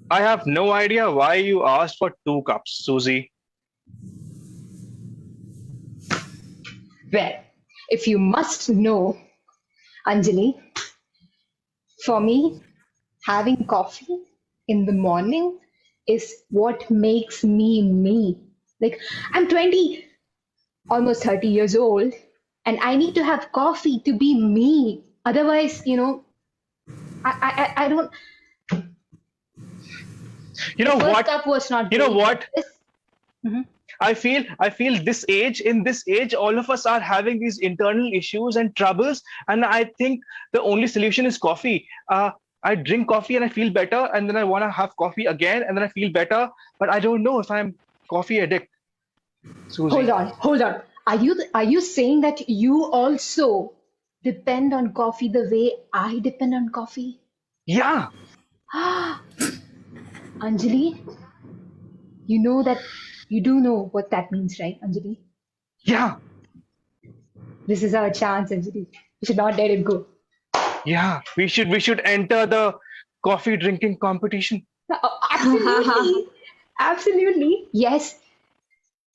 H: I have no idea why you asked for 2 cups, Susie.
G: Well, if you must know, Anjali, for me, having coffee in the morning is what makes me me. Like, I'm 20, almost 30 years old, and I need to have coffee to be me. Otherwise, I don't.
H: You know
G: the first
H: what?
G: Cup was not.
H: You know what?
G: Mm-hmm.
H: I feel in this age, all of us are having these internal issues and troubles, and I think the only solution is coffee. I drink coffee and I feel better, and then I want to have coffee again, and then I feel better, but I don't know if I'm coffee addict. Susie.
G: Hold on. Are you saying that you also depend on coffee the way I depend on coffee?
H: Yeah.
G: Anjali, you know that you do know what that means, right, Anjali?
H: Yeah.
G: This is our chance, Anjali. We should not let it go.
H: Yeah, we should enter the coffee drinking competition.
G: Absolutely. Absolutely. Yes.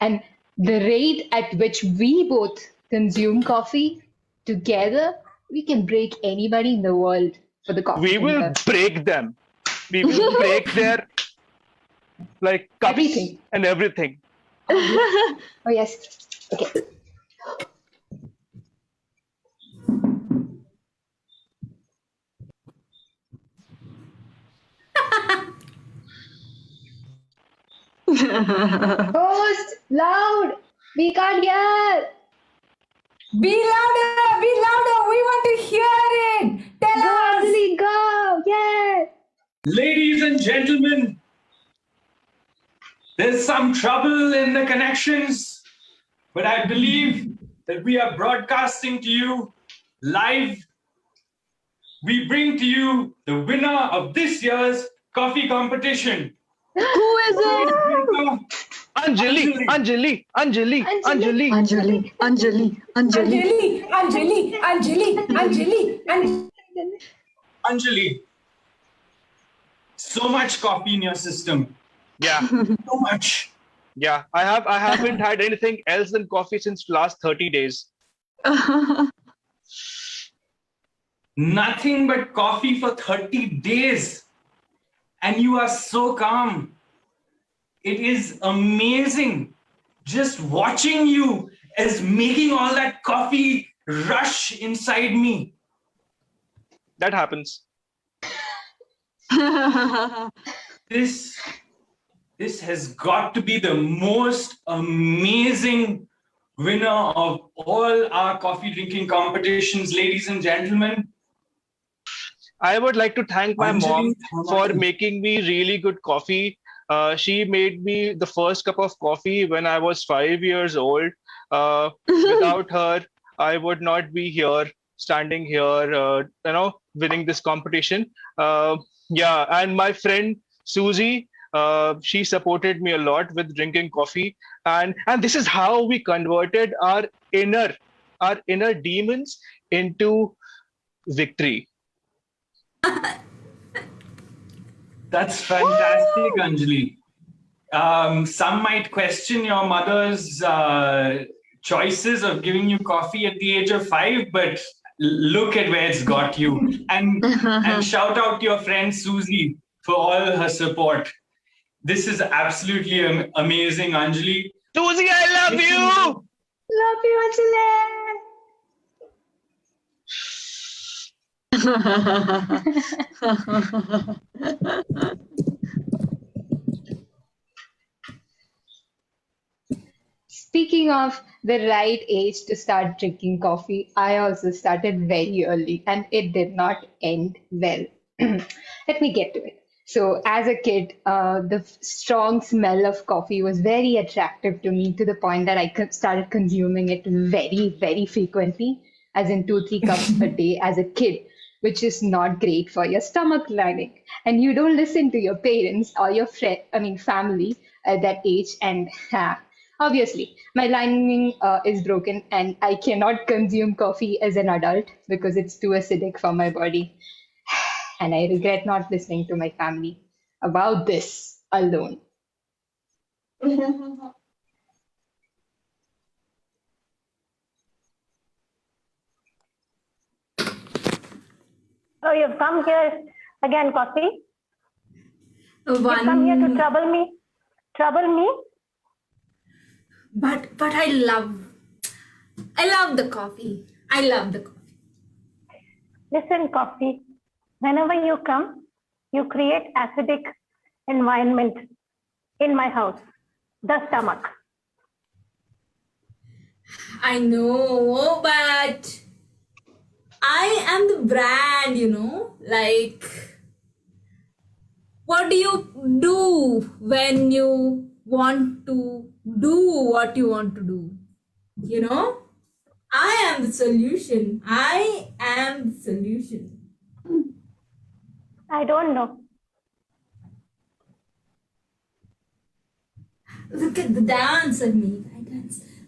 G: And the rate at which we both consume coffee together, we can break anybody in the world for the coffee.
H: We will break them. We will break their cups
G: everything.
H: And everything.
G: Oh yes. Okay. Host, loud! We can't hear!
V: Be louder! Be louder! We want to hear it! Tell us!
G: Anjali, go! Yeah!
X: Ladies and gentlemen, there's some trouble in the connections, but I believe that we are broadcasting to you live we bring to you the winner of this year's coffee competition.
W: Who is it?
H: Anjali.
W: Anjali, Anjali, Anjali,
X: Anjali, so much coffee in your system.
H: Yeah.
X: So much.
H: Yeah. I haven't had anything else than coffee since last 30 days.
X: Nothing but coffee for 30 days. And you are so calm. It is amazing. Just watching you is making all that coffee rush inside me.
H: That happens.
X: This has got to be the most amazing winner of all our coffee drinking competitions, ladies and gentlemen.
H: I would like to thank my
X: Anjali,
H: mom for making me really good coffee. She made me the first cup of coffee when I was 5 years old. Without her, I would not be here, standing here, winning this competition. Yeah, and my friend Susie, she supported me a lot with drinking coffee, and this is how we converted our inner demons into victory.
X: That's fantastic, Anjali. Some might question your mother's choices of giving you coffee at the age of 5, but look at where it's got you. And shout out to your friend Susie for all her support. This is absolutely amazing, Anjali.
H: Susie, I love you!
G: Love you, Anjali! Speaking of the right age to start drinking coffee, I also started very early and it did not end well. Let me get to it. So, as a kid, the strong smell of coffee was very attractive to me to the point that I started consuming it very, very frequently, as in 2-3 cups a day as a kid, which is not great for your stomach lining. And you don't listen to your parents or your family at that age. And obviously, my lining is broken and I cannot consume coffee as an adult because it's too acidic for my body. And I regret not listening to my family about this alone.
I: Oh, you've come here again, Coffee? You've come here to trouble me? Trouble me?
C: But I love the coffee. I love the coffee.
I: Listen, Coffee. Whenever you come, you create acidic environment in my house, the stomach.
C: I know, but I am the brand, like, what do you do when you want to do what you want to do? I am the solution. I am the solution.
I: I don't know.
C: Look at the dance I make.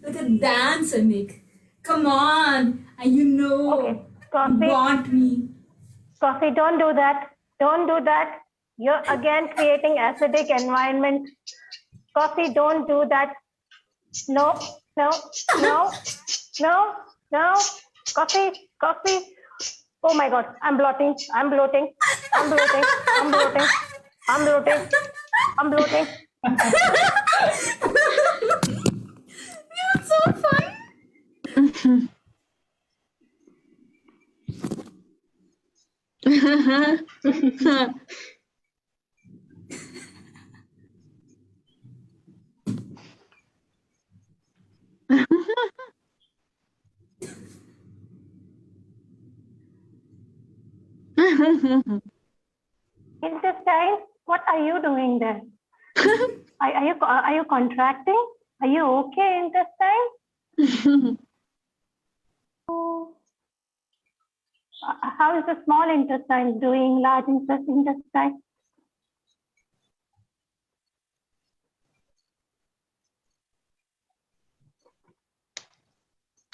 C: Look at the dance I make. Come on.
I: Okay. Coffee.
C: You want me.
I: Coffee, don't do that. Don't do that. You're again creating acidic environment. Coffee, don't do that. No. Coffee. Oh my God, I'm bloating.
C: You're so fun.
I: Intestine, what are you doing there? Are you contracting? Are you okay, intestine? How is the small intestine doing, large intestine?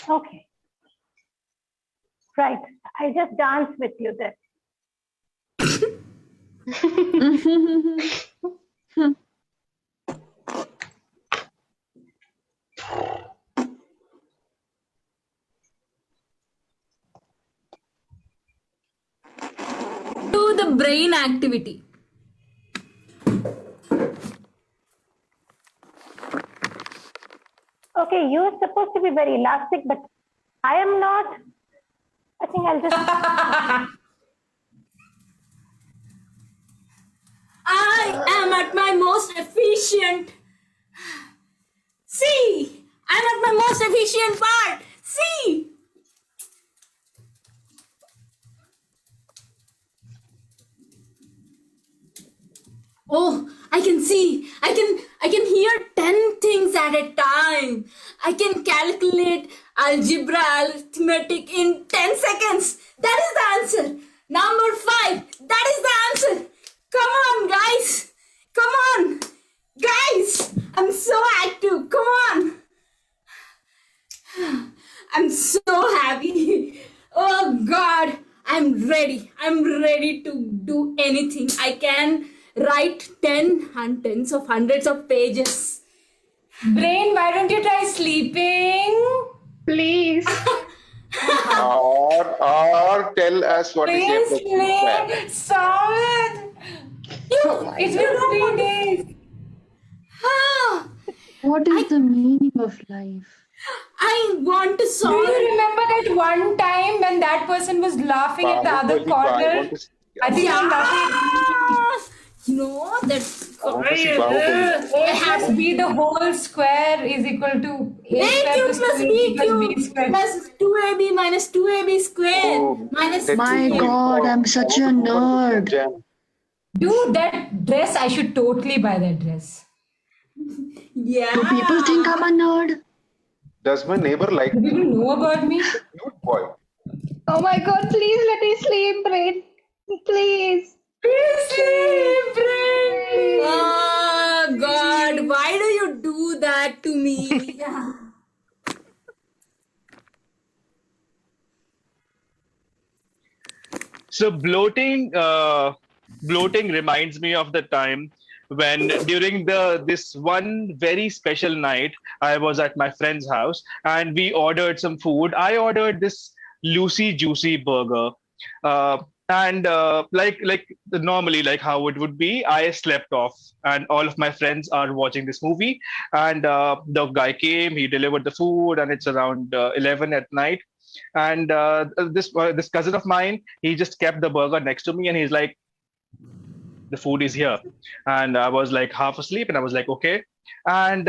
I: Okay. Right. I just danced with you then.
C: Do the brain activity.
I: Okay, you're supposed to be very elastic, but I am not. I think I'll just.
C: I am at my most efficient. See, I'm at my most efficient part. See. Oh, I can see. I can hear 10 things at a time. I can calculate algebra, arithmetic in 10 seconds. That is the answer. Number 5. That is the answer. Come on, guys. Come on. Guys, I'm so active. Come on. I'm so happy. Oh God, I'm ready. I'm ready to do anything. I can write tens of hundreds of pages.
V: Brain, why don't you try sleeping?
G: Please.
J: or tell us what is your
V: Please sleep. Stop it. It's been 3 days.
W: What is the meaning of life?
C: I want to solve.
V: Do you remember that one time when that person was laughing in the other corner? I think I'm laughing.
C: No, that's
V: A plus B, the whole square is equal to
C: A plus B
V: square.
C: plus 2AB minus 2AB square minus
W: My
C: 2AB.
W: God, I'm such a nerd.
V: Dude, that dress, I should totally buy that dress.
C: Yeah.
W: Do people think I'm a nerd?
J: Does my neighbor like
V: Do people know about me?
J: Cute boy.
G: Oh my God, please let me sleep, Brain. Please.
V: Please sleep, Brain.
C: Oh God, why do you do that to me?
H: So bloating reminds me of the time when during this one very special night I was at my friend's house and we ordered some food. I ordered this Lucy Juicy burger. And normally, like how it would be, I slept off and all of my friends are watching this movie, and the guy came, he delivered the food, and it's around 11 at night. And this cousin of mine, he just kept the burger next to me and he's like, the food is here. And I was like half asleep and I was like, okay. And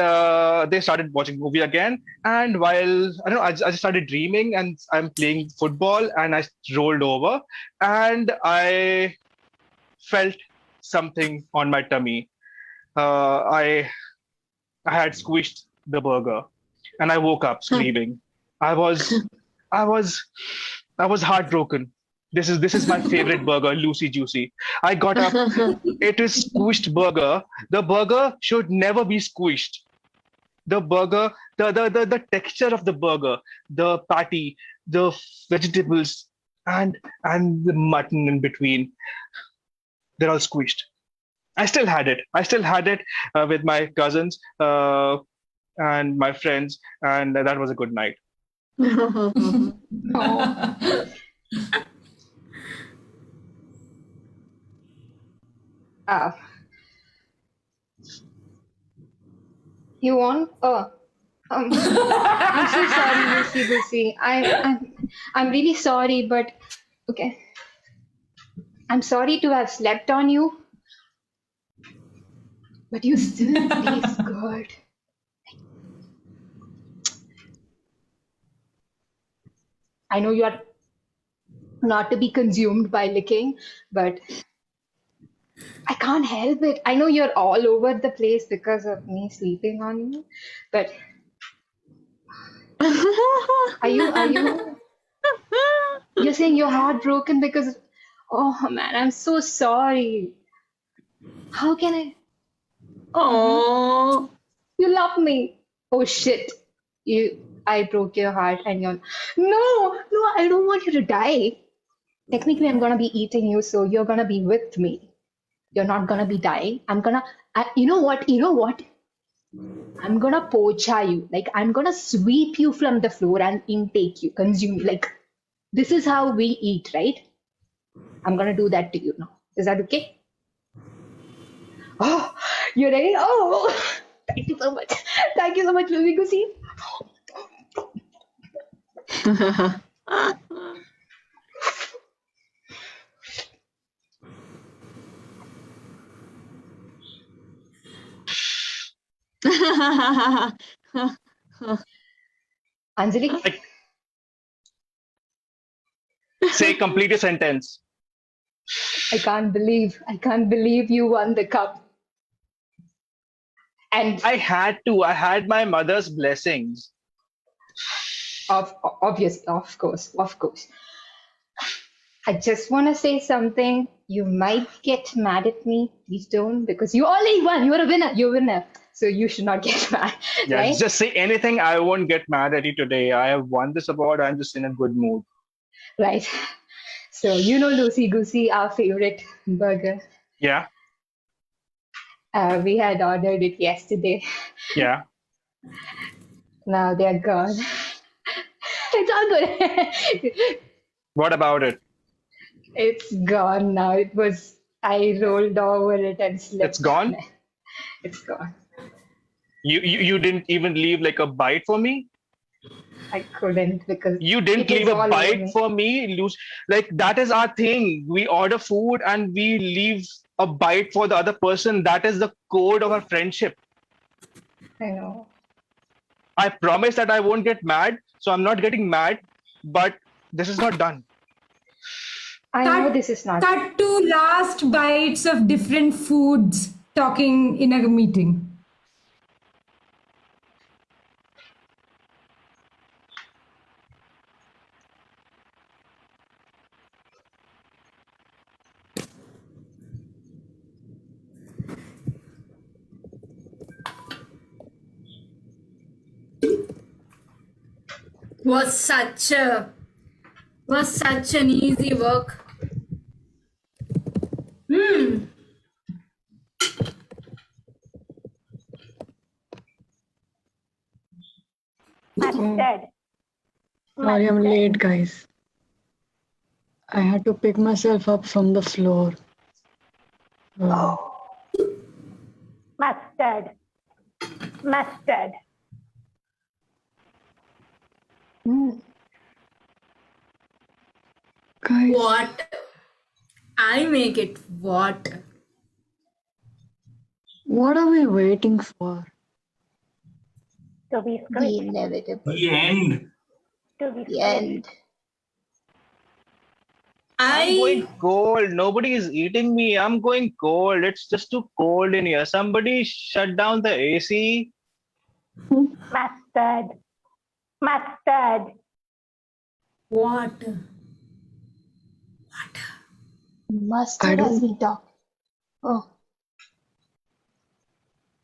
H: they started watching the movie again. And while I don't know, I just started dreaming and I'm playing football and I rolled over and I felt something on my tummy. I had squished the burger and I woke up screaming. I was heartbroken. This is my favorite burger, Lucy Juicy. I got up. It is squished burger. The burger should never be squished. The burger, the texture of the burger, the patty, the vegetables, and the mutton in between, they're all squished. I still had it. With my cousins and my friends, and that was a good night.
G: You want? Oh, I'm so sorry, Lucy. I'm really sorry, but okay. I'm sorry to have slept on you, but you still taste good. I know you are not to be consumed by licking, but I can't help it. I know you're all over the place because of me sleeping on you, but are you listening. You're heartbroken because, oh man, I'm so sorry. How can I? Oh, you love me. Oh shit. I broke your heart and you're, no, I don't want you to die. Technically, I'm gonna be eating you, so you're gonna be with me. You're not gonna be dying. You know what? I'm gonna pocha you. Like, I'm gonna sweep you from the floor and intake you, consume you. Like, this is how we eat, right? I'm gonna do that to you now. Is that okay? Oh, you ready? Oh, thank you so much. Thank you so much, Lucy Goosey. Anjali?
H: Say, complete a sentence.
G: I can't believe you won the cup. And
H: I had to. I had my mother's blessings.
G: Obviously, of course. I just want to say something. You might get mad at me. Please don't, because you already won. You're a winner. You're a winner. So you should not get mad.
H: Yeah,
G: right?
H: just say anything. I won't get mad at you today. I have won this award. I'm just in a good mood.
G: Right. So you know Lucy Goosey, our favorite burger.
H: Yeah.
G: We had ordered it yesterday.
H: Yeah.
G: Now they're gone. It's all good.
H: What about it?
G: It's gone now. I rolled over it and slept.
H: It's gone?
G: It's gone.
H: You didn't even leave like a bite for me?
G: I couldn't because
H: you didn't leave a bite for me. Like, that is our thing. We order food and we leave a bite for the other person. That is the code of our friendship.
G: I know.
H: I promise that I won't get mad, so I'm not getting mad, but this is not done.
G: I know this is not.
V: Cut to last bites of different foods talking in a meeting.
C: Was such an easy work.
I: Dead.
W: Sorry, I'm late, guys. I had to pick myself up from the floor.
I: Mustard.
W: Guys.
C: What? I make it what?
W: What are we waiting for?
I: To be
G: The inevitable.
X: The end.
I: To be
G: The end.
H: I'm going cold. Nobody is eating me. I'm going cold. It's just too cold in here. Somebody shut down the AC.
I: Mustard.
C: What?
G: Mustard as we talk. Oh.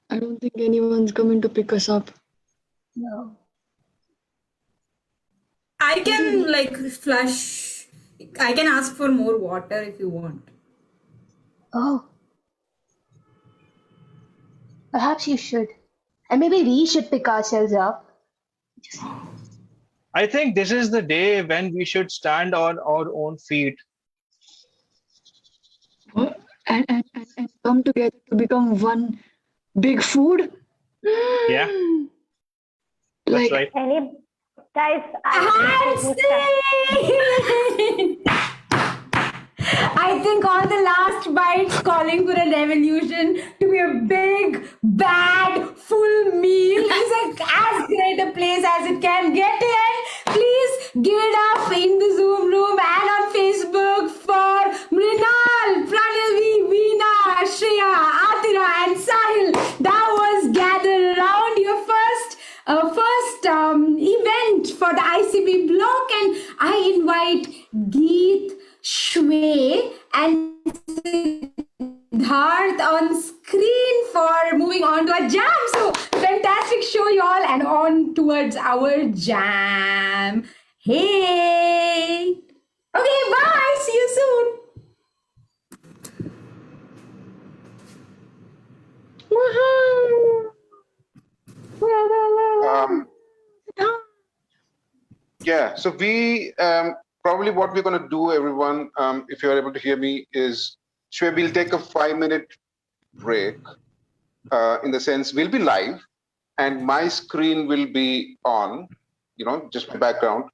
W: I don't think anyone's coming to pick us up.
G: No.
C: I can flush. I can ask for more water if you want.
G: Oh. Perhaps you should. And maybe we should pick ourselves up.
H: I think this is the day when we should stand on our own feet.
W: And come together to become one big food?
H: Yeah. That's right.
I: Guys,
V: I think all the last bites calling for a revolution to be a big, bad, full meal is as great a place as it can get in. Please give it up in the Zoom room and on Facebook for Mrinal, Pranavi, Veena, Shreya, Atira and Sahil that was gathered around your first event for the ICB block, and I invite Geet, Shwe, and Siddharth on screen for moving on to a jam. So fantastic show, y'all, and on towards our jam. Hey. Okay, bye. See you soon.
J: Yeah, so we probably what we're going to do, everyone, if you're able to hear me, is sure we'll take a 5-minute break. In the sense, we'll be live, and my screen will be on, just my background,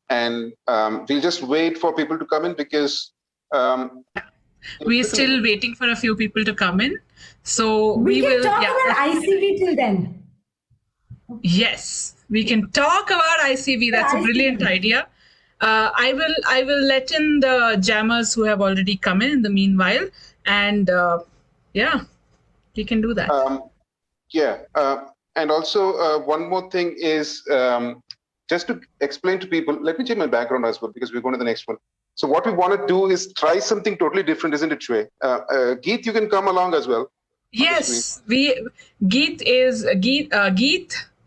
J: and we'll just wait for people to come in because
K: we're still waiting for a few people to come in. So
V: We can
K: will
V: talk about ICV till then.
K: Yes, we can talk about ICV. That's a brilliant idea. I will let in the jammers who have already come in the meanwhile, and we can do that.
J: And also one more thing is just to explain to people. Let me change my background as well because we're going to the next one. So what we want to do is try something totally different, isn't it, Shwe? Geet, you can come along as well.
K: Yes, Geet,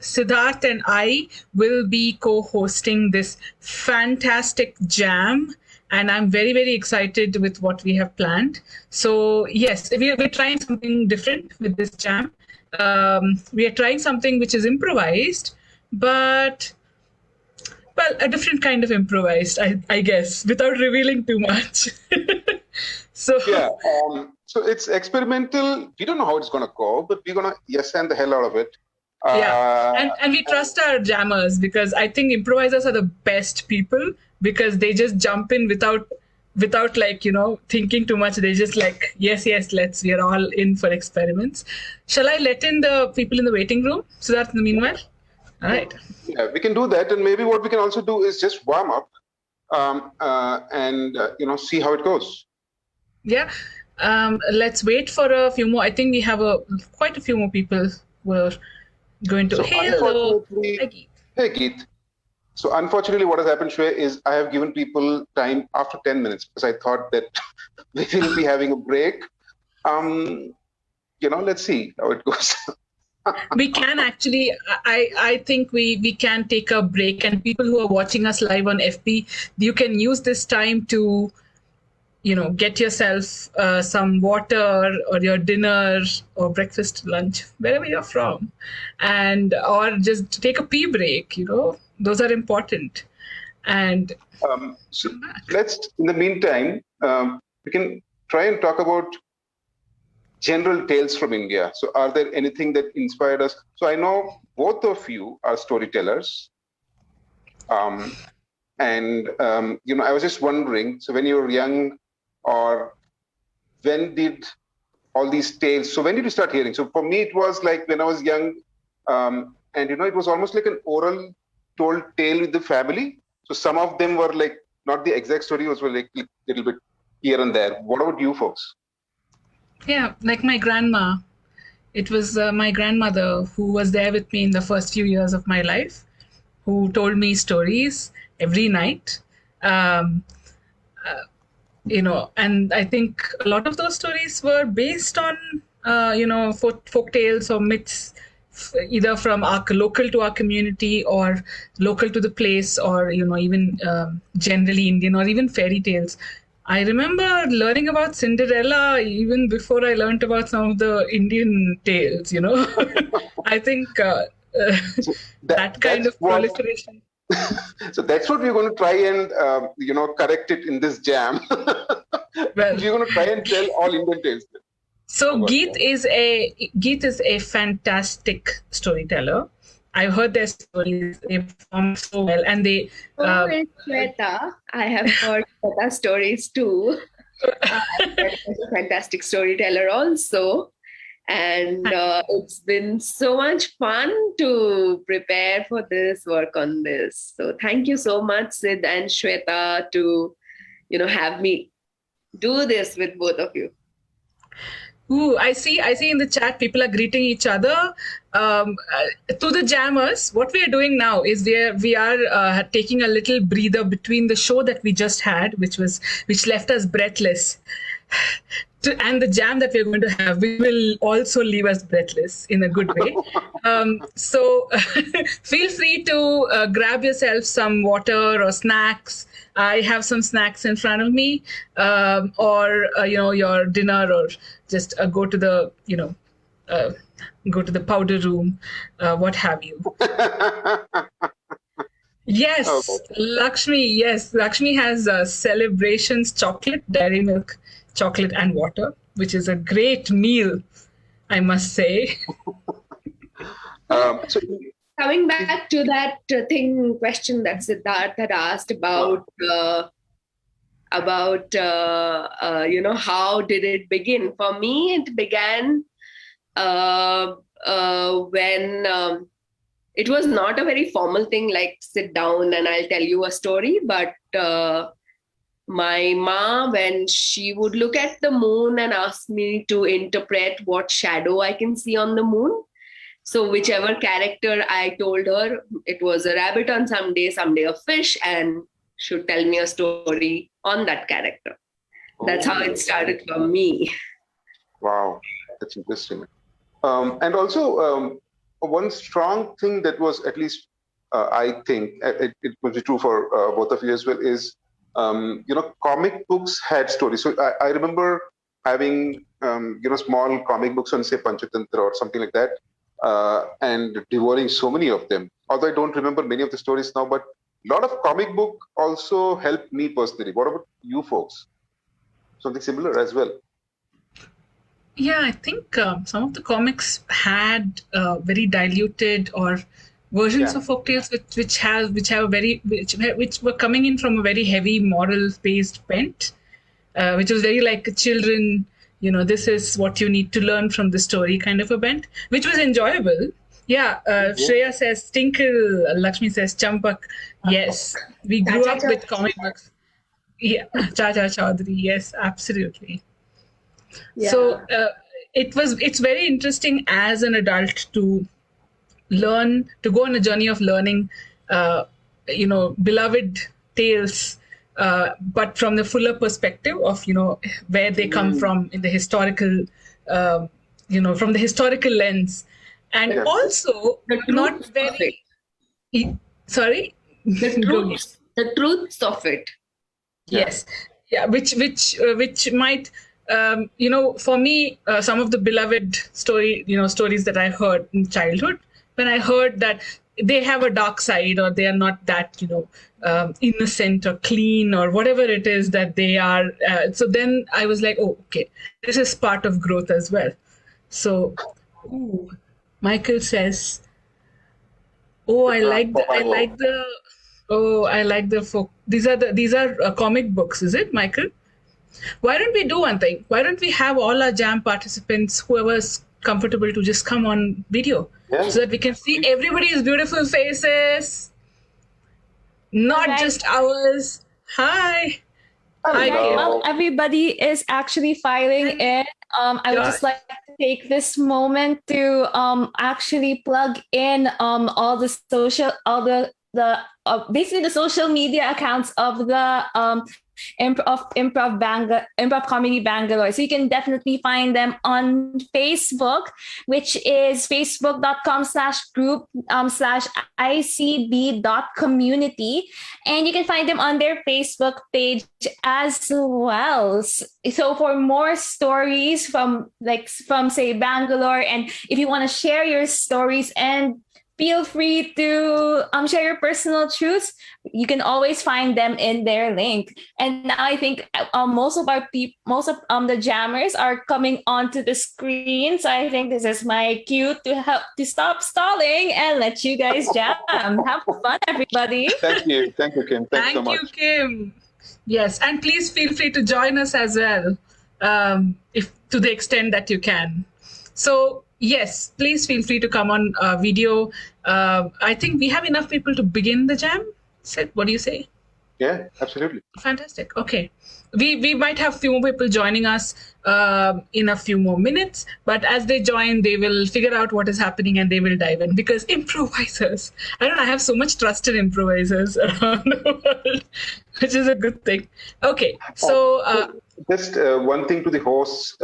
K: Siddharth, and I will be co-hosting this fantastic jam, and I'm very, very excited with what we have planned. So yes, we're trying something different with this jam. We are trying something which is improvised, but a different kind of improvised, I guess, without revealing too much. So
J: it's experimental. We don't know how it's going to go, but we're going to and the hell out of it.
K: And we trust our jammers because I think improvisers are the best people because they just jump in without thinking too much. They just yes, we are all in for experiments. Shall I let in the people in the waiting room so that in the meanwhile? All right.
J: Yeah, we can do that. And maybe what we can also do is just warm up and see how it goes.
K: Yeah. Let's wait for a few more. I think we have quite a few more people who are going to.
J: So
K: hello.
J: Hey, Keith. So unfortunately, what has happened, Shwe, is I have given people time after 10 minutes because I thought that we will be having a break. Let's see how it goes.
K: We can actually, I think we can take a break, and people who are watching us live on FB, you can use this time to, get yourself some water or your dinner or breakfast, lunch, wherever you're from, or just take a pee break, those are important. And
J: so let's, in the meantime, we can try and talk about general tales from India. So are there anything that inspired us? So I know both of you are storytellers. I was just wondering, so when you were young, or when did all these tales, so when did you start hearing? So for me, it was like when I was young, it was almost like an oral told tale with the family. So some of them were like, not the exact story, was like a little bit here and there. What about you folks?
K: Yeah, like my grandma. It was my grandmother who was there with me in the first few years of my life, who told me stories every night. And I think a lot of those stories were based on, folk tales or myths, either from local to our community or local to the place, or, even generally Indian or even fairy tales. I remember learning about Cinderella even before I learned about some of the Indian tales, I think that kind of proliferation.
J: So that's what we're going to try and, correct it in this jam. We're going to try and tell all Indian tales.
K: So Geet is a fantastic storyteller. I've heard their stories. They perform so well, and they.
L: Shweta, I have heard Shweta's stories too. She's a fantastic storyteller also, and it's been so much fun to prepare for this, work on this. So thank you so much, Sid and Shweta, to have me do this with both of you.
K: Ooh, I see in the chat people are greeting each other. To the jammers, what we are doing now is we are taking a little breather between the show that we just had, which left us breathless, and the jam that we're going to have, which will also leave us breathless in a good way. So feel free to grab yourself some water or snacks. I have some snacks in front of me, or your dinner, or just go to the powder room, what have you. Yes, Lakshmi. Yes, Lakshmi has Celebrations chocolate, dairy milk chocolate, and water, which is a great meal, I must say.
L: Coming back to that question that Siddharth had asked about how did it begin? For me, it began when it was not a very formal thing like sit down and I'll tell you a story, but my mom, when she would look at the moon and ask me to interpret what shadow I can see on the moon. So whichever character I told her, it was a rabbit on some day a fish, and should tell me a story on that character. That's how it started for me.
J: Wow, that's interesting. And also, one strong thing that was, at least I think, it would be true for both of you as well, is, comic books had stories. So I remember having, small comic books on, say, Panchatantra or something like that, and devouring so many of them. Although I don't remember many of the stories now, but a lot of comic book also helped me personally. What about you folks? Something similar as well?
K: Yeah, I think some of the comics had very diluted or versions of folktales which were coming in from a very heavy moral-based bent, which was very like children. This is what you need to learn from the story kind of a bent, which was enjoyable. Yeah, Shreya says Tinkle, Lakshmi says Champak. Yes, we grew up with comic books. Yeah, Chacha Chaudhary. Yes, absolutely. Yeah. So it's very interesting as an adult to learn, to go on a journey of learning, beloved tales, but from the fuller perspective of, where they come from in the historical, from the historical lens. And also not very, sorry?
L: The truths of it.
K: Yes. Yeah, which might, for me, some of the beloved stories that I heard in childhood, when I heard that they have a dark side, or they are not that, innocent or clean or whatever it is that they are. So then I was like, oh, okay, this is part of growth as well. So, Michael says, I like the folk. These are comic books, is it, Michael? Why don't we do one thing? Why don't we have all our jam participants, whoever's comfortable, to just come on video, so that we can see everybody's beautiful faces, not just ours. Hi.
E: Hi. Well, everybody is actually filing in. I would just like to take this moment to actually plug in basically the social media accounts of the Improv Comedy Bangalore. So you can definitely find them on Facebook, which is facebook.com/group/icb.community. And you can find them on their Facebook page as well. So for more stories from say Bangalore, and if you want to share your stories and feel free to share your personal truths, you can always find them in their link. And now I think most of the jammers are coming onto the screen. So I think this is my cue to help to stop stalling and let you guys jam. Have fun, everybody.
J: Thank you, Kim. Thanks so much.
K: Thank you, Kim. Yes, and please feel free to join us as well, if to the extent that you can. So yes, please feel free to come on video. I think we have enough people to begin the jam. Sid, what do you say?
J: Yeah, absolutely.
K: Fantastic. Okay. We might have few more people joining us in a few more minutes, but as they join, they will figure out what is happening and they will dive in, because improvisers, I have so much trust in improvisers around the world, which is a good thing. Okay. So
J: just one thing to the hosts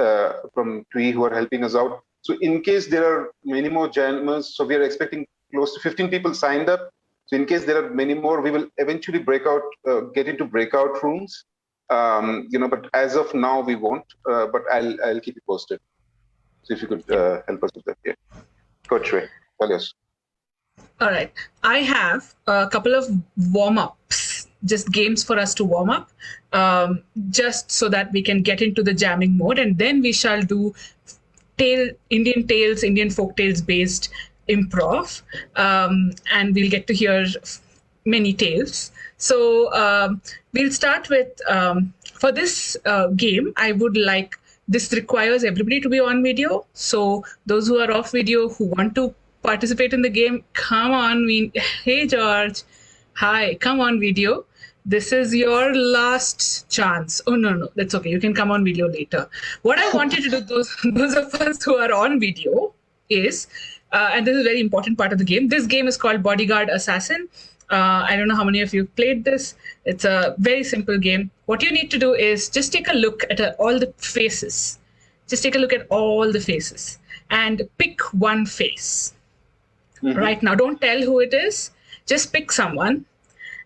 J: from TWE who are helping us out. So in case there are many more jammers, so we are expecting close to 15 people signed up. So in case there are many more, we will eventually get into breakout rooms. But as of now, we won't. But I'll keep you posted. So if you could help us with that, yeah. Coach Ray, tell us.
K: All right. I have a couple of warm-ups, just games for us to warm up, just so that we can get into the jamming mode, and then we shall do Indian folk tales based improv, and we'll get to hear many tales. So we'll start with, for this game, I would like, this requires everybody to be on video. So those who are off video, who want to participate in the game, come on. Hey, George. Hi, come on video. This is your last chance. Oh, no, that's okay. You can come on video later. What I wanted to do, those of us who are on video is, and this is a very important part of the game. This game is called Bodyguard Assassin. I don't know how many of you played this. It's a very simple game. What you need to do is just take a look at all the faces. Just take a look at all the faces and pick one face. Mm-hmm. Right now, don't tell who it is. Just pick someone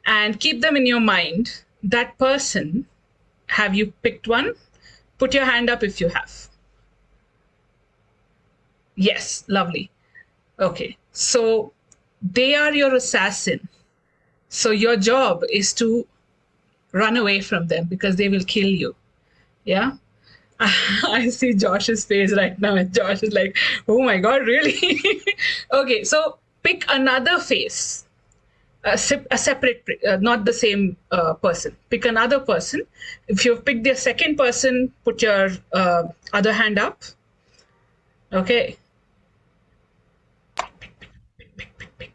K: and keep them in your mind. That person, have you picked one? Put your hand up if you have. Yes, lovely. Okay, so they are your assassin. So your job is to run away from them because they will kill you. Yeah? I see Josh's face right now, and Josh is like, oh my God, really? Okay, so pick another face, a separate, not the same person. Pick another person. If you've picked the second person, put your other hand up. Okay.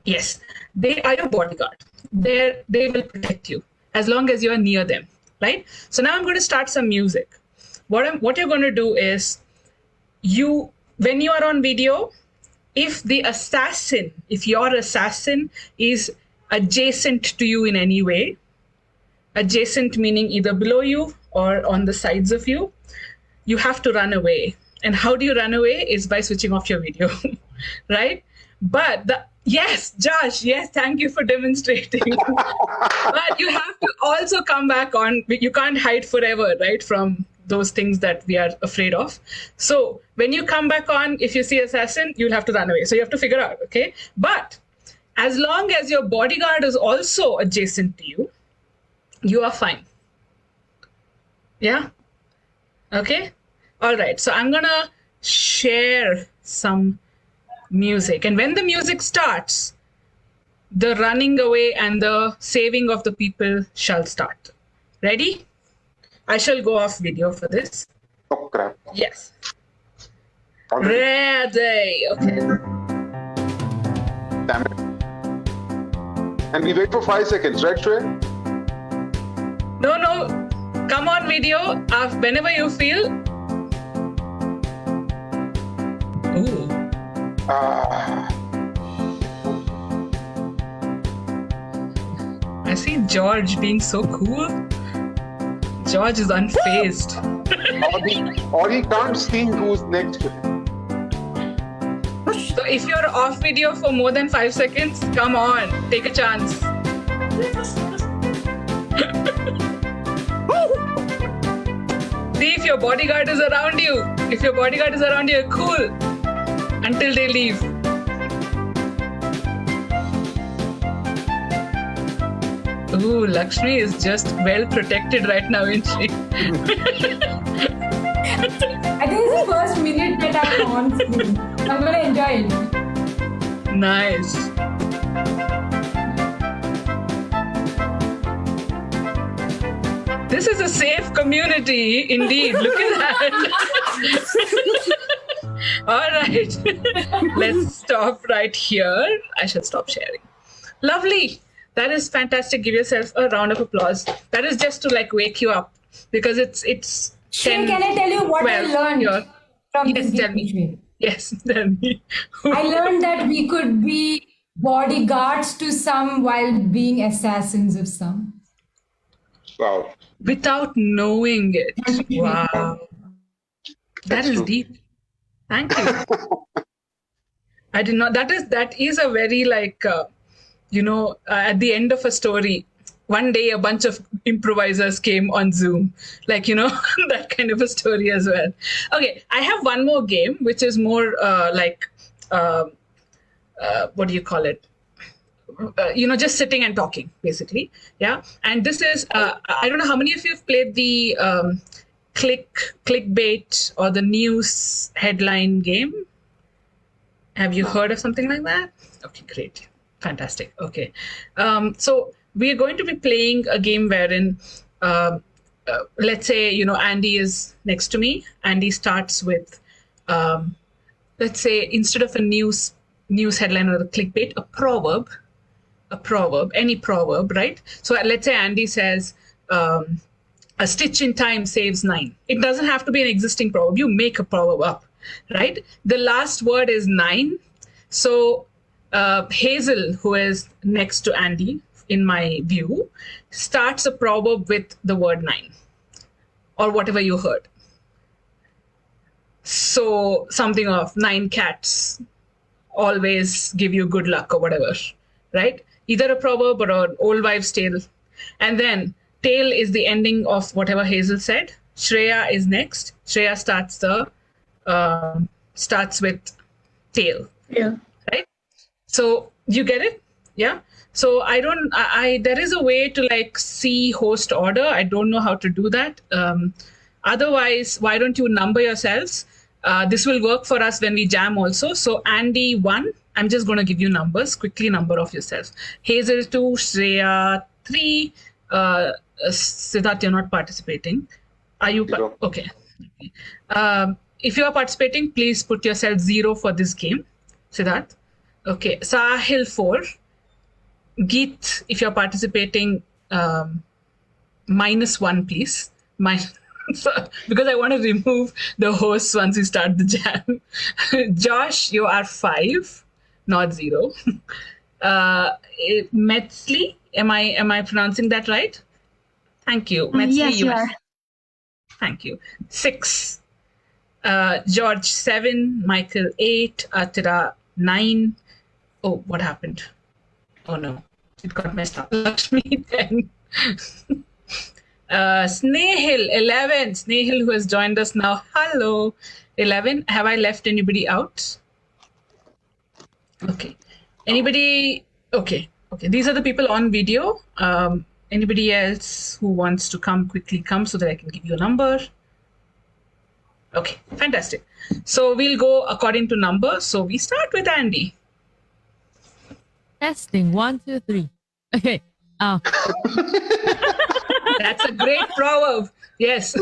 K: Yes, they are your bodyguard. They will protect you as long as you are near them, right? So now I'm going to start some music. What you're going to do is, when you are on video, if your assassin is adjacent to you in any way, adjacent meaning either below you or on the sides of you, you have to run away. And how do you run away? Is by switching off your video, right? But yes, Josh, yes, thank you for demonstrating. But you have to also come back on. You can't hide forever, right, from those things that we are afraid of. So when you come back on, if you see assassin, you'll have to run away. So you have to figure out, okay? But as long as your bodyguard is also adjacent to you, you are fine. Yeah? Okay? All right. So I'm going to share some music. And when the music starts, the running away and the saving of the people shall start. Ready? I shall go off video for this.
J: Oh, crap.
K: Yes. Ready. Okay.
J: Damn it. And we wait for 5 seconds, right, Shreya?
K: No. Come on video whenever you feel. Ooh. I see George being so cool. George is unfazed.
J: or he can't see who's next to him.
K: So if you're off video for more than 5 seconds, come on, take a chance. See if your bodyguard is around you. If your bodyguard is around you, cool. Until they leave. Ooh, Lakshmi is just well protected right now, isn't she?
V: I think this is the first minute that I'm on screen. I'm going to enjoy it.
K: Nice. This is a safe community, indeed. Look at that. All right. Let's stop right here. I should stop sharing. Lovely. That is fantastic. Give yourself a round of applause. That is just to like wake you up because it's
V: Shane,
K: 10,
V: can I tell you what
K: 12
V: I learned
K: here.
V: from
K: Yes,
V: this
K: tell me.
V: game?
K: Yes, tell me.
V: I learned that we could be bodyguards to some while being assassins of some.
J: Wow.
K: Without knowing it. Wow. That is
J: true.
K: deep. Thank you. I did not. That is a very like, at the end of a story, one day a bunch of improvisers came on Zoom, like, that kind of a story as well. Okay, I have one more game, which is more what do you call it? Just sitting and talking, basically. Yeah. And this is, I don't know how many of you have played the clickbait or the news headline game. Have you heard of something like that? Okay, great. Fantastic. Okay. So we are going to be playing a game wherein, let's say, Andy is next to me. Andy starts with, let's say, instead of a news headline or a clickbait, a proverb, any proverb, right? So let's say Andy says, a stitch in time saves 9. It doesn't have to be an existing proverb. You make a proverb up, right? The last word is 9. So Hazel, who is next to Andy, in my view, starts a proverb with the word 9 or whatever you heard. So something of 9 cats always give you good luck or whatever, right? Either a proverb or an old wives' tale. And then tale is the ending of whatever Hazel said. Shreya is next. Shreya starts with tale.
W: Yeah.
K: Right? So you get it? Yeah. So there is a way to like see host order. I don't know how to do that. Otherwise, why don't you number yourselves? This will work for us when we jam also. So Andy 1, I'm just going to give you numbers, quickly number of yourselves. Hazel 2, Shreya 3, Siddharth, you're not participating. Are you? Okay. If you are participating, please put yourself 0 for this game. Siddharth. Okay. Sahil 4. Geet, if you're participating, -1, please. Because I want to remove the hosts once we start the jam. Josh, you are 5, not 0. Metzli, am I pronouncing that right? Thank you. Metzli,
F: yes, you are.
K: Thank you. 6. George 7, Michael 8, Atira 9. Oh, what happened? Oh no, it got messed up. Lakshmi 10. Snehil 11. Snehil, who has joined us now. Hello. 11. Have I left anybody out? Okay. Anybody? Okay. These are the people on video. Anybody else who wants to quickly come so that I can give you a number? Okay, fantastic. So we'll go according to number. So we start with Andy.
F: Testing 1, 2, 3. Okay.
K: That's a great proverb. Yes.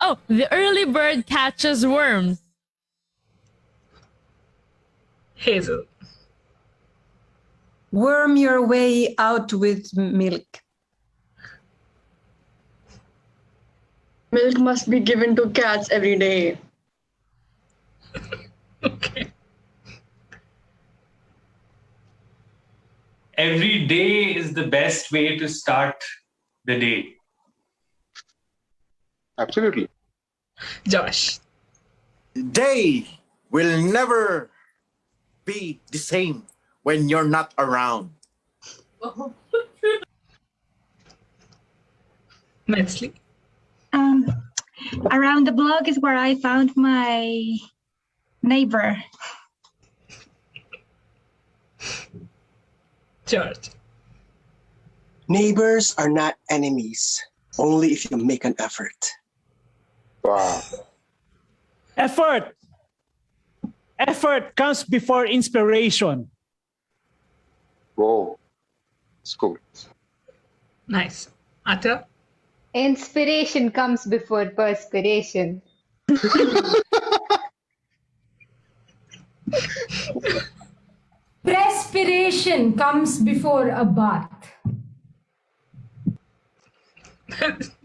F: Oh, the early bird catches worms.
K: Hazel.
M: Worm your way out with milk.
W: Milk must be given to cats every day.
K: Okay.
X: Every day is the best way to start the day.
J: Absolutely.
K: Josh.
N: Day will never be the same when you're not around.
K: Metzli.
F: Around the block is where I found my neighbor.
K: George.
P: Neighbors are not enemies, only if you make an effort.
J: Wow.
D: Effort comes before inspiration.
J: Whoa. It's cool.
K: Nice. Ata?
G: Inspiration comes before perspiration.
V: Perspiration accommodation comes before a bath?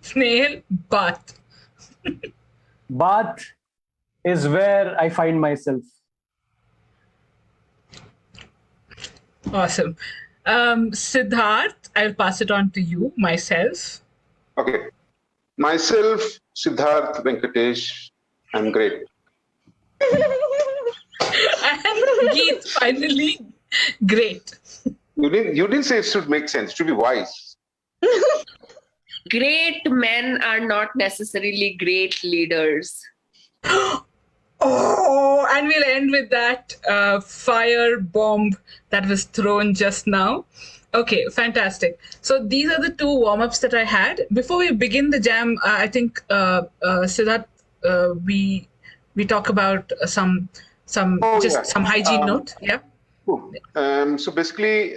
K: Snail, bath.
O: Bath is where I find myself.
K: Awesome. Siddharth, I'll pass it on to you, myself.
J: Okay. Myself, Siddharth Venkatesh. I'm great.
K: And Geet, finally, great.
J: You didn't say it should make sense. It should be wise.
L: Great men are not necessarily great leaders.
K: Oh, and we'll end with that fire bomb that was thrown just now. Okay, fantastic. So these are the two warm-ups that I had. Before we begin the jam, I think Siddharth, we talk about some hygiene note. Yeah.
J: Cool. So basically,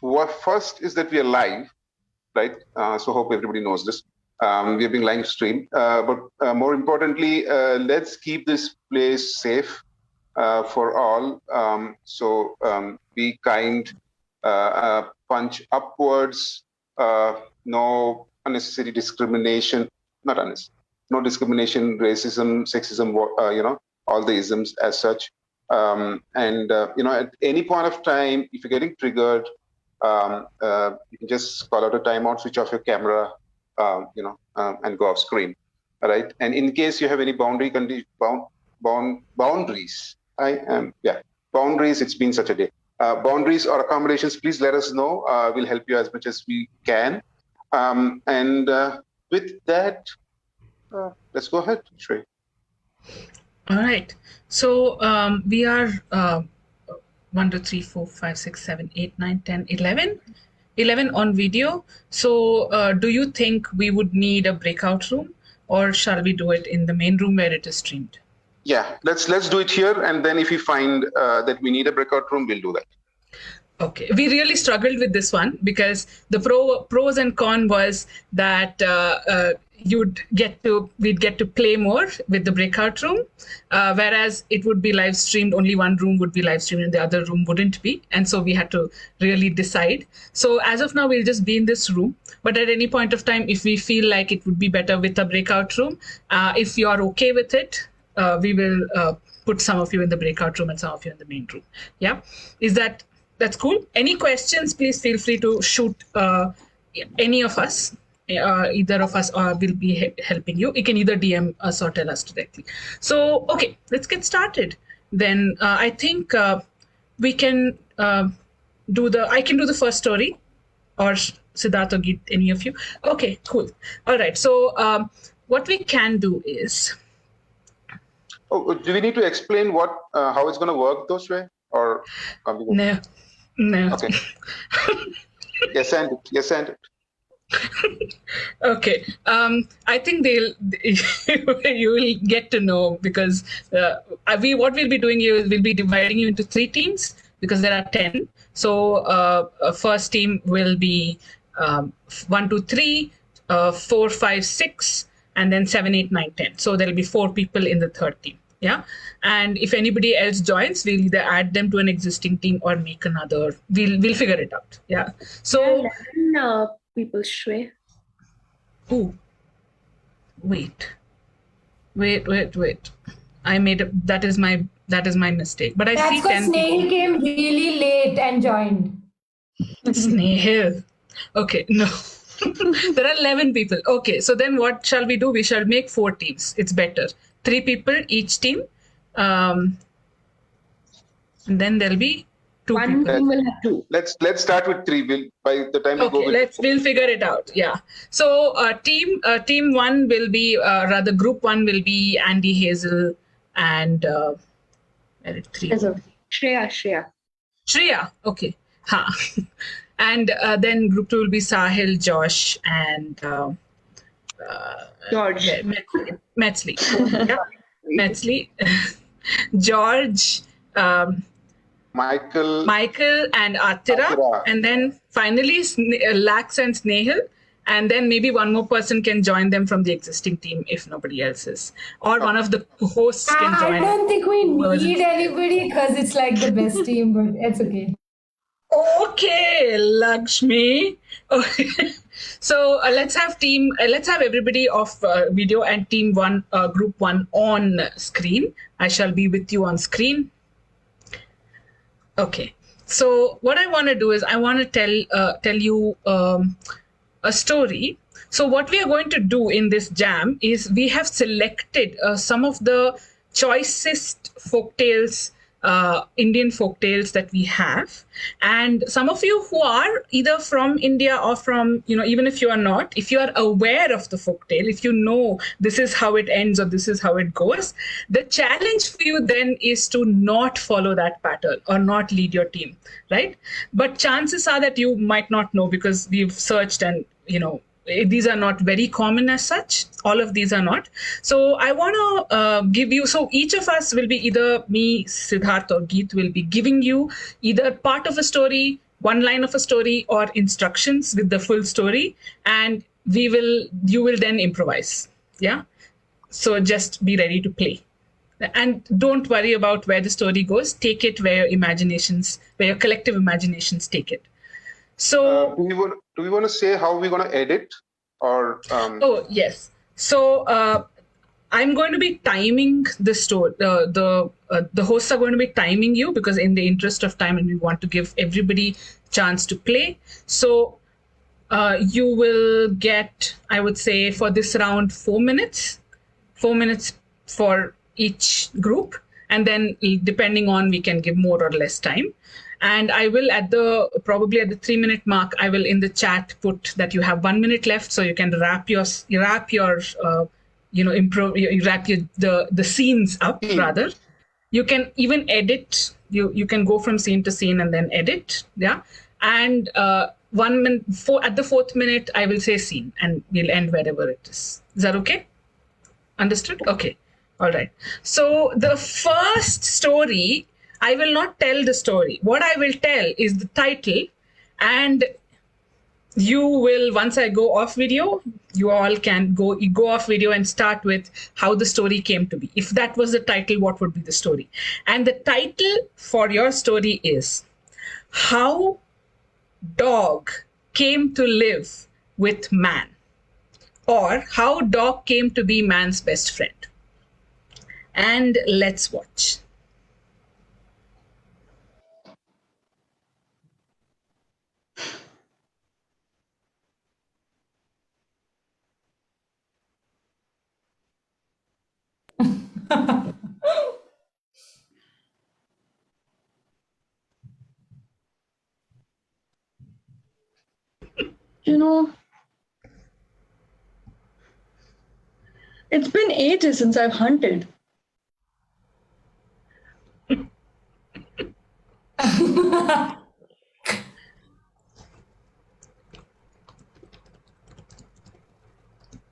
J: what first is that we are live, right? So hope everybody knows this. We are being live streamed, but more importantly, let's keep this place safe for all. So be kind, punch upwards, no unnecessary discrimination, not unnecessary, no discrimination, racism, sexism, all the isms as such. And at any point of time, if you're getting triggered, you can just call out a timeout, switch off your camera, and go off screen. All right. And in case you have any boundaries, boundaries. It's been such a day. Boundaries or accommodations, please let us know. We'll help you as much as we can. And with that, let's go ahead, Shrey.
K: All right. So we are 1, 2, 3, 4, 5, 6, 7, 8, 9, 10, 11. 11 on video. So do you think we would need a breakout room, or shall we do it in the main room where it is streamed?
J: Yeah, let's do it here, and then if we find that we need a breakout room, we'll do that.
K: Okay, we really struggled with this one because the pros and cons was that we'd get to play more with the breakout room, whereas it would be live streamed. Only one room would be live streamed and the other room wouldn't be, and so we had to really decide. So as of now, we'll just be in this room, but at any point of time, if we feel like it would be better with a breakout room, if you are okay with it, we will put some of you in the breakout room and some of you in the main room. Yeah, that's cool? Any questions, please feel free to shoot any of us. Either of us will be helping you. You can either DM us or tell us directly. So, okay, let's get started. Then I think we can I can do the first story, or Siddharth or Geet, any of you. Okay, cool. All right, so what we can do is...
J: Oh, do we need to explain how it's going to work those way? Or
K: No.
J: Okay. Yes, and it.
K: Okay. I think you will get to know, because what we'll be doing is we'll be dividing you into 3 teams because there are 10. So first team will be 1, 2, 3, 4, 5, 6, and then 7, 8, 9, 10. So there'll be 4 people in the third team. Yeah. And if anybody else joins, we'll either add them to an existing team or make another. We'll figure it out. Yeah. So
L: people Shway.
K: Oh, wait. I made that is my mistake. But I
V: That's
K: see 10
V: because Snail
K: people.
V: came really late and joined.
K: Snail. Okay, no. There are 11 people. Okay, so then what shall we do? We shall make 4 teams. It's better. 3 people each team. And then there'll be 2
L: One
K: people.
L: team will have 2.
J: Let's start with 3. By the time we go with
K: We'll figure it out. Yeah. So team 1 will be rather group 1 will be Andy, Hazel, and 3. Shreya. Okay. And then group 2 will be Sahil, Josh, and
L: George.
K: Metzli. Yeah. Metzli. George. Michael and Atira. And then finally Lax and Snehal. And then maybe one more person can join them from the existing team if nobody else is. Or one of the hosts can join.
V: I don't think we need anybody because it's like the best team, but it's okay.
K: Okay, Lakshmi. Okay. So let's have everybody off video and team one, group one on screen. I shall be with you on screen. Okay. So what I want to do is I want to tell you a story. So what we are going to do in this jam is we have selected some of the choicest folktales, Indian folktales that we have. And some of you who are either from India or from, even if you are not, if you are aware of the folktale, if you know this is how it ends or this is how it goes, the challenge for you then is to not follow that pattern or not lead your team, right? But chances are that you might not know because we've searched and, these are not very common as such. All of these are not. So I want to give you, so each of us will be either me, Siddharth or Geet will be giving you either part of a story, one line of a story or instructions with the full story. And you will then improvise. Yeah. So just be ready to play. And don't worry about where the story goes. Take it where your collective imaginations take it. So
J: do we want to say how we're going to edit or
K: Oh yes. So I'm going to be timing the story. The hosts are going to be timing you because in the interest of time, and we want to give everybody chance to play. So you will get, I would say, for this round 4 minutes. 4 minutes for each group, and then depending on, we can give more or less time. And I will probably at the 3 minute mark, I will in the chat put that you have 1 minute left, so you can wrap your the scenes up rather. You can even edit. You can go from scene to scene and then edit. Yeah, and 1 minute at the 4th minute, I will say scene, and we'll end wherever it is. Is that okay? Understood? Okay. All right. So the first story, I will not tell the story. What I will tell is the title, and you will, once I go off video, you all can go off video and start with how the story came to be. If that was the title, what would be the story? And the title for your story is How Dog Came to Live with Man, or How Dog Came to Be Man's Best Friend. And let's watch.
W: It's been ages since I've hunted.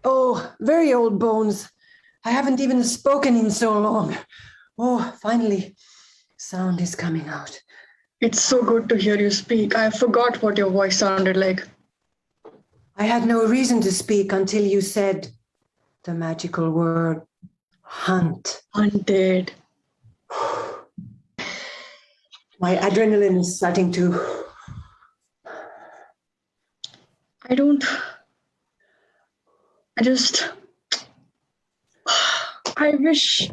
M: Oh, very old bones. I haven't even spoken in so long. Oh, finally, sound is coming out.
W: It's so good to hear you speak. I forgot what your voice sounded like.
M: I had no reason to speak until you said the magical word, hunt.
W: Hunted.
M: My adrenaline is starting to...
W: I wish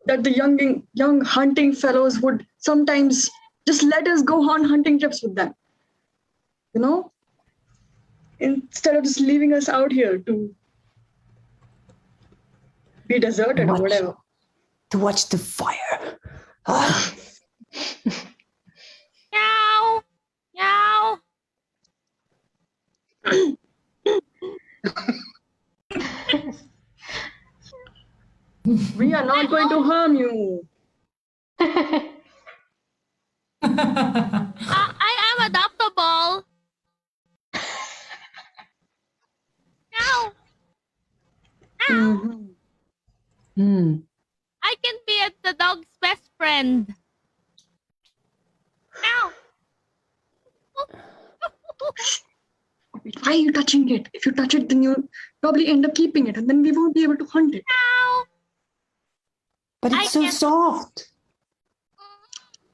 W: that the young hunting fellows would sometimes just let us go on hunting trips with them. Instead of just leaving us out here to be deserted or whatever.
M: To watch the fire.
Q: Meow. Meow.
W: We are not going to harm you.
Q: I am adoptable. Meow. Meow. I can be the dog's best friend. Meow.
W: Why are you touching it? If you touch it, then you'll probably end up keeping it, and then we won't be able to hunt it.
Q: Meow.
M: But it's so soft.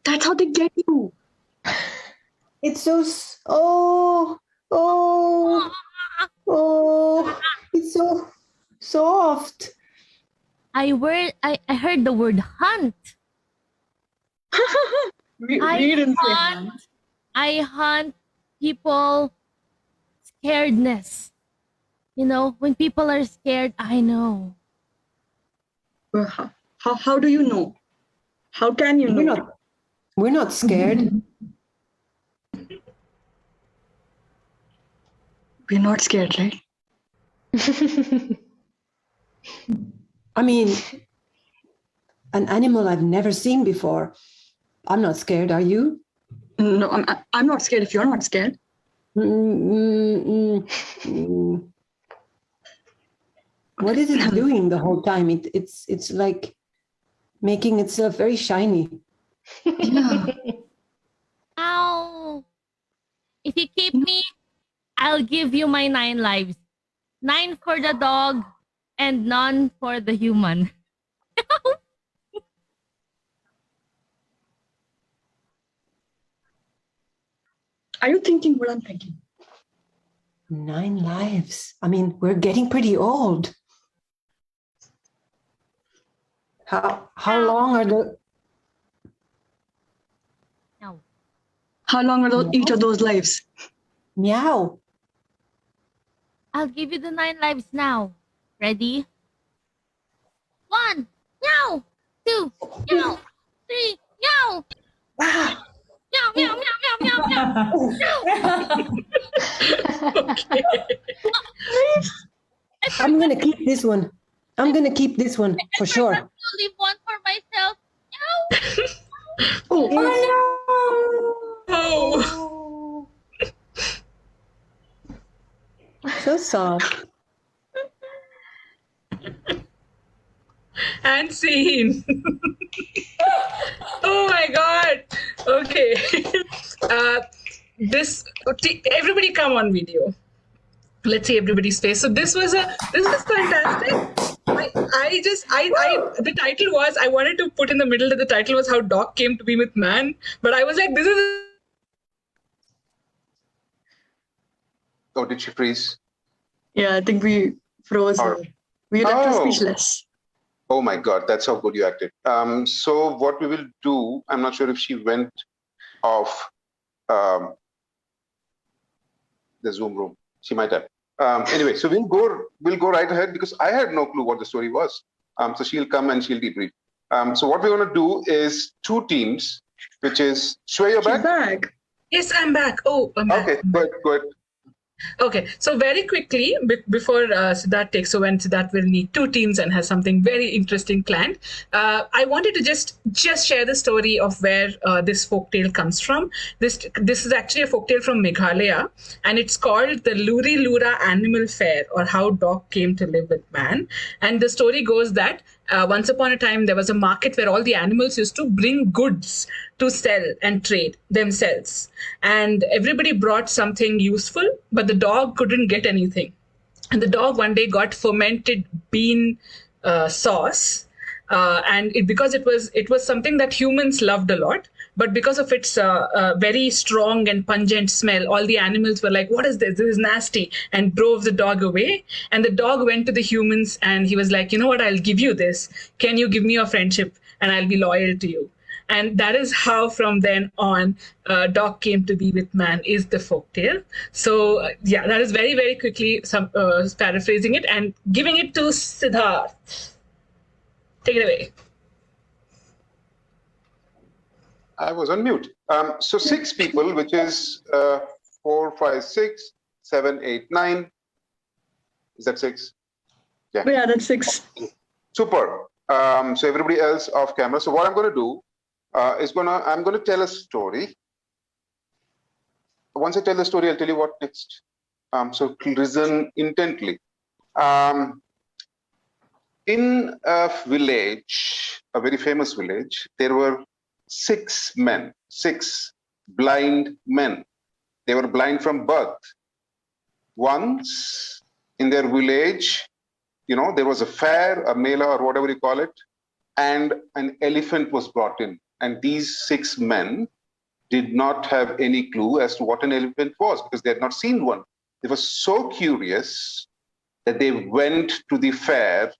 W: That's how they get you.
M: It's so it's so soft.
Q: I heard the word hunt.
W: We didn't say hunt.
Q: I hunt people scaredness. You know, when people are scared, I know.
W: Well, how do you know? How can you know?
M: We're not scared.
W: We're not scared, right?
M: I mean, an animal I've never seen before. I'm not scared. Are you?
W: No, I'm not scared if you're not scared.
M: What is it doing the whole time? It's like making itself very shiny.
W: Yeah.
Q: Ow! If you keep me, I'll give you my 9 lives. 9 for the dog and none for the human.
W: Are you thinking what I'm thinking?
M: 9 lives. I mean, we're getting pretty old. How long are the
W: How long are each of those lives?
M: Meow.
Q: I'll give you the 9 lives now. Ready? 1, meow. 2, meow. 3, meow. Meow, meow, meow, meow, meow, meow.
W: Okay.
M: I'm gonna keep this one. I'm gonna keep this one for sure.
Q: I'll leave one for myself. Meow.
W: Oh
Q: no.
M: So soft.
K: And scene. Oh my god. Okay. Everybody come on video. Let's see everybody's face. So this was fantastic. The title was, I wanted to put in the middle that the title was How Dog Came to Be with Man, but I was like, this is.
J: Oh, did she freeze?
W: Yeah, I think we froze her. We left her speechless.
J: Oh my God, that's how good you acted. So what we will do, I'm not sure if she went off the Zoom room. She might have. Anyway, so we'll go right ahead because I had no clue what the story was. So she'll come and she'll debrief. So what we're going to do is 2 teams, which is Shway, you're back?
K: Yes, I'm back. Oh, I'm back.
J: Okay, good.
K: Okay, so very quickly, before Siddharth takes over, and Siddharth will need 2 teams and has something very interesting planned, I wanted to just share the story of where this folktale comes from. This is actually a folktale from Meghalaya, and it's called the Luri Lura Animal Fair, or How Dog Came to Live with Man. And the story goes that once upon a time, there was a market where all the animals used to bring goods to sell and trade themselves. And everybody brought something useful, but the dog couldn't get anything. And the dog one day got fermented bean sauce. And because it was something that humans loved a lot, but because of its very strong and pungent smell, all the animals were like, what is this? This is nasty, and drove the dog away. And the dog went to the humans and he was like, you know what, I'll give you this. Can you give me your friendship and I'll be loyal to you? And that is how from then on, Dog Came to Be with Man is the folktale. So that is very, very quickly paraphrasing it and giving it to Siddharth. Take it away.
J: I was on mute. So 6 people, which is 4, 5, 6, 7, 8, 9. Is that 6?
W: Yeah, that's 6.
J: Super. So everybody else off camera. So what I'm going to do I'm going to tell a story. Once I tell the story, I'll tell you what next. So listen intently. In a village, a very famous village, there were 6 men, 6 blind men. They were blind from birth. Once in their village, there was a fair, a mela or whatever you call it, and an elephant was brought in. And these 6 men did not have any clue as to what an elephant was because they had not seen one. They were so curious that they went to the fair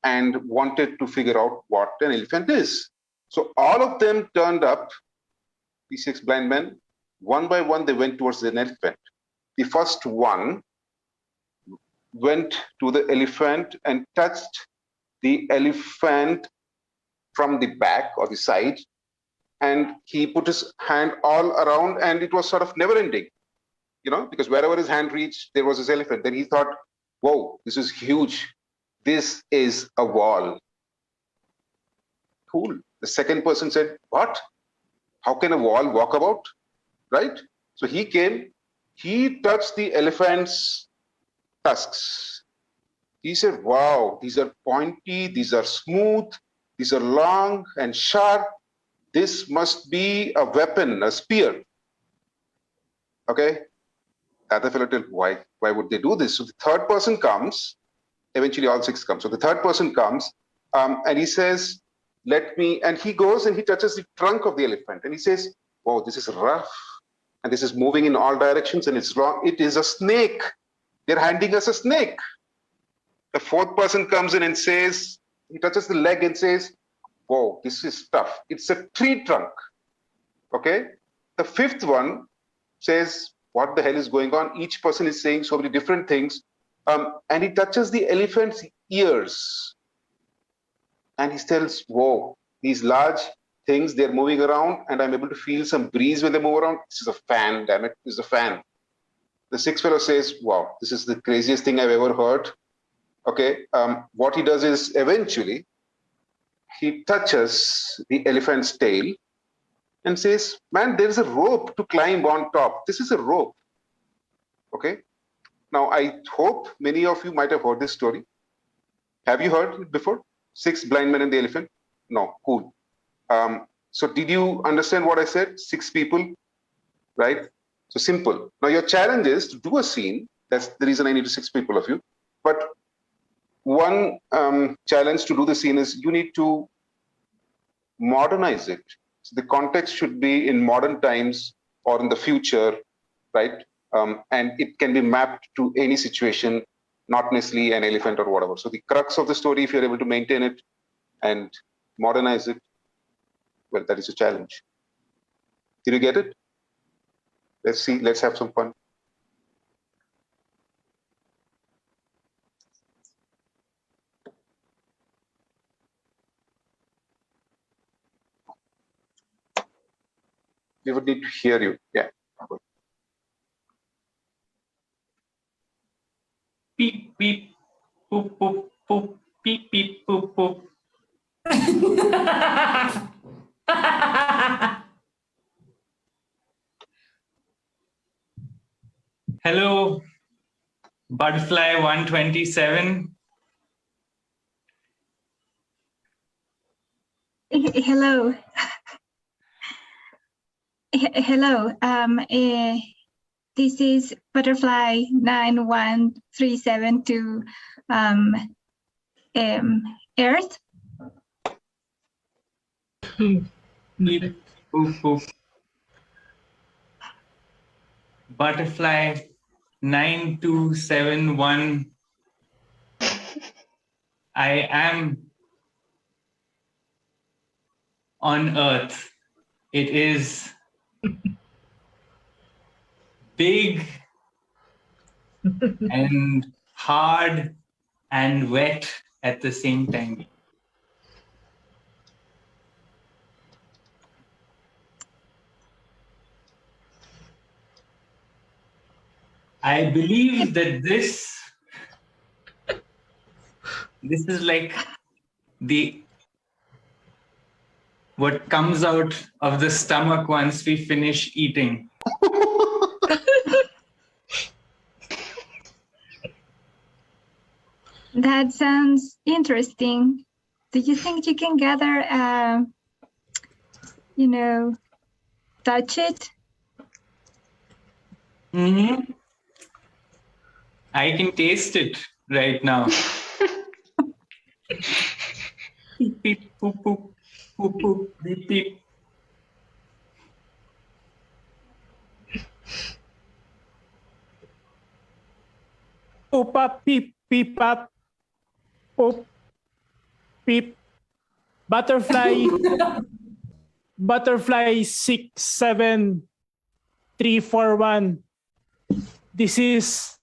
J: and wanted to figure out what an elephant is. So all of them turned up, the 6 blind men, one by one they went towards an elephant. The first one went to the elephant and touched the elephant from the back or the side, and he put his hand all around, and it was sort of never ending, because wherever his hand reached, there was this elephant. Then he thought, whoa, this is huge. This is a wall. Cool. The second person said, what? How can a wall walk about? Right? So he came, he touched the elephant's tusks. He said, wow, these are pointy, these are smooth, these are long and sharp. This must be a weapon, a spear. Okay? The other fellow told, why would they do this? So the third person comes, eventually all 6 come. So the third person comes and he says, and he goes and he touches the trunk of the elephant and he says, wow, this is rough and this is moving in all directions and it's wrong. It is a snake. They're handing us a snake. The fourth person comes in and says, he touches the leg and says, whoa, this is tough. It's a tree trunk. Okay? The fifth one says, what the hell is going on? Each person is saying so many different things. And he touches the elephant's ears. And he tells, whoa, these large things, they're moving around and I'm able to feel some breeze when they move around. This is a fan, damn it, this is a fan. The sixth fellow says, wow, this is the craziest thing I've ever heard. Okay, what he does is eventually he touches the elephant's tail and says, man, there's a rope to climb on top. This is a rope. Okay. Now, I hope many of you might have heard this story. Have you heard it before? 6 blind men and the elephant? No, cool. So did you understand what I said? 6 people, right? So simple. Now your challenge is to do a scene. That's the reason I need 6 people of you. But one challenge to do the scene is you need to modernize it. So the context should be in modern times or in the future, right? And it can be mapped to any situation, not necessarily an elephant or whatever. So the crux of the story, if you're able to maintain it and modernize it, well, that is a challenge. Did you get it? Let's see. Let's have some fun. We would need to hear you. Yeah.
X: Beep, beep, boop, boop, boop, beep, beep, boop, boop. Hello, Butterfly 127.
F: Hello. Hello. This is Butterfly 9137 to Earth.
X: Beep, boop, boop. Butterfly 9271. I am on Earth. It is big and hard and wet at the same time. I believe that this is like what comes out of the stomach once we finish eating.
F: That sounds interesting. Do you think you can gather, touch it?
X: Mm-hmm. I can taste it right now. Beep, beep, boop, boop, boop, boop, beep, beep.
O: poop up, peep, peep up, poop, peep. Butterfly, butterfly 67341. This is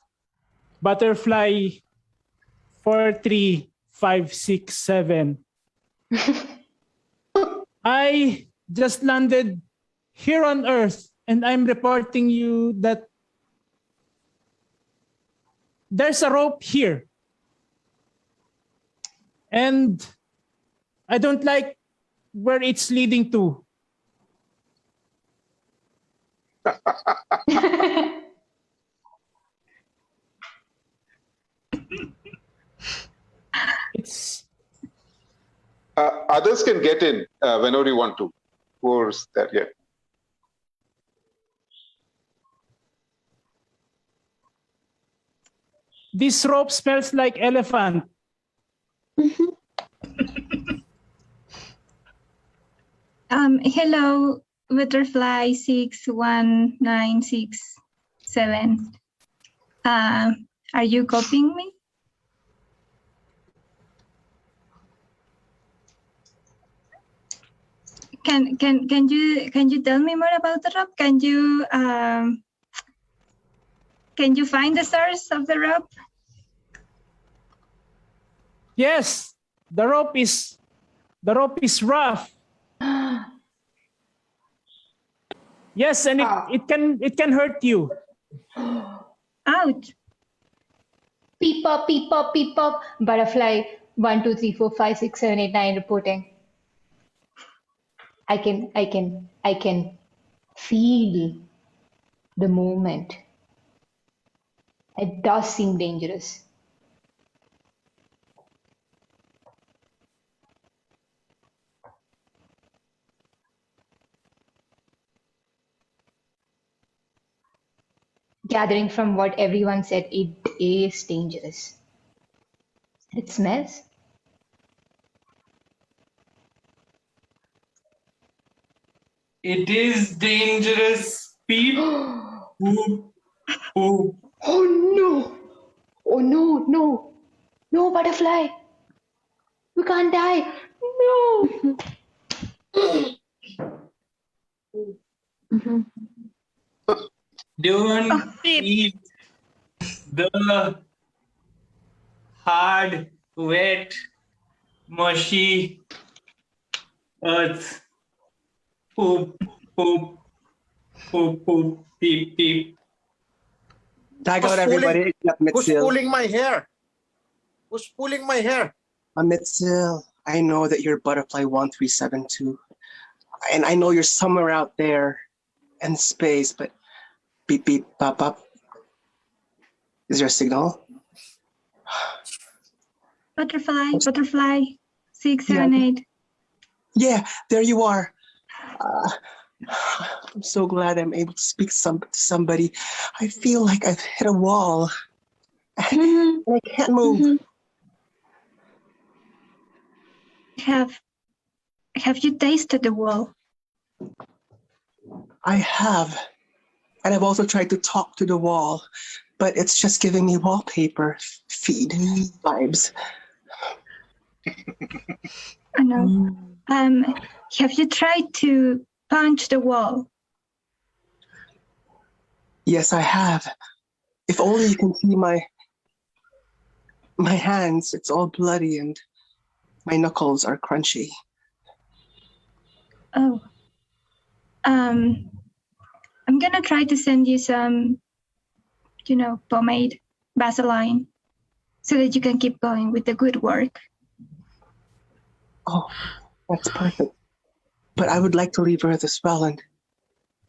O: butterfly 43567. I just landed here on Earth and I'm reporting you that there's a rope here. And I don't like where it's leading to. It's
J: others can get in whenever you want to. Who's that? Yeah.
O: This rope smells like elephant.
F: Hello, butterfly 61967. Are you copying me? Can you tell me more about the rope? Can you find the source of the rope?
O: Yes, the rope is rough. Yes, and it can hurt you.
F: Ouch.
G: Peep up, peep up, peep up. Butterfly 1, 2, 3, 4, 5, 6, 7, 8, 9 reporting. I can feel the movement. It does seem dangerous. Gathering from what everyone said, it is dangerous. It smells.
X: It is dangerous. Peep. Poop. Poop.
G: Oh no! Oh no, no! No, butterfly! We can't die! No!
X: Don't eat the hard, wet, mushy earth. Poop, poop, poop, poop, peep, peep.
P: Tag out everybody except
N: Who's
P: Mitsil.
N: pulling my hair? Who's pulling my hair?
P: Mitsil, I know that you're butterfly 1372. And I know you're somewhere out there in space, but beep beep pop up. Is there a signal?
F: Butterfly 678.
P: Yeah, there you are. I'm so glad I'm able to speak to somebody. I feel like I've hit a wall. And I can't move.
F: Have you tasted the wall?
P: I have. And I've also tried to talk to the wall, but it's just giving me wallpaper feed vibes.
F: I know. Have you tried to punch the wall?
P: Yes, I have. If only you can see my hands. It's all bloody and my knuckles are crunchy.
F: Oh. I'm gonna try to send you some, pomade, Vaseline, so that you can keep going with the good work.
P: Oh, that's perfect. But I would like to leave Earth as well and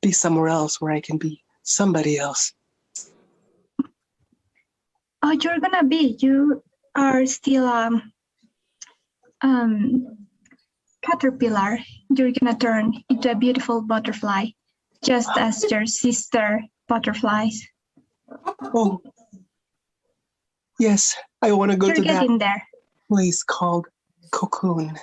P: be somewhere else where I can be somebody else.
F: Oh, you're gonna be. You are still caterpillar. You're gonna turn into a beautiful butterfly, just as your sister butterflies.
P: Oh, yes, I want to go
F: You're
P: to that
F: getting there.
P: place called Cocoon.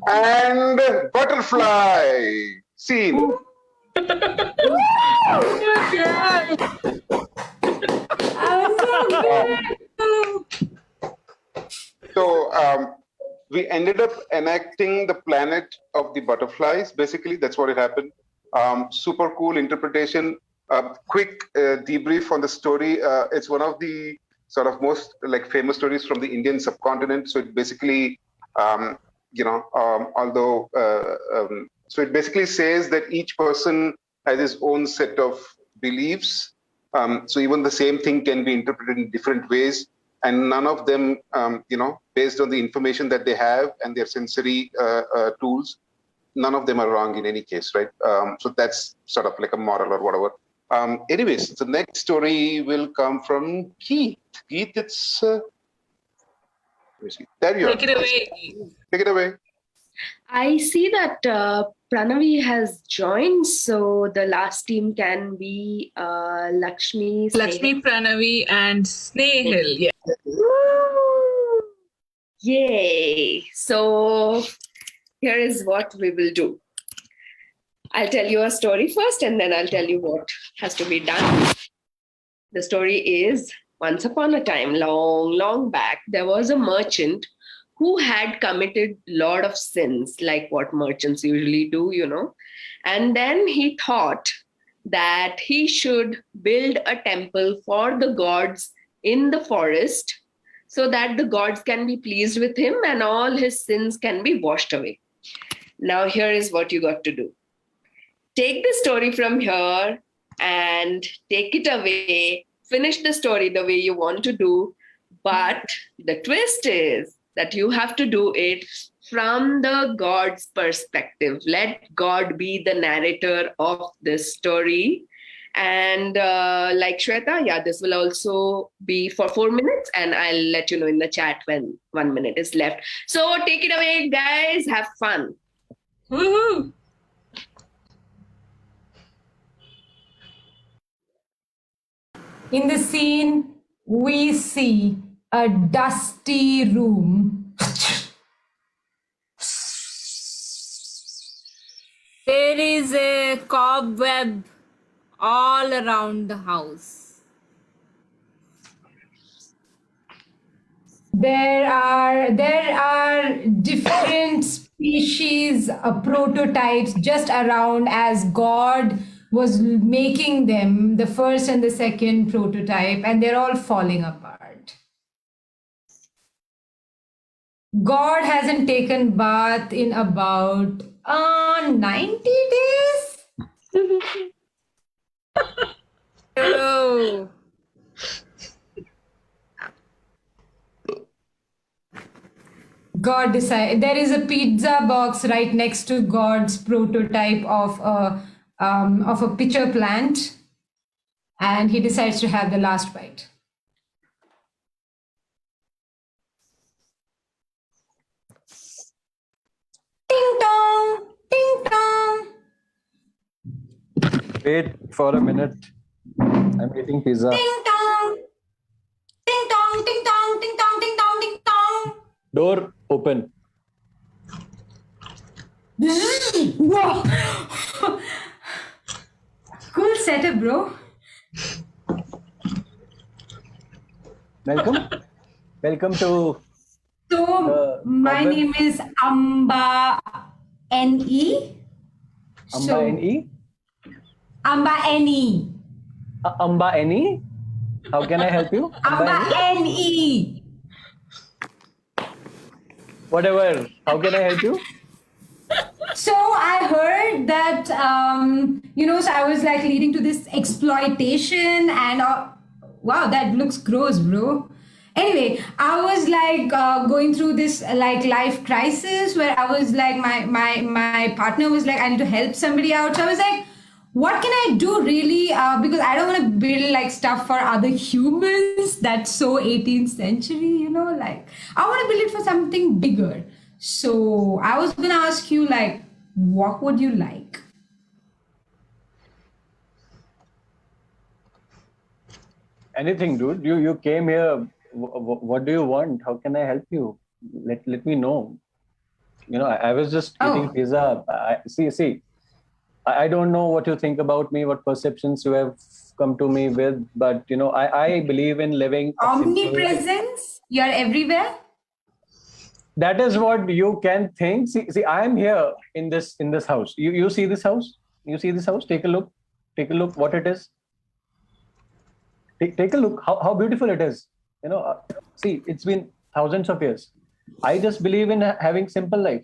J: And butterfly scene. So we ended up enacting the planet of the butterflies. Basically, that's what it happened. Super cool interpretation. Quick debrief on the story. It's one of the sort of most like famous stories from the Indian subcontinent. So it basically, so it basically says that each person has his own set of beliefs. So even the same thing can be interpreted in different ways, and none of them, based on the information that they have and their sensory tools, none of them are wrong in any case, right? So that's sort of like a moral or whatever. Anyways, the next story will come from Keith. Keith, it's there you are.
K: Take it away.
J: Take it away.
L: I see that Pranavi has joined, so the last team can be Lakshmi,
K: Lakshmi, Pranavi, and Snehal. Yeah.
L: Yay! So here is what we will do. I'll tell you a story first, and then I'll tell you what has to be done. The story is, once upon a time, long, long back, there was a merchant who had committed a lot of sins, like what merchants usually do, And then he thought that he should build a temple for the gods in the forest so that the gods can be pleased with him and all his sins can be washed away. Now, here is what you got to do. Take the story from here and take it away. Finish the story the way you want to do. But the twist is that you have to do it from the God's perspective. Let God be the narrator of this story. And like Shweta, this will also be for 4 minutes, and I'll let you know in the chat when 1 minute is left. So take it away, guys. Have fun.
K: Woohoo!
V: In the scene, we see a dusty room.
C: There is a cobweb all around the house.
V: There are different species of prototypes just around as God was making them, the first and the second prototype, and they're all falling apart. God hasn't taken bath in about 90 days.
C: Oh.
V: God decided there is a pizza box right next to God's prototype of a pitcher plant, and he decides to have the last bite. Ding dong, ding dong.
R: Wait for a minute. I'm eating pizza.
V: Ding dong, ding dong, ding dong, ding dong, ding dong, ding dong.
R: Door open.
V: Whoa. Cool setup, bro.
R: Welcome to.
V: So my name is Amba N.E.
R: Amba N.E.
V: Amba N.E.
R: Amba N.E. How can I help you?
V: Amba N.E.
R: Whatever. How can I help you?
V: So I heard that, so I was like leading to this exploitation and wow, that looks gross, bro. Anyway, I was like going through this like life crisis where I was like my partner was like, I need to help somebody out. So I was like, what can I do really? Because I don't want to build like stuff for other humans. That's so 18th century, you know. Like I want to build it for something bigger. So I was gonna ask you like, what would you like?
R: Anything, dude. You came here. What do you want? How can I help you? Let me know. You know, I was just eating pizza. See. I don't know what you think about me, what perceptions you have come to me with, but you know, I believe in living
V: Omnipresence. You're everywhere.
R: That is what you can think. See, I am here in this house. You see this house? You see this house? Take a look. Take a look what it is. Take a look how beautiful it is. You know, see, it's been thousands of years. I just believe in having simple life.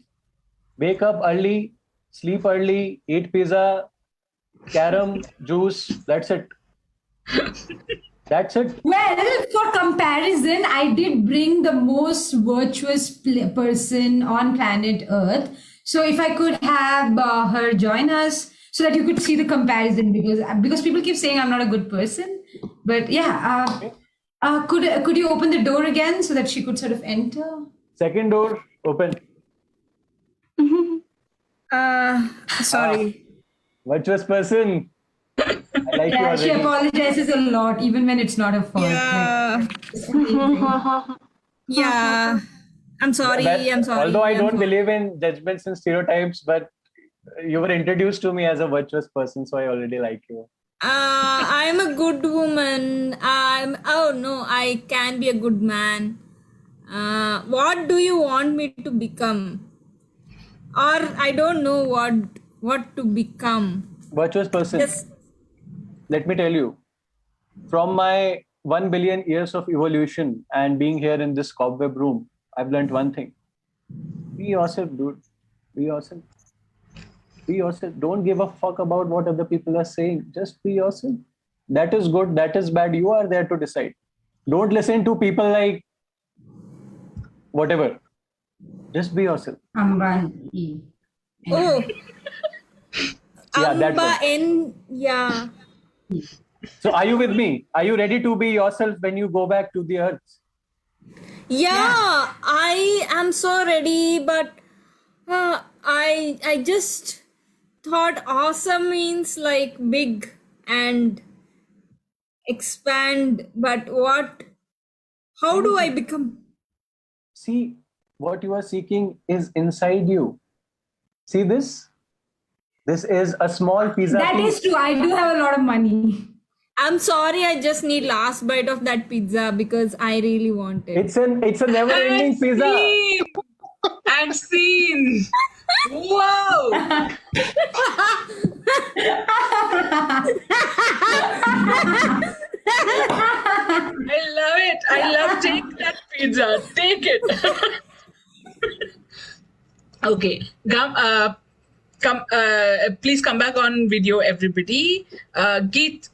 R: Wake up early, sleep early, eat pizza, carom, juice. That's it. That's it.
V: Well, for comparison, I did bring the most virtuous person on planet Earth. So if I could have her join us so that you could see the comparison, because people keep saying I'm not a good person. But yeah, could you open the door again so that she could sort of enter?
R: Second door, open.
V: Sorry.
R: Virtuous person. I like you
V: Yeah,
R: already.
V: she apologizes a lot, even when it's not her fault.
C: Yeah.
V: Like,
C: Yeah. I'm sorry. I'm sorry.
R: Although I don't believe in judgments and stereotypes, but you were introduced to me as a virtuous person, so I already like you.
C: I'm a good woman. I can be a good man. What do you want me to become? Or I don't know what to become.
R: Virtuous person.
C: Yes.
R: Let me tell you, from my 1 billion years of evolution and being here in this cobweb room, I've learned one thing. Be yourself, dude. Be yourself. Be yourself. Don't give a fuck about what other people are saying. Just be yourself. That is good. That is bad. You are there to decide. Don't listen to people like whatever. Just be yourself.
C: Oh.
R: Yeah, that one.
C: Yeah.
R: So are you with me? Are you ready to be yourself when you go back to the earth?
C: Yeah, I am so ready, but I just thought awesome means like big and expand, but how do I become?
R: See, what you are seeking is inside you. See this? This is a small pizza
V: that
R: piece.
V: is true. I do have a lot of money.
C: I'm sorry, I just need last bite of that pizza because I really want it.
R: It's a never-ending pizza.
K: And scene. Whoa. I love it. I love take that pizza. Take it. Okay. Please come back on video, everybody. Geet,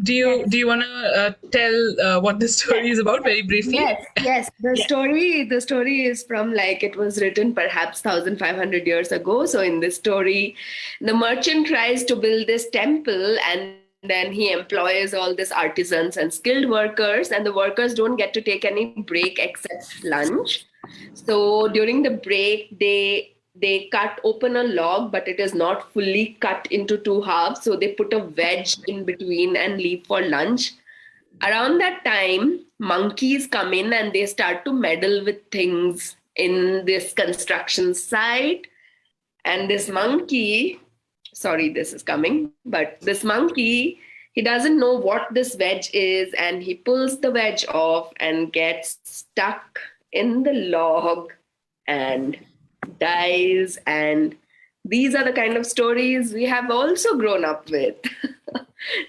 K: do you want to tell what the story is about very briefly?
L: Yes. The story is from like it was written perhaps 1,500 years ago. So in this story, the merchant tries to build this temple and then he employs all these artisans and skilled workers, and the workers don't get to take any break except lunch. So during the break, they cut open a log, but it is not fully cut into two halves. So they put a wedge in between and leave for lunch. Around that time, monkeys come in and they start to meddle with things in this construction site. And this monkey, sorry, this is coming, but this monkey, he doesn't know what this wedge is, and he pulls the wedge off and gets stuck in the log and dies. And these are the kind of stories we have also grown up with.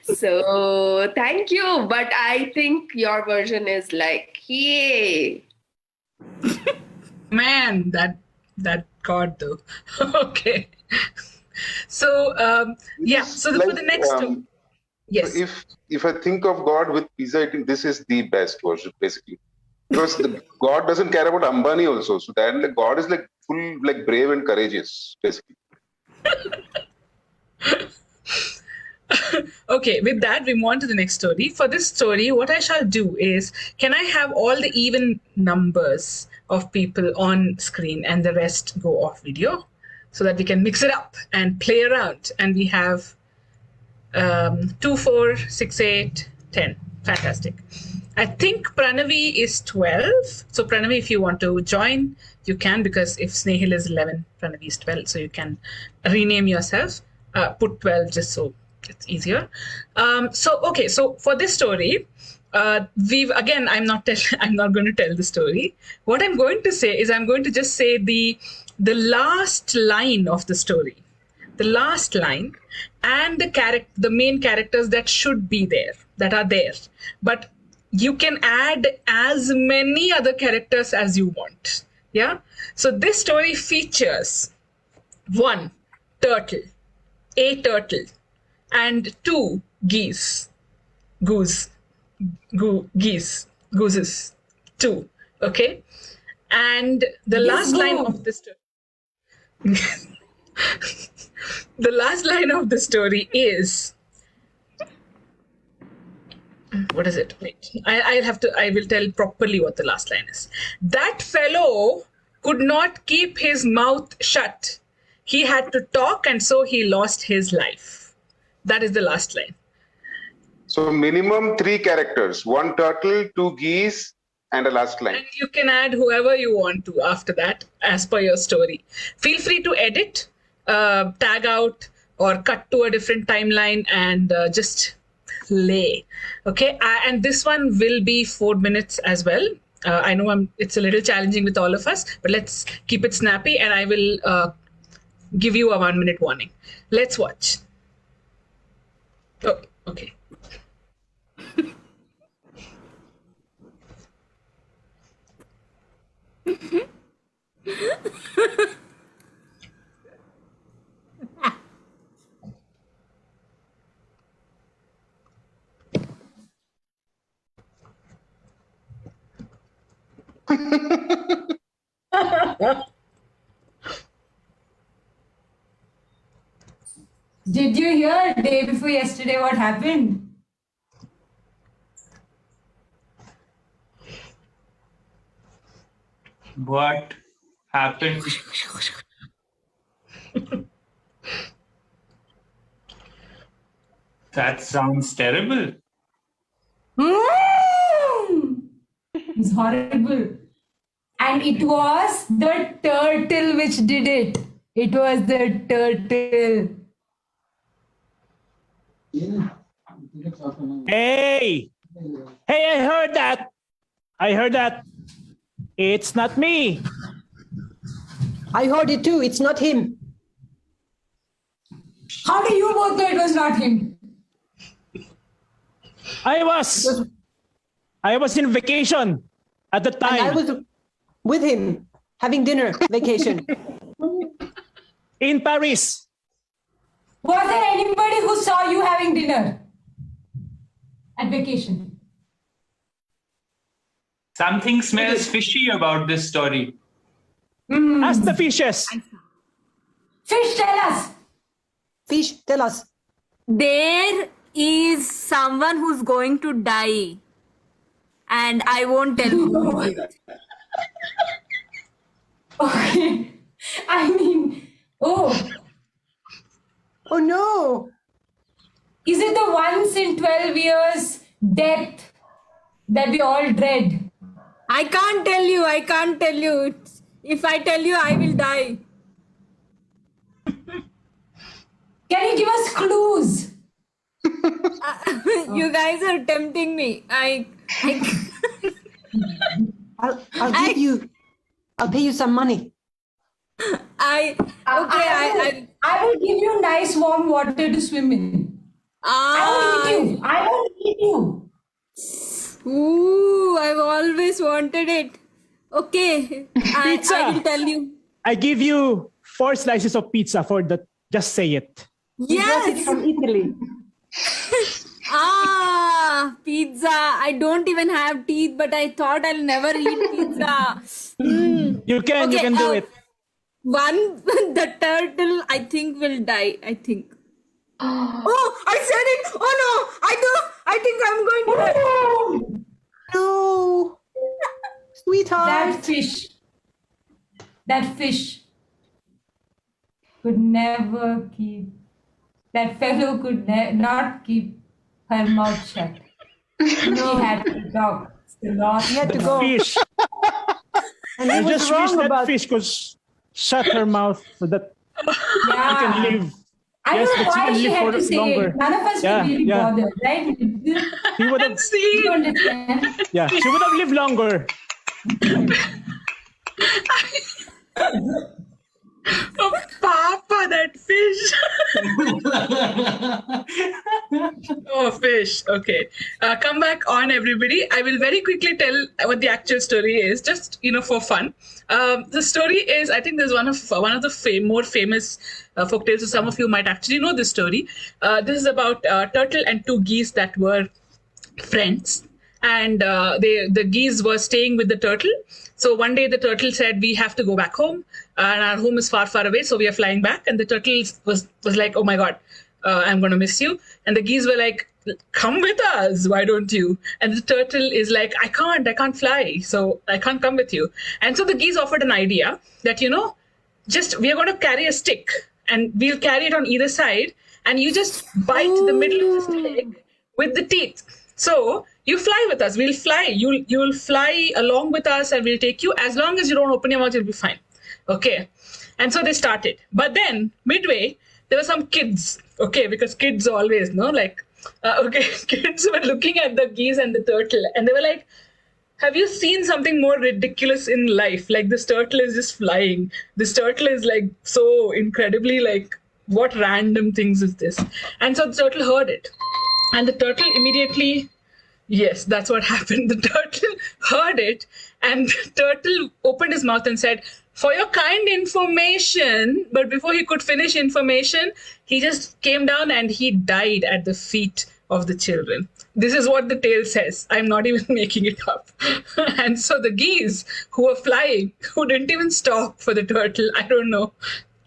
L: So thank you, but I think your version is like, yay.
K: Man, that got though. Okay. So for the next yes.
J: If I think of God with pizza eating, this is the best version, basically. Because the God doesn't care about Ambani also. So then the God is like full, like brave and courageous, basically.
K: Okay, with that, we move on to the next story. For this story, what I shall do is, can I have all the even numbers of people on screen and the rest go off video so that we can mix it up and play around? And we have 2, 4, 6, 8, 10. Fantastic. I think Pranavi is 12. So Pranavi, if you want to join, you can, because if Snehil is 11, Pranavi is 12. So you can rename yourself, put 12 just so it's easier. So for this story, I'm not going to tell the story. What I'm going to say is I'm going to just say the last line of the story, the last line, and the main characters that should be there, that are there. But you can add as many other characters as you want. Yeah. So this story features 1 turtle, a turtle, and 2 geese. Gooses. 2. Okay. And the last line of the story. The last line of the story is, what is it? Wait, I will tell properly what the last line is. That fellow could not keep his mouth shut. He had to talk, and so he lost his life. That is the last line.
J: So minimum 3 characters, 1 turtle, 2 geese, and a last line.
K: And you can add whoever you want to after that, as per your story. Feel free to edit, tag out, or cut to a different timeline and just play. Okay, and this one will be 4 minutes as well. I know it's a little challenging with all of us, but let's keep it snappy, and I will give you a 1 minute warning. Let's watch. Oh, okay.
V: Did you hear day before yesterday what happened?
X: What happened? That sounds terrible.
V: It's horrible. And it was the turtle which did it. It was the turtle.
O: Hey! Hey, I heard that. It's not me.
M: I heard it too. It's not him.
V: How do you both know it was not him?
O: I was in vacation at the time.
M: And I was with him having dinner, vacation.
O: In Paris.
V: Was there anybody who saw you having dinner at vacation?
X: Something smells fishy about this story.
O: Ask the fishes.
V: Fish, tell us.
M: Fish, tell us.
C: There is someone who's going to die, and I won't tell you.
V: Okay. I mean, oh no. Is it the once in 12 years death that we all dread?
C: I can't tell you. If I tell you, I will die.
V: Can you give us clues?
C: You guys are tempting me.
M: I'll pay you some money.
V: I will give you nice warm water to swim in. I won't eat you.
C: Ooh, I've always wanted it. Okay,
O: Pizza.
C: I will tell you.
O: I give you 4 slices of pizza for the. Just say it.
M: We brought it
C: Yes.
M: from Italy.
C: Pizza. I don't even have teeth, but I thought I'll never eat pizza.
O: You can do it.
C: The turtle, I think, will die. I think. Oh, I said it. Oh no, I think I'm going to die.
M: No, sweetheart.
V: That fish could never keep. That fellow could not keep her mouth shut. She had to talk.
M: He had to go.
O: Fish.
M: And he
O: I
M: was
O: just wish
M: wrong
O: that
M: about
O: fish could shut her mouth so that she can live.
V: I
O: Yes,
V: don't know
O: but she
V: why
O: can
V: she
O: live
V: had
O: for
V: to say
O: longer.
V: it. None of us
O: Yeah,
V: were really
O: yeah.
V: bothered, right?
O: He would have.
V: You understand?
O: Yeah, she would have lived longer.
K: Oh, Papa, that fish. Oh, fish. Okay. Come back on, everybody. I will very quickly tell what the actual story is, just, for fun. The story is, I think there's one of the more famous folktales, so some of you might actually know this story. This is about a turtle and two geese that were friends. And the geese were staying with the turtle. So one day the turtle said, we have to go back home, and our home is far, far away, so we are flying back. And the turtle was like, oh my God, I'm going to miss you. And the geese were like, come with us, why don't you? And the turtle is like, I can't fly, so I can't come with you. And so the geese offered an idea that, we are going to carry a stick, and we'll carry it on either side, and you just bite the middle of the stick with the teeth. So you fly with us. We'll fly. You'll fly along with us, and we'll take you. As long as you don't open your mouth, you'll be fine. Okay. And so they started. But then midway, there were some kids. Okay, because kids always kids were looking at the geese and the turtle, and they were like, have you seen something more ridiculous in life? Like, this turtle is just flying. This turtle is like so incredibly what random things is this? And so the turtle heard it. And the turtle immediately, yes, that's what happened. The turtle heard it, and the turtle opened his mouth and said, for your kind information, but before he could finish information, he just came down and he died at the feet of the children. This is what the tale says. I'm not even making it up. And so the geese who were flying, who didn't even stop for the turtle, I don't know,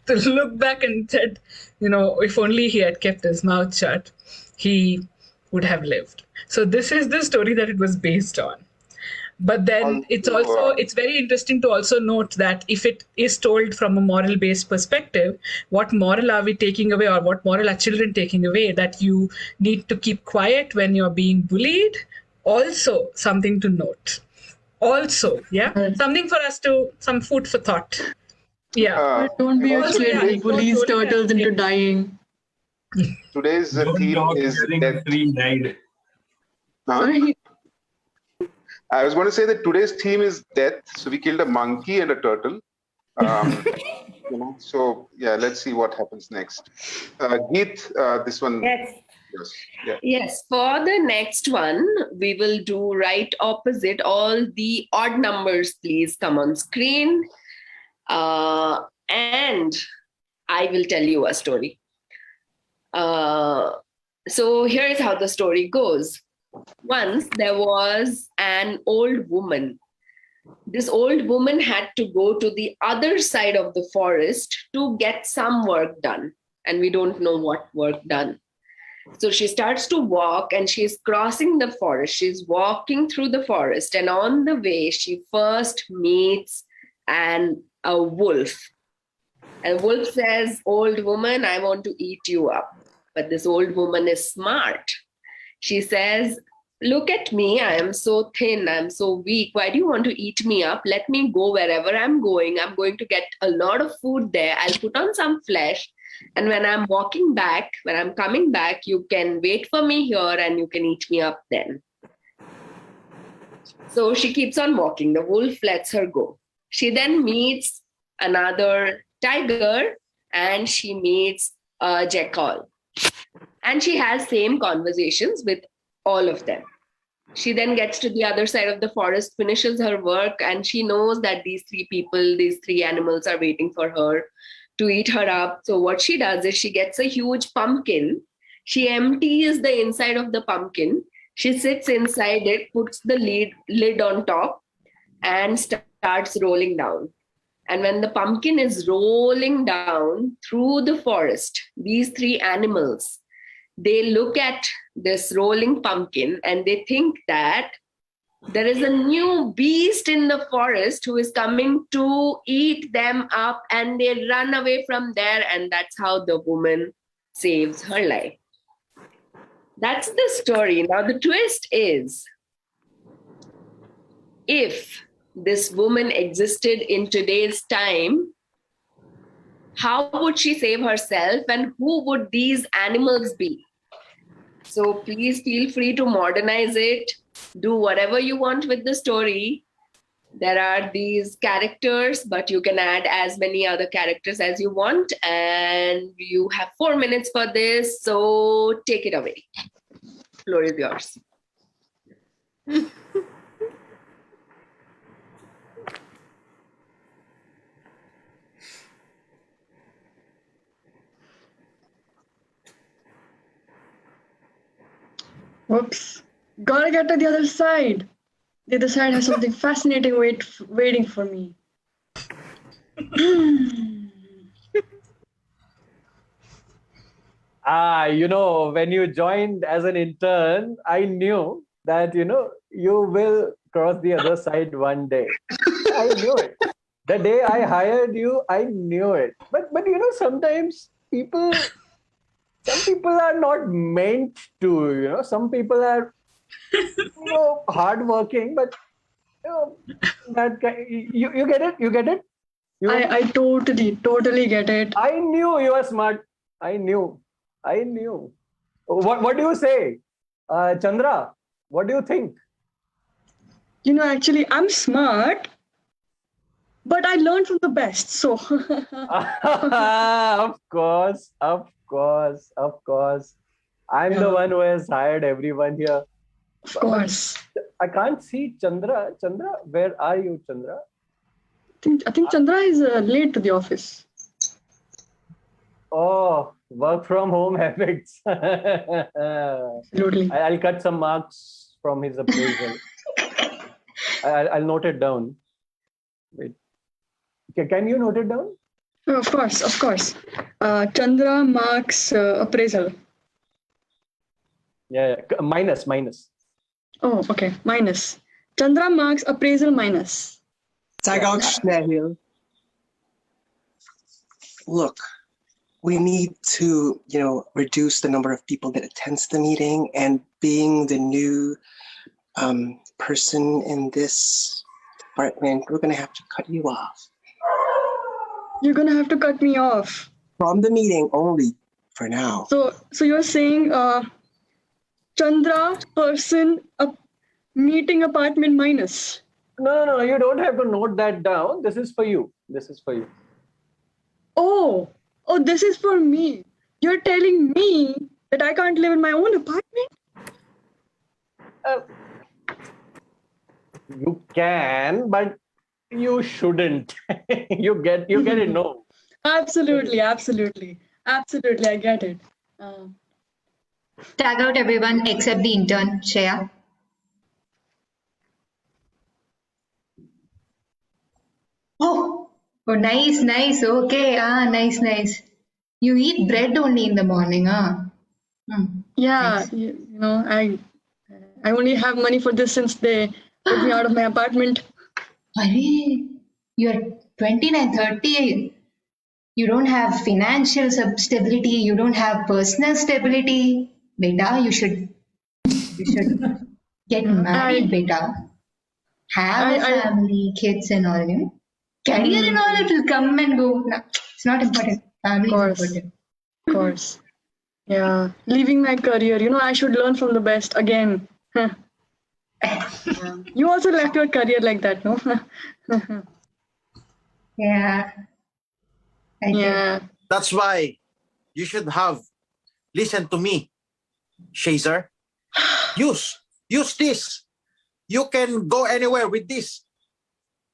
K: to look back and said, if only he had kept his mouth shut, he would have lived. So this is the story that it was based on. But then it's very interesting to also note that if it is told from a moral-based perspective, what moral are we taking away, or what moral are children taking away? That you need to keep quiet when you're being bullied. Also, something to note. Also, something for us some food for thought. Yeah.
W: Don't be a kid who bullies turtles into dying.
J: Today's theme is death.
X: Died.
W: Sorry.
J: I was going to say that today's theme is death. So we killed a monkey and a turtle. So yeah, let's see what happens next. Geet, this one.
L: Yes.
J: Yeah.
L: Yes, for the next one, we will do right opposite. All the odd numbers, please come on screen. And I will tell you a story. So here is how the story goes. Once there was an old woman. This old woman had to go to the other side of the forest to get some work done. And we don't know what work done. So she starts to walk, and she's crossing the forest. She's walking through the forest. And on the way, she first meets a wolf. And the wolf says, old woman, I want to eat you up. But this old woman is smart. She says, look at me. I am so thin. I'm so weak. Why do you want to eat me up? Let me go wherever I'm going. I'm going to get a lot of food there. I'll put on some flesh. And when I'm walking back, when I'm coming back, you can wait for me here and you can eat me up then. So she keeps on walking. The wolf lets her go. She then meets another tiger, and she meets a jackal. And she has same conversations with all of them. She then gets to the other side of the forest, finishes her work, and she knows that these three animals are waiting for her to eat her up. So what she does is she gets a huge pumpkin. She empties the inside of the pumpkin. She sits inside it, puts the lid on top, and starts rolling down. And when the pumpkin is rolling down through the forest, these three animals, they look at this rolling pumpkin and they think that there is a new beast in the forest who is coming to eat them up, and they run away from there, and that's how the woman saves her life. That's the story. Now, the twist is, if this woman existed in today's time, how would she save herself and who would these animals be? So please feel free to modernize it. Do whatever you want with the story. There are these characters, but you can add as many other characters as you want. And you have 4 minutes for this. So take it away. Floor is yours.
W: Whoops. Gotta get to the other side. The other side has something fascinating waiting for me.
R: When you joined as an intern, I knew that, you will cross the other side one day. I knew it. The day I hired you, I knew it. But sometimes some people are not meant to, some people are, hardworking, but, you get it? You get it?
W: I totally get it.
R: I knew you were smart. I knew. What do you say? Chandra, what do you think?
W: Actually, I'm smart, but I learned from the best, so.
R: Of course. I'm the one who has hired everyone here.
W: Of course.
R: I can't see Chandra. Chandra, where are you, Chandra?
W: I think Chandra is late to the office.
R: Oh, work from home habits.
W: Absolutely.
R: I'll cut some marks from his appraisal. I'll note it down. Wait. Can you note it down?
W: Of course. Chandra marks appraisal.
R: Yeah. Minus.
W: Oh, okay. Minus. Chandra marks appraisal minus.
P: Tag out Snehil. Look, we need to, reduce the number of people that attends the meeting, and being the new person in this department, we're going to have to cut you off.
W: You're going to have to cut me off.
P: From the meeting only, for now.
W: So you're saying Chandra person meeting apartment minus.
R: No, you don't have to note that down. This is for you.
W: Oh, this is for me. You're telling me that I can't live in my own apartment?
R: You can, but you shouldn't. You get it, no.
W: Absolutely, I get it.
A: Tag out everyone except the intern, Shreya. Oh, nice. Okay, nice. You eat bread only in the morning, huh?
W: Yeah,
A: nice.
W: I only have money for this since they put me out of my apartment.
A: You're 29, 30. You don't have financial stability. You don't have personal stability. Beta, you should get married, beta. Have a family, kids and all, Career and all, it will come and go. No, it's not important. Family is important.
W: Of course. Yeah. Leaving my career, I should learn from the best again. You also left your career like that, no?
A: Yeah.
N: That's why you should have listen to me, Shazer. Use this. You can go anywhere with this.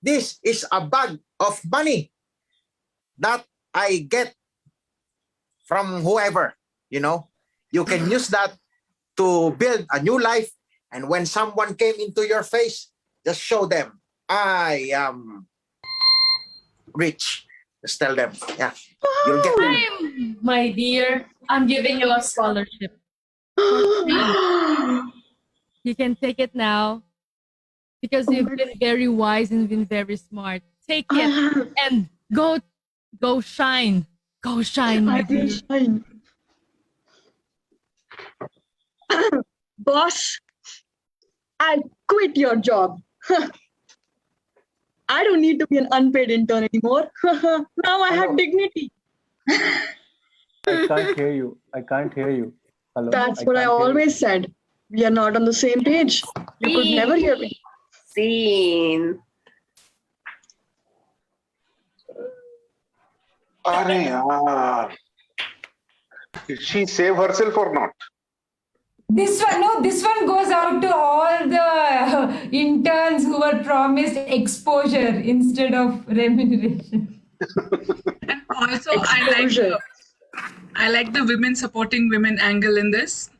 N: This is a bag of money that I get from whoever, You You can use that to build a new life. And when someone came into your face, just show them, I am rich. Just tell them, yeah, you'll get them.
Q: My dear, I'm giving you a scholarship. For free. You can take it now because you've been very wise and been very smart. Take it and go shine. Go shine, my dear.
W: Shine. Boss, I quit your job. I don't need to be an unpaid intern anymore. Now I have dignity.
R: I can't hear you. I can't hear you. Hello.
W: That's what I always said. We are not on the same page. You could never hear me.
L: Scene.
J: Did she save herself or not?
V: This one goes out to all the interns who were promised exposure instead of remuneration.
K: Also, I like the women supporting women angle in this.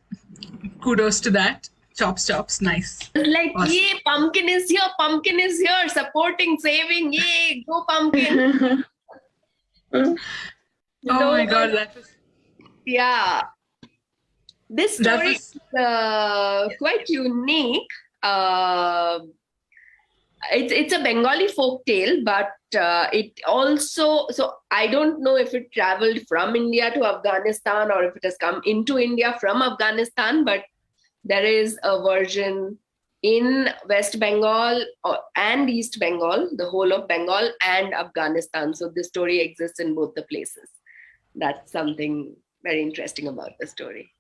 K: Kudos to that. Chops, nice.
L: Like,
K: awesome.
L: Yay, pumpkin is here, supporting, saving, yay, go pumpkin.
K: Oh my God, that was...
L: Yeah. This story is quite unique. It's a Bengali folk tale, but it also, so I don't know if it traveled from India to Afghanistan or if it has come into India from Afghanistan, but there is a version in West Bengal and East Bengal, the whole of Bengal and Afghanistan. So the story exists in both the places. That's something very interesting about the story.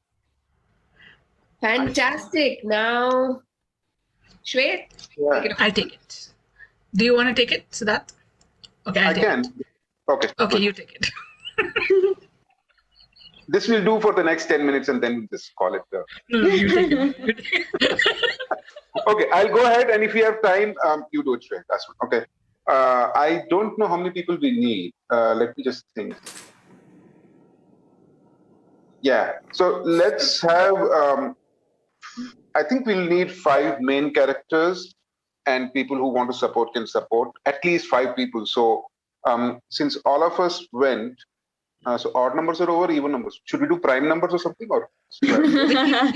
L: Fantastic. Now, Shwet,
K: I'll take it. Do you want to take it, Siddharth? Okay, I can.
J: Okay.
K: Okay, you take it.
J: This will do for the next 10 minutes and then we'll just call it.
K: No, you take it.
J: Okay, I'll go ahead and if you have time, you do it, Shwet. That's one. Okay. I don't know how many people we need. Let me just think. Yeah, so let's have, I think we'll need 5 main characters and people who want to support can support, at least 5 people. So since all of us went, so odd numbers are over, even numbers. Should we do prime numbers or something? Or
K: we can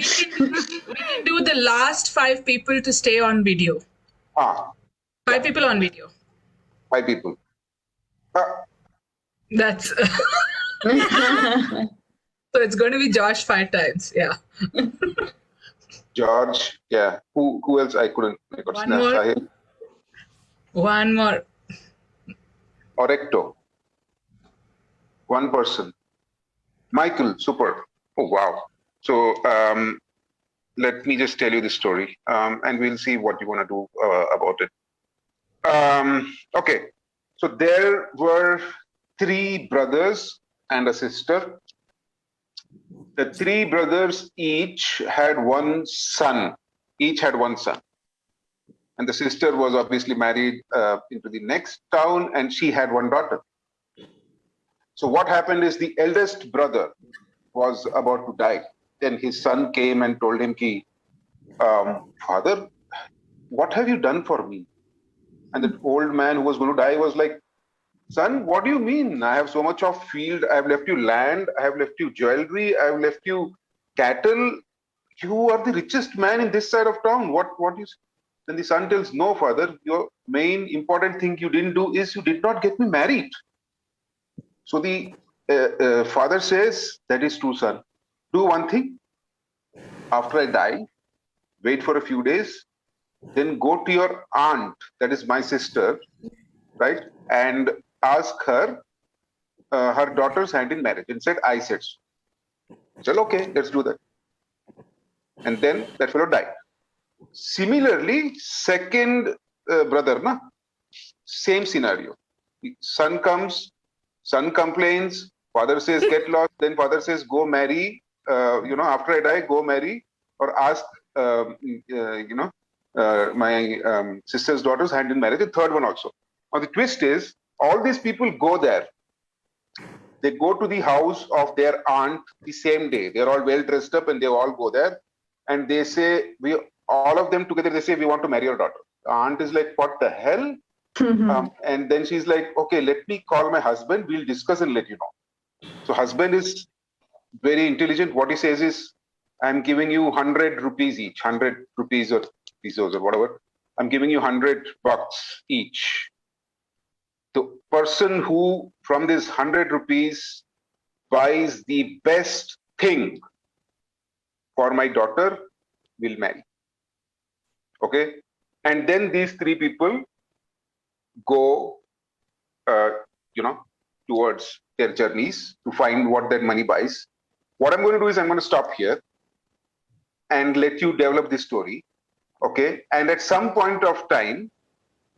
K: do the last 5 people to stay on video. 5 people on video.
J: 5 people.
K: That's... So it's going to be Josh 5 times. Yeah.
J: George, yeah. Who else? I couldn't. I got snatched.
K: One more.
J: Orecto. 1 person. Michael, super. Oh, wow. So let me just tell you the story and we'll see what you want to do about it. Okay. So there were 3 brothers and a sister. The 3 brothers each had 1 son. And the sister was obviously married into the next town and she had 1 daughter. So what happened is the eldest brother was about to die. Then his son came and told him, Father, what have you done for me? And the old man who was going to die was like, Son, what do you mean? I have so much of field. I have left you land. I have left you jewelry. I have left you cattle. You are the richest man in this side of town. What you say? Then the son tells, no, father, your main important thing you didn't do is you did not get me married. So the father says, that is true, son. Do one thing. After I die, wait for a few days. Then go to your aunt, that is my sister, right? And ask her her daughter's hand in marriage. Instead, I said so. Well, okay, let's do that. And then that fellow died. Similarly, second brother, same scenario. Son comes, son complains, father says get lost, then father says go marry, after I die, go marry or ask, my sister's daughter's hand in marriage, the third one also. Now the twist is, all these people go there They go to the house of their aunt the same day. They're all well dressed up and they all go there. And they say, all of them together, they say, we want to marry your daughter. The aunt is like, what the hell? And then she's like, okay, let me call my husband. We'll discuss and let you know. So husband is very intelligent. What he says is, I'm giving you 100 rupees each, 100 rupees or pesos or whatever. I'm giving you $100 each. The person who from this 100 rupees buys the best thing for my daughter will marry. Okay? And then these three people go, towards their journeys to find what that money buys. What I'm going to do is I'm going to stop here and let you develop this story. Okay? And at some point of time,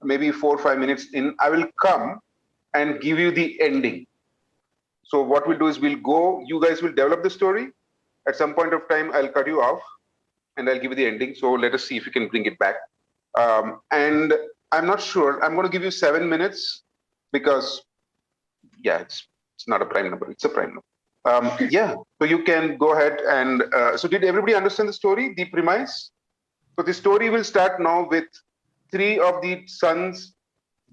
J: maybe 4 or 5 minutes in, I will come and give you the ending. So what we'll do is we'll go, you guys will develop the story. At some point of time, I'll cut you off and I'll give you the ending. So let us see if we can bring it back. And I'm not sure, I'm going to give you 7 minutes because, it's not a prime number, it's a prime number. So you can go ahead and, so did everybody understand the story, the premise? So the story will start now with 3 of the sons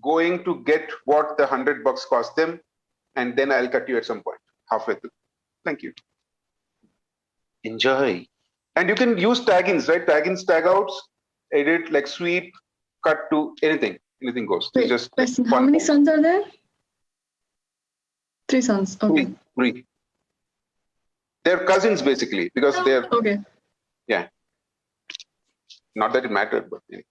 J: going to get what the $100 cost them, and then I'll cut you at some point, halfway through. Thank you. Enjoy. And you can use tag-ins, right? Tag-ins, tag-outs, edit, like sweep, cut to anything. Anything goes.
W: Wait,
J: just
W: question, how many sons are there? 3 sons, okay.
J: 3. They're cousins, basically, because they're...
W: Okay.
J: Yeah. Not that it mattered, but... Anyway.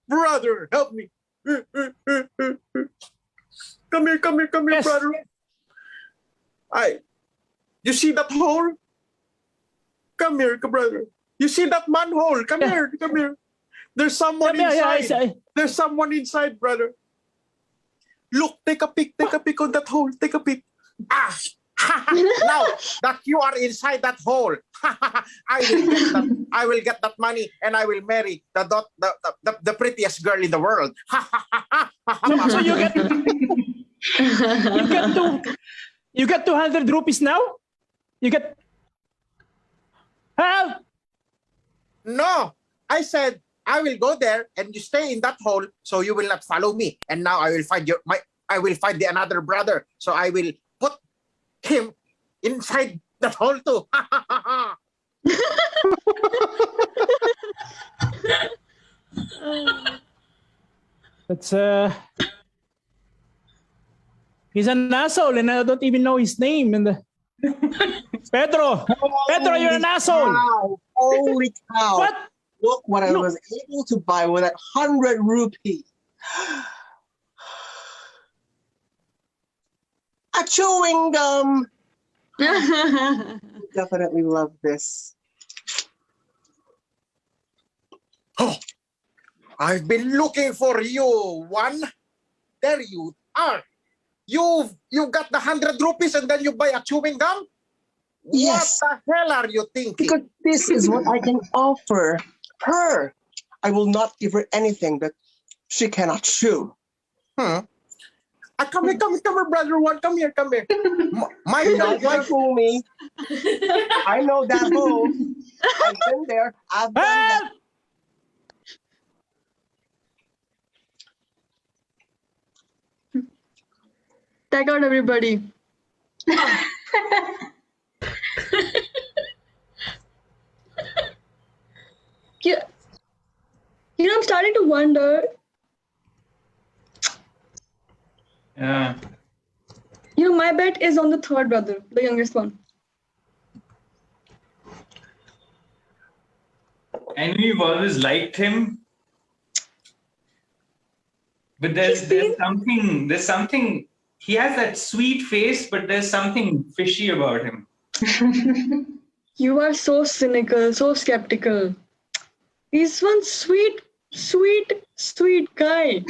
N: Brother, help me. Come here, yes. Brother. You see that hole? Come here, brother. You see that manhole? Come here. There's someone inside. There's someone inside, brother. Look, take a peek on that hole. Take a peek. Now that you are inside that hole, I will get that money and I will marry the prettiest girl in the world.
O: So you get 200 rupees now? You get help?
N: No, I said I will go there and you stay in that hole, so you will not follow me. And now I will find the another brother, so I will put him inside that hole too.
O: That's he's an asshole and I don't even know his name. And Pedro, you're an asshole.
P: Wow. Holy cow.
O: What?
P: Look what I was able to buy with that 100 rupee. A chewing gum. Definitely love this.
N: Oh, I've been looking for you, one. There you are. You got the 100 rupees and then you buy a chewing gum?
P: Yes.
N: What the hell are you thinking?
P: Because this is what I can offer her. I will not give her anything that she cannot chew.
N: Come here, brother one. Come here.
P: My don't fool me. I know that hole. I've been there. I've done that.
W: Tag out everybody. I'm starting to wonder.
X: Yeah.
W: My bet is on the third brother, the youngest one.
X: I know you've always liked him, but there's something. He has that sweet face, but there's something fishy about him.
W: You are so cynical, so skeptical. He's one sweet guy.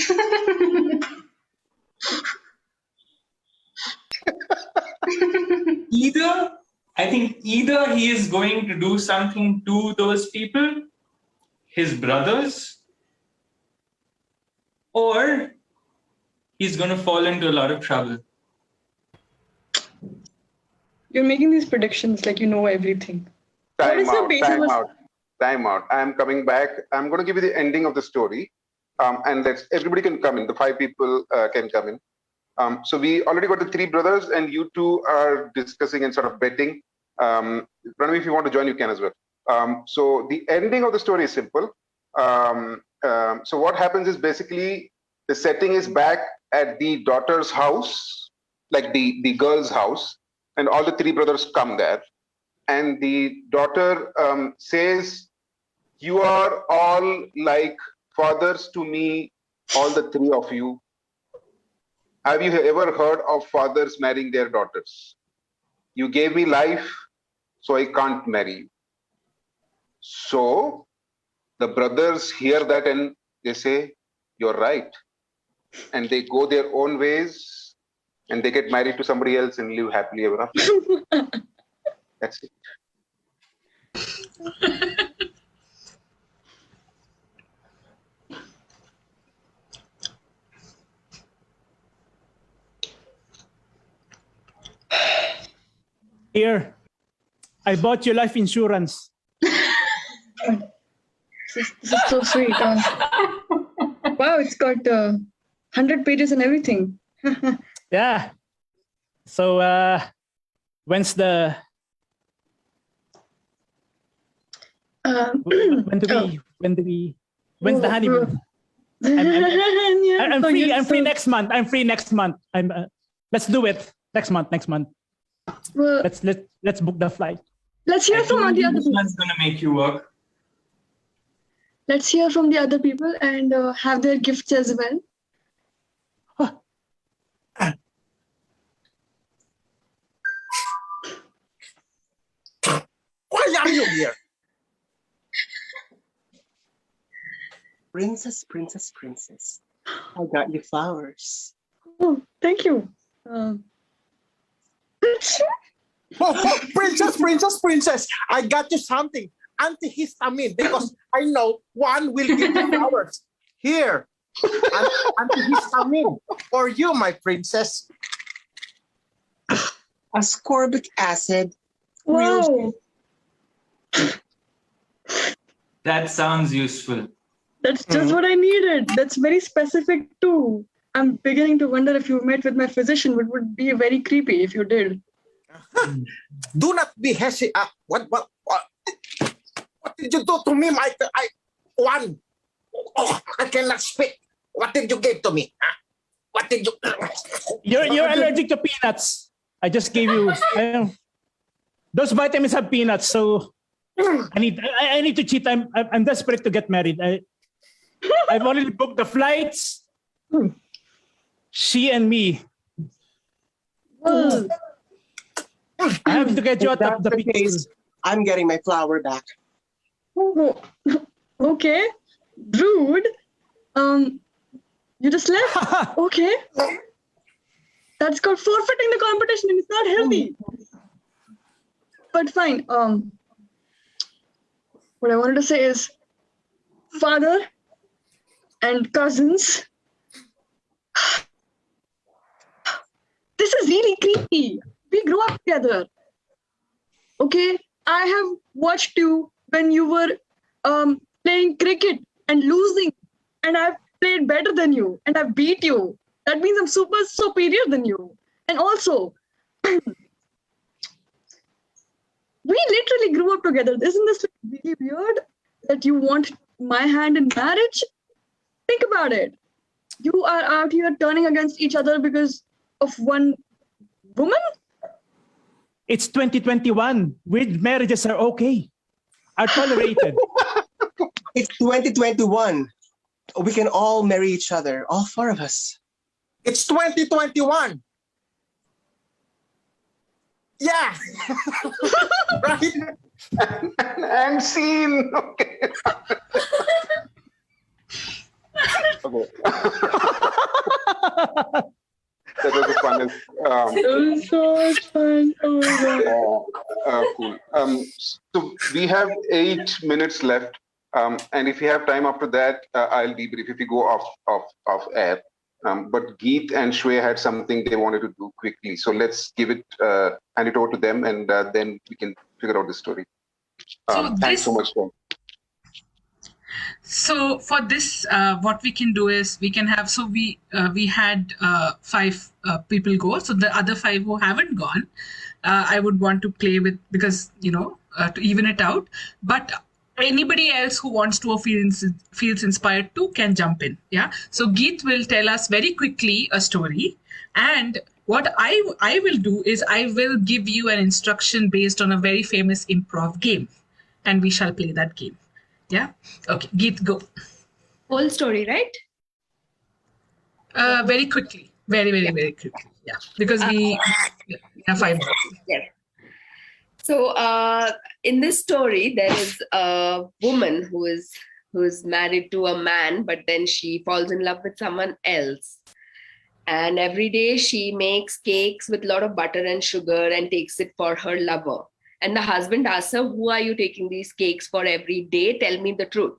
X: I think either he is going to do something to those people, his brothers, or he's going to fall into a lot of trouble.
W: You're making these predictions like you know everything.
J: Time out. I am coming back. I'm going to give you the ending of the story. And everybody can come in. The 5 people can come in. So we already got the 3 brothers, and you 2 are discussing and sort of betting. Pranav, if you want to join, you can as well. So the ending of the story is simple. So what happens is basically the setting is back at the daughter's house, like the girl's house, and all the 3 brothers come there. And the daughter says, "You are all like fathers to me, all the 3 of you. Have you ever heard of fathers marrying their daughters? You gave me life, so I can't marry you." So the brothers hear that and they say, "You're right." And they go their own ways and they get married to somebody else and live happily ever after. That's it.
O: Here, I bought you life insurance.
W: This is so sweet. Wow, it's got 100 pages and everything.
O: Yeah. So, when's the... When's the honeymoon? I'm free. I'm free next month. Let's do it next month.
W: Well,
O: let's book the flight.
W: Let's hear from the other people.
X: This gonna make you work.
W: Let's hear from the other people and have their gifts as well.
N: Why are you here?
P: Princess. I got you flowers.
W: Oh, thank you.
N: Princess, I got you something. Antihistamine, because I know one will give you flowers. Here, antihistamine for you, my princess.
P: Ascorbic acid.
W: Wow.
X: That sounds useful.
W: That's just what I needed. That's very specific too. I'm beginning to wonder if you met with my physician, but it would be very creepy if you did.
N: Do not be hesitant. What did you do to me, Mike? I cannot speak. What did you give to me? What did you?
O: You're allergic to peanuts. I just gave you. Those vitamins have peanuts, so I need to cheat. I'm desperate to get married. I've already booked the flights. She and me.
W: Oh.
O: I have to get you out of the picture.
P: I'm getting my flower back.
W: Oh, okay. Rude. You just left? Okay. That's called forfeiting the competition and it's not healthy. But fine. What I wanted to say is father and cousins. This is really creepy. We grew up together. Okay? I have watched you when you were playing cricket and losing, and I've played better than you, and I've beat you. That means I'm super superior than you. And also, we literally grew up together. Isn't this really weird that you want my hand in marriage? Think about it. You are out here turning against each other because of one woman?
O: It's 2021. Weird marriages are okay. Are tolerated.
P: It's 2021. We can all marry each other, all 4 of us.
N: It's 2021. Yeah. Right?
J: And scene. Okay. Okay. That was the funnest.
W: It was so much fun. Oh my
J: we have 8 minutes left. And if you have time after that, I'll debrief if you go off air. But Geet and Shway had something they wanted to do quickly. So let's hand it over to them, and then we can figure out the story. Thanks so much, Tom.
K: So for this, what we can do is we can have, so we had 5 people go. So the other 5 who haven't gone, I would want to play with, because, to even it out. But anybody else who wants to or feels inspired to can jump in. Yeah. So Geet will tell us very quickly a story. And what I will do is I will give you an instruction based on a very famous improv game. And we shall play that game. Yeah. Okay. Geet, go.
L: Whole story, right?
K: Very quickly. Very quickly. Yeah. Because we have 5 minutes.
L: Yes. So in this story, there is a woman who is married to a man, but then she falls in love with someone else. And every day she makes cakes with a lot of butter and sugar and takes it for her lover. And the husband asks her, who are you taking these cakes for every day? Tell me the truth.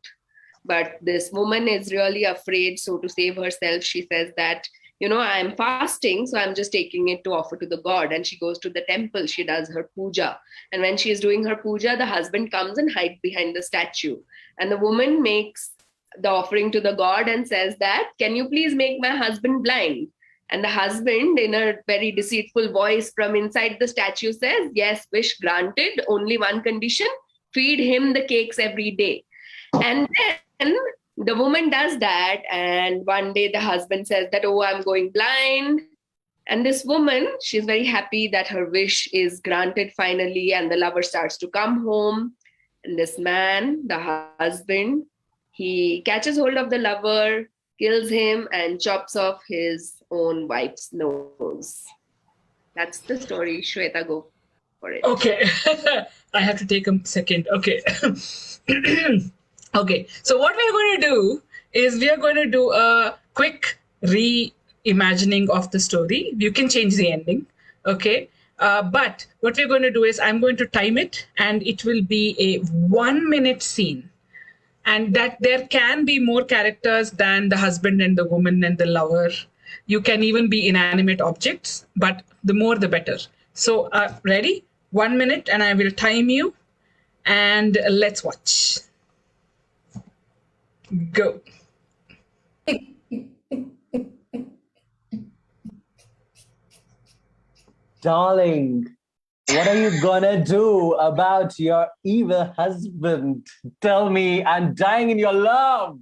L: But this woman is really afraid. So to save herself, she says that, I'm fasting, so I'm just taking it to offer to the god. And she goes to the temple. She does her puja. And when she is doing her puja, the husband comes and hides behind the statue. And the woman makes the offering to the god and says that, can you please make my husband blind? And the husband, in a very deceitful voice from inside the statue, says, yes, wish granted, only one condition, feed him the cakes every day. And then the woman does that. And one day the husband says that, oh, I'm going blind. And this woman, she's very happy that her wish is granted finally. And the lover starts to come home. And this man, the husband, he catches hold of the lover, kills him, and chops off his own wife's nose. That's the story. Shweta, go for it.
K: Okay. I have to take a second. Okay. Okay. So what we're going to do is we are going to do a quick reimagining of the story. You can change the ending. Okay. But what we're going to do is I'm going to time it, and it will be a 1-minute scene. And that there can be more characters than the husband and the woman and the lover. You can even be inanimate objects, but the more the better. So ready? 1 minute, and I will time you. And let's watch. Go.
R: Darling, what are you gonna do about your evil husband? Tell me, I'm dying in your love.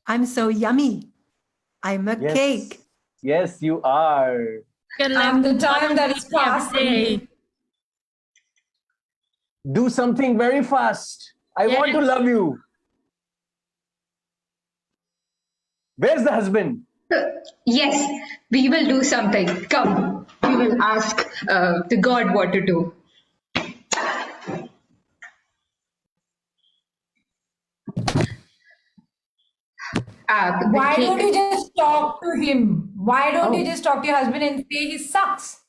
B: I'm so yummy. I'm a cake.
R: Yes, you are.
V: And the time that is passing.
R: Do something very fast. I want to love you. Where's the husband?
A: Yes, we will do something. Come, we will ask the god what to do.
V: Why don't you just talk to him? Why don't you just talk to your husband and say he sucks?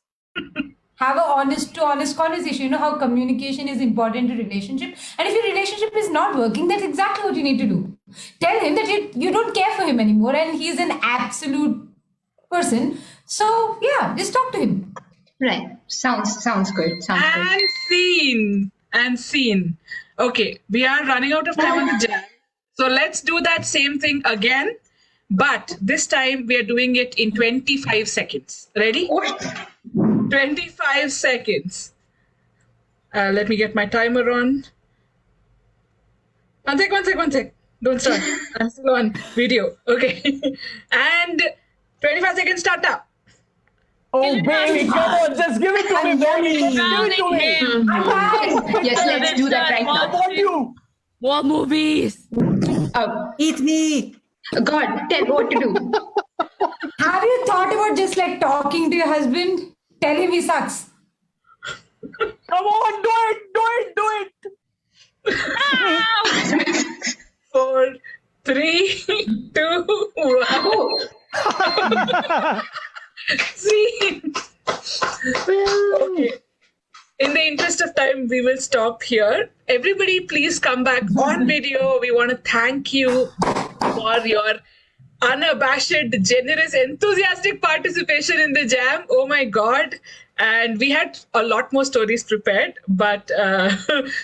V: Have an honest conversation. You know how communication is important to relationship. And if your relationship is not working, that's exactly what you need to do. Tell him that you don't care for him anymore and he's an absolute person. So yeah, just talk to him.
A: Right. Sounds good.
K: And scene. Okay, we are running out of time on the jam. So let's do that same thing again. But this time we are doing it in 25 seconds. Ready? 25 seconds. Let me get my timer on. One sec. Don't start. I'm still on video. Okay. And 25 seconds, start up.
R: Oh, baby, come on. Just give it to me, baby. Give it to me.
A: Yes, let's do that right now.
R: I want you.
Q: More movies.
B: Eat me.
A: God, tell what to do.
V: Have you thought about just like talking to your husband? Tell him he sucks.
R: Come on, do it.
K: 4, 3, 2, 1. See? Okay. in the interest of time, we will stop here. Everybody, please come back on video. We want to thank you for your unabashed, generous, enthusiastic participation in the jam. Oh my God. And we had a lot more stories prepared, but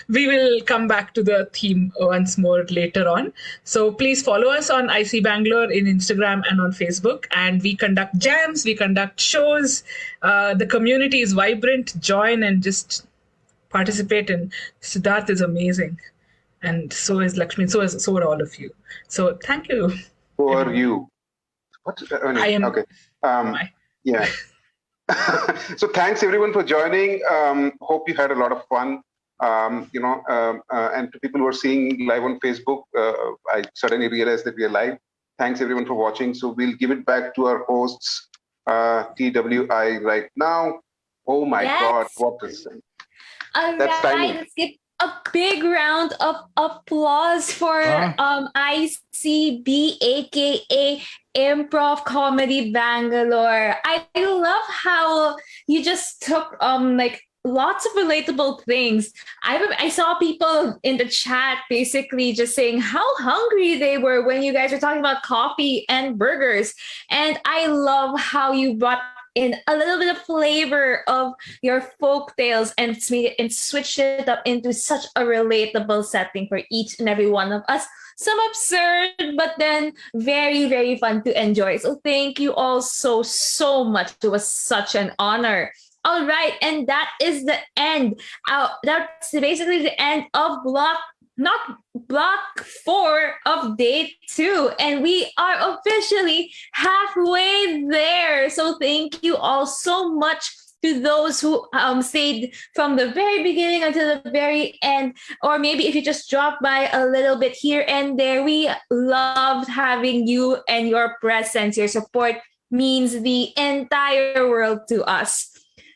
K: we will come back to the theme once more later on. So please follow us on IC Bangalore in Instagram and on Facebook. And we conduct jams, we conduct shows. The community is vibrant. Join and just participate. And Siddharth is amazing. And so is Lakshmi, so are all of you. So thank you.
J: Who are you? What?
K: I am.
J: Okay. Yeah. So thanks everyone for joining. Hope you had a lot of fun. And to people who are seeing live on Facebook, I suddenly realized that we are live. Thanks everyone for watching. So we'll give it back to our hosts, TWI right now. Oh my God, what is it?
E: All
J: That's
E: right,
J: timing.
E: let's give a big round of applause for ICB, aka Improv Comedy Bangalore. I love how you just took like lots of relatable things. I saw people in the chat basically just saying how hungry they were when you guys were talking about coffee and burgers. And I love how you brought in a little bit of flavor of your folk tales and switched it up into such a relatable setting for each and every one of us. Some absurd, but then very, very fun to enjoy. So thank you all so much. It was such an honor. All right, and that is the end. That's basically the end of block 4 of day 2, and we are officially halfway there. So thank you all so much to those who stayed from the very beginning until the very end, or maybe if you just dropped by a little bit here and there. We loved having you, and your presence, your support means the entire world to us.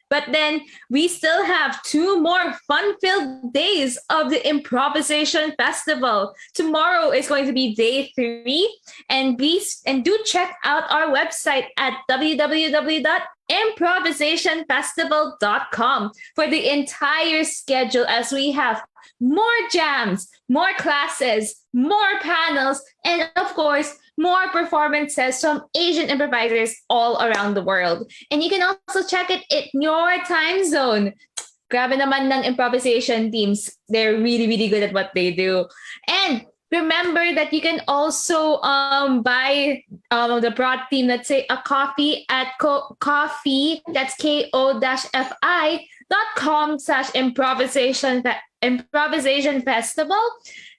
E: But then we still have 2 more fun-filled days of the Improvisation Festival. Tomorrow is going to be day 3, and do check out our website at www.improvisationfestival.com for the entire schedule, as we have more jams, more classes, more panels, and of course, more performances from Asian improvisers all around the world. And you can also check it in your time zone. Grabe naman ng improvisation teams. They're really, really good at what they do. And remember that you can also buy the broad team, let's say a coffee at coffee, that's ko-fi.com/improvisation festival.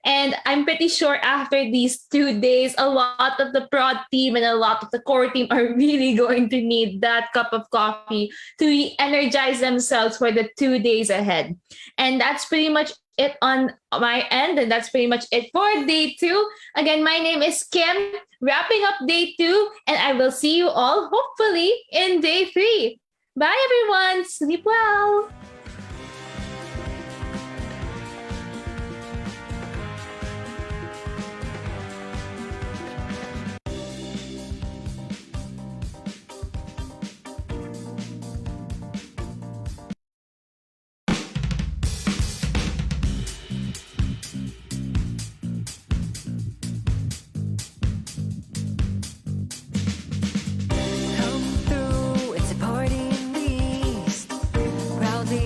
E: And I'm pretty sure after these 2 days, a lot of the prod team and a lot of the core team are really going to need that cup of coffee to re-energize themselves for the 2 days ahead. And that's pretty much it on my end. And that's pretty much it for day 2. Again, my name is Kim, wrapping up day 2. And I will see you all hopefully in day 3. Bye, everyone. Sleep well.
H: Come through, it's a party in the east. Proudly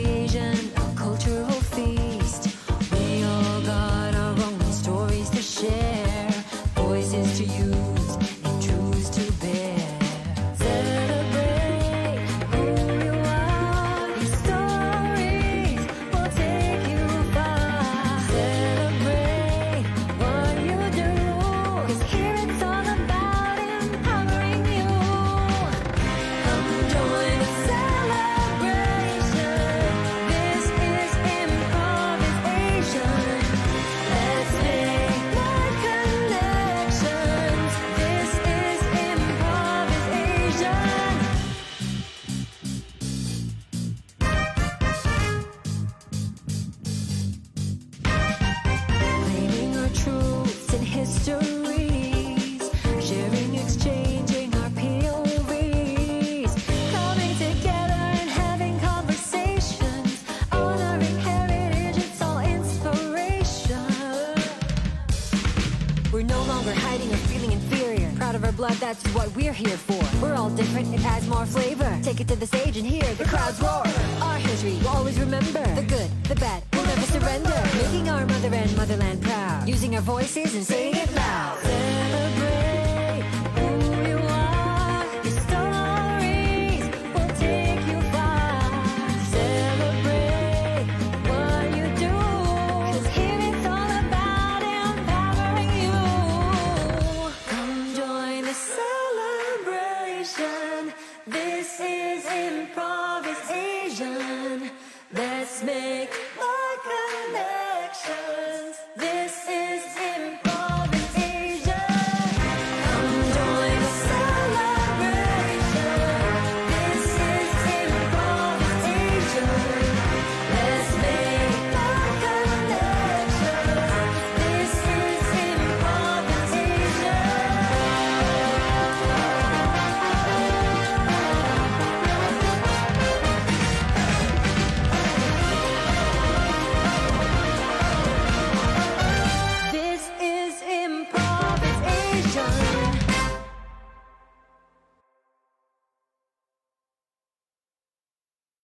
H: blood, that's what we're here for. We're all different, it adds more flavor. Take it to the stage and hear the crowds roar. Our history we'll always remember. The good, the bad, we'll never surrender. Making our mother and motherland proud. Using our voices and saying it loud. Celebrate who you are. Your stories will take you far. Celebrate what you do. 'Cause here it's all about empowering you. Come join the celebration. This is ImprovisAsian. Let's make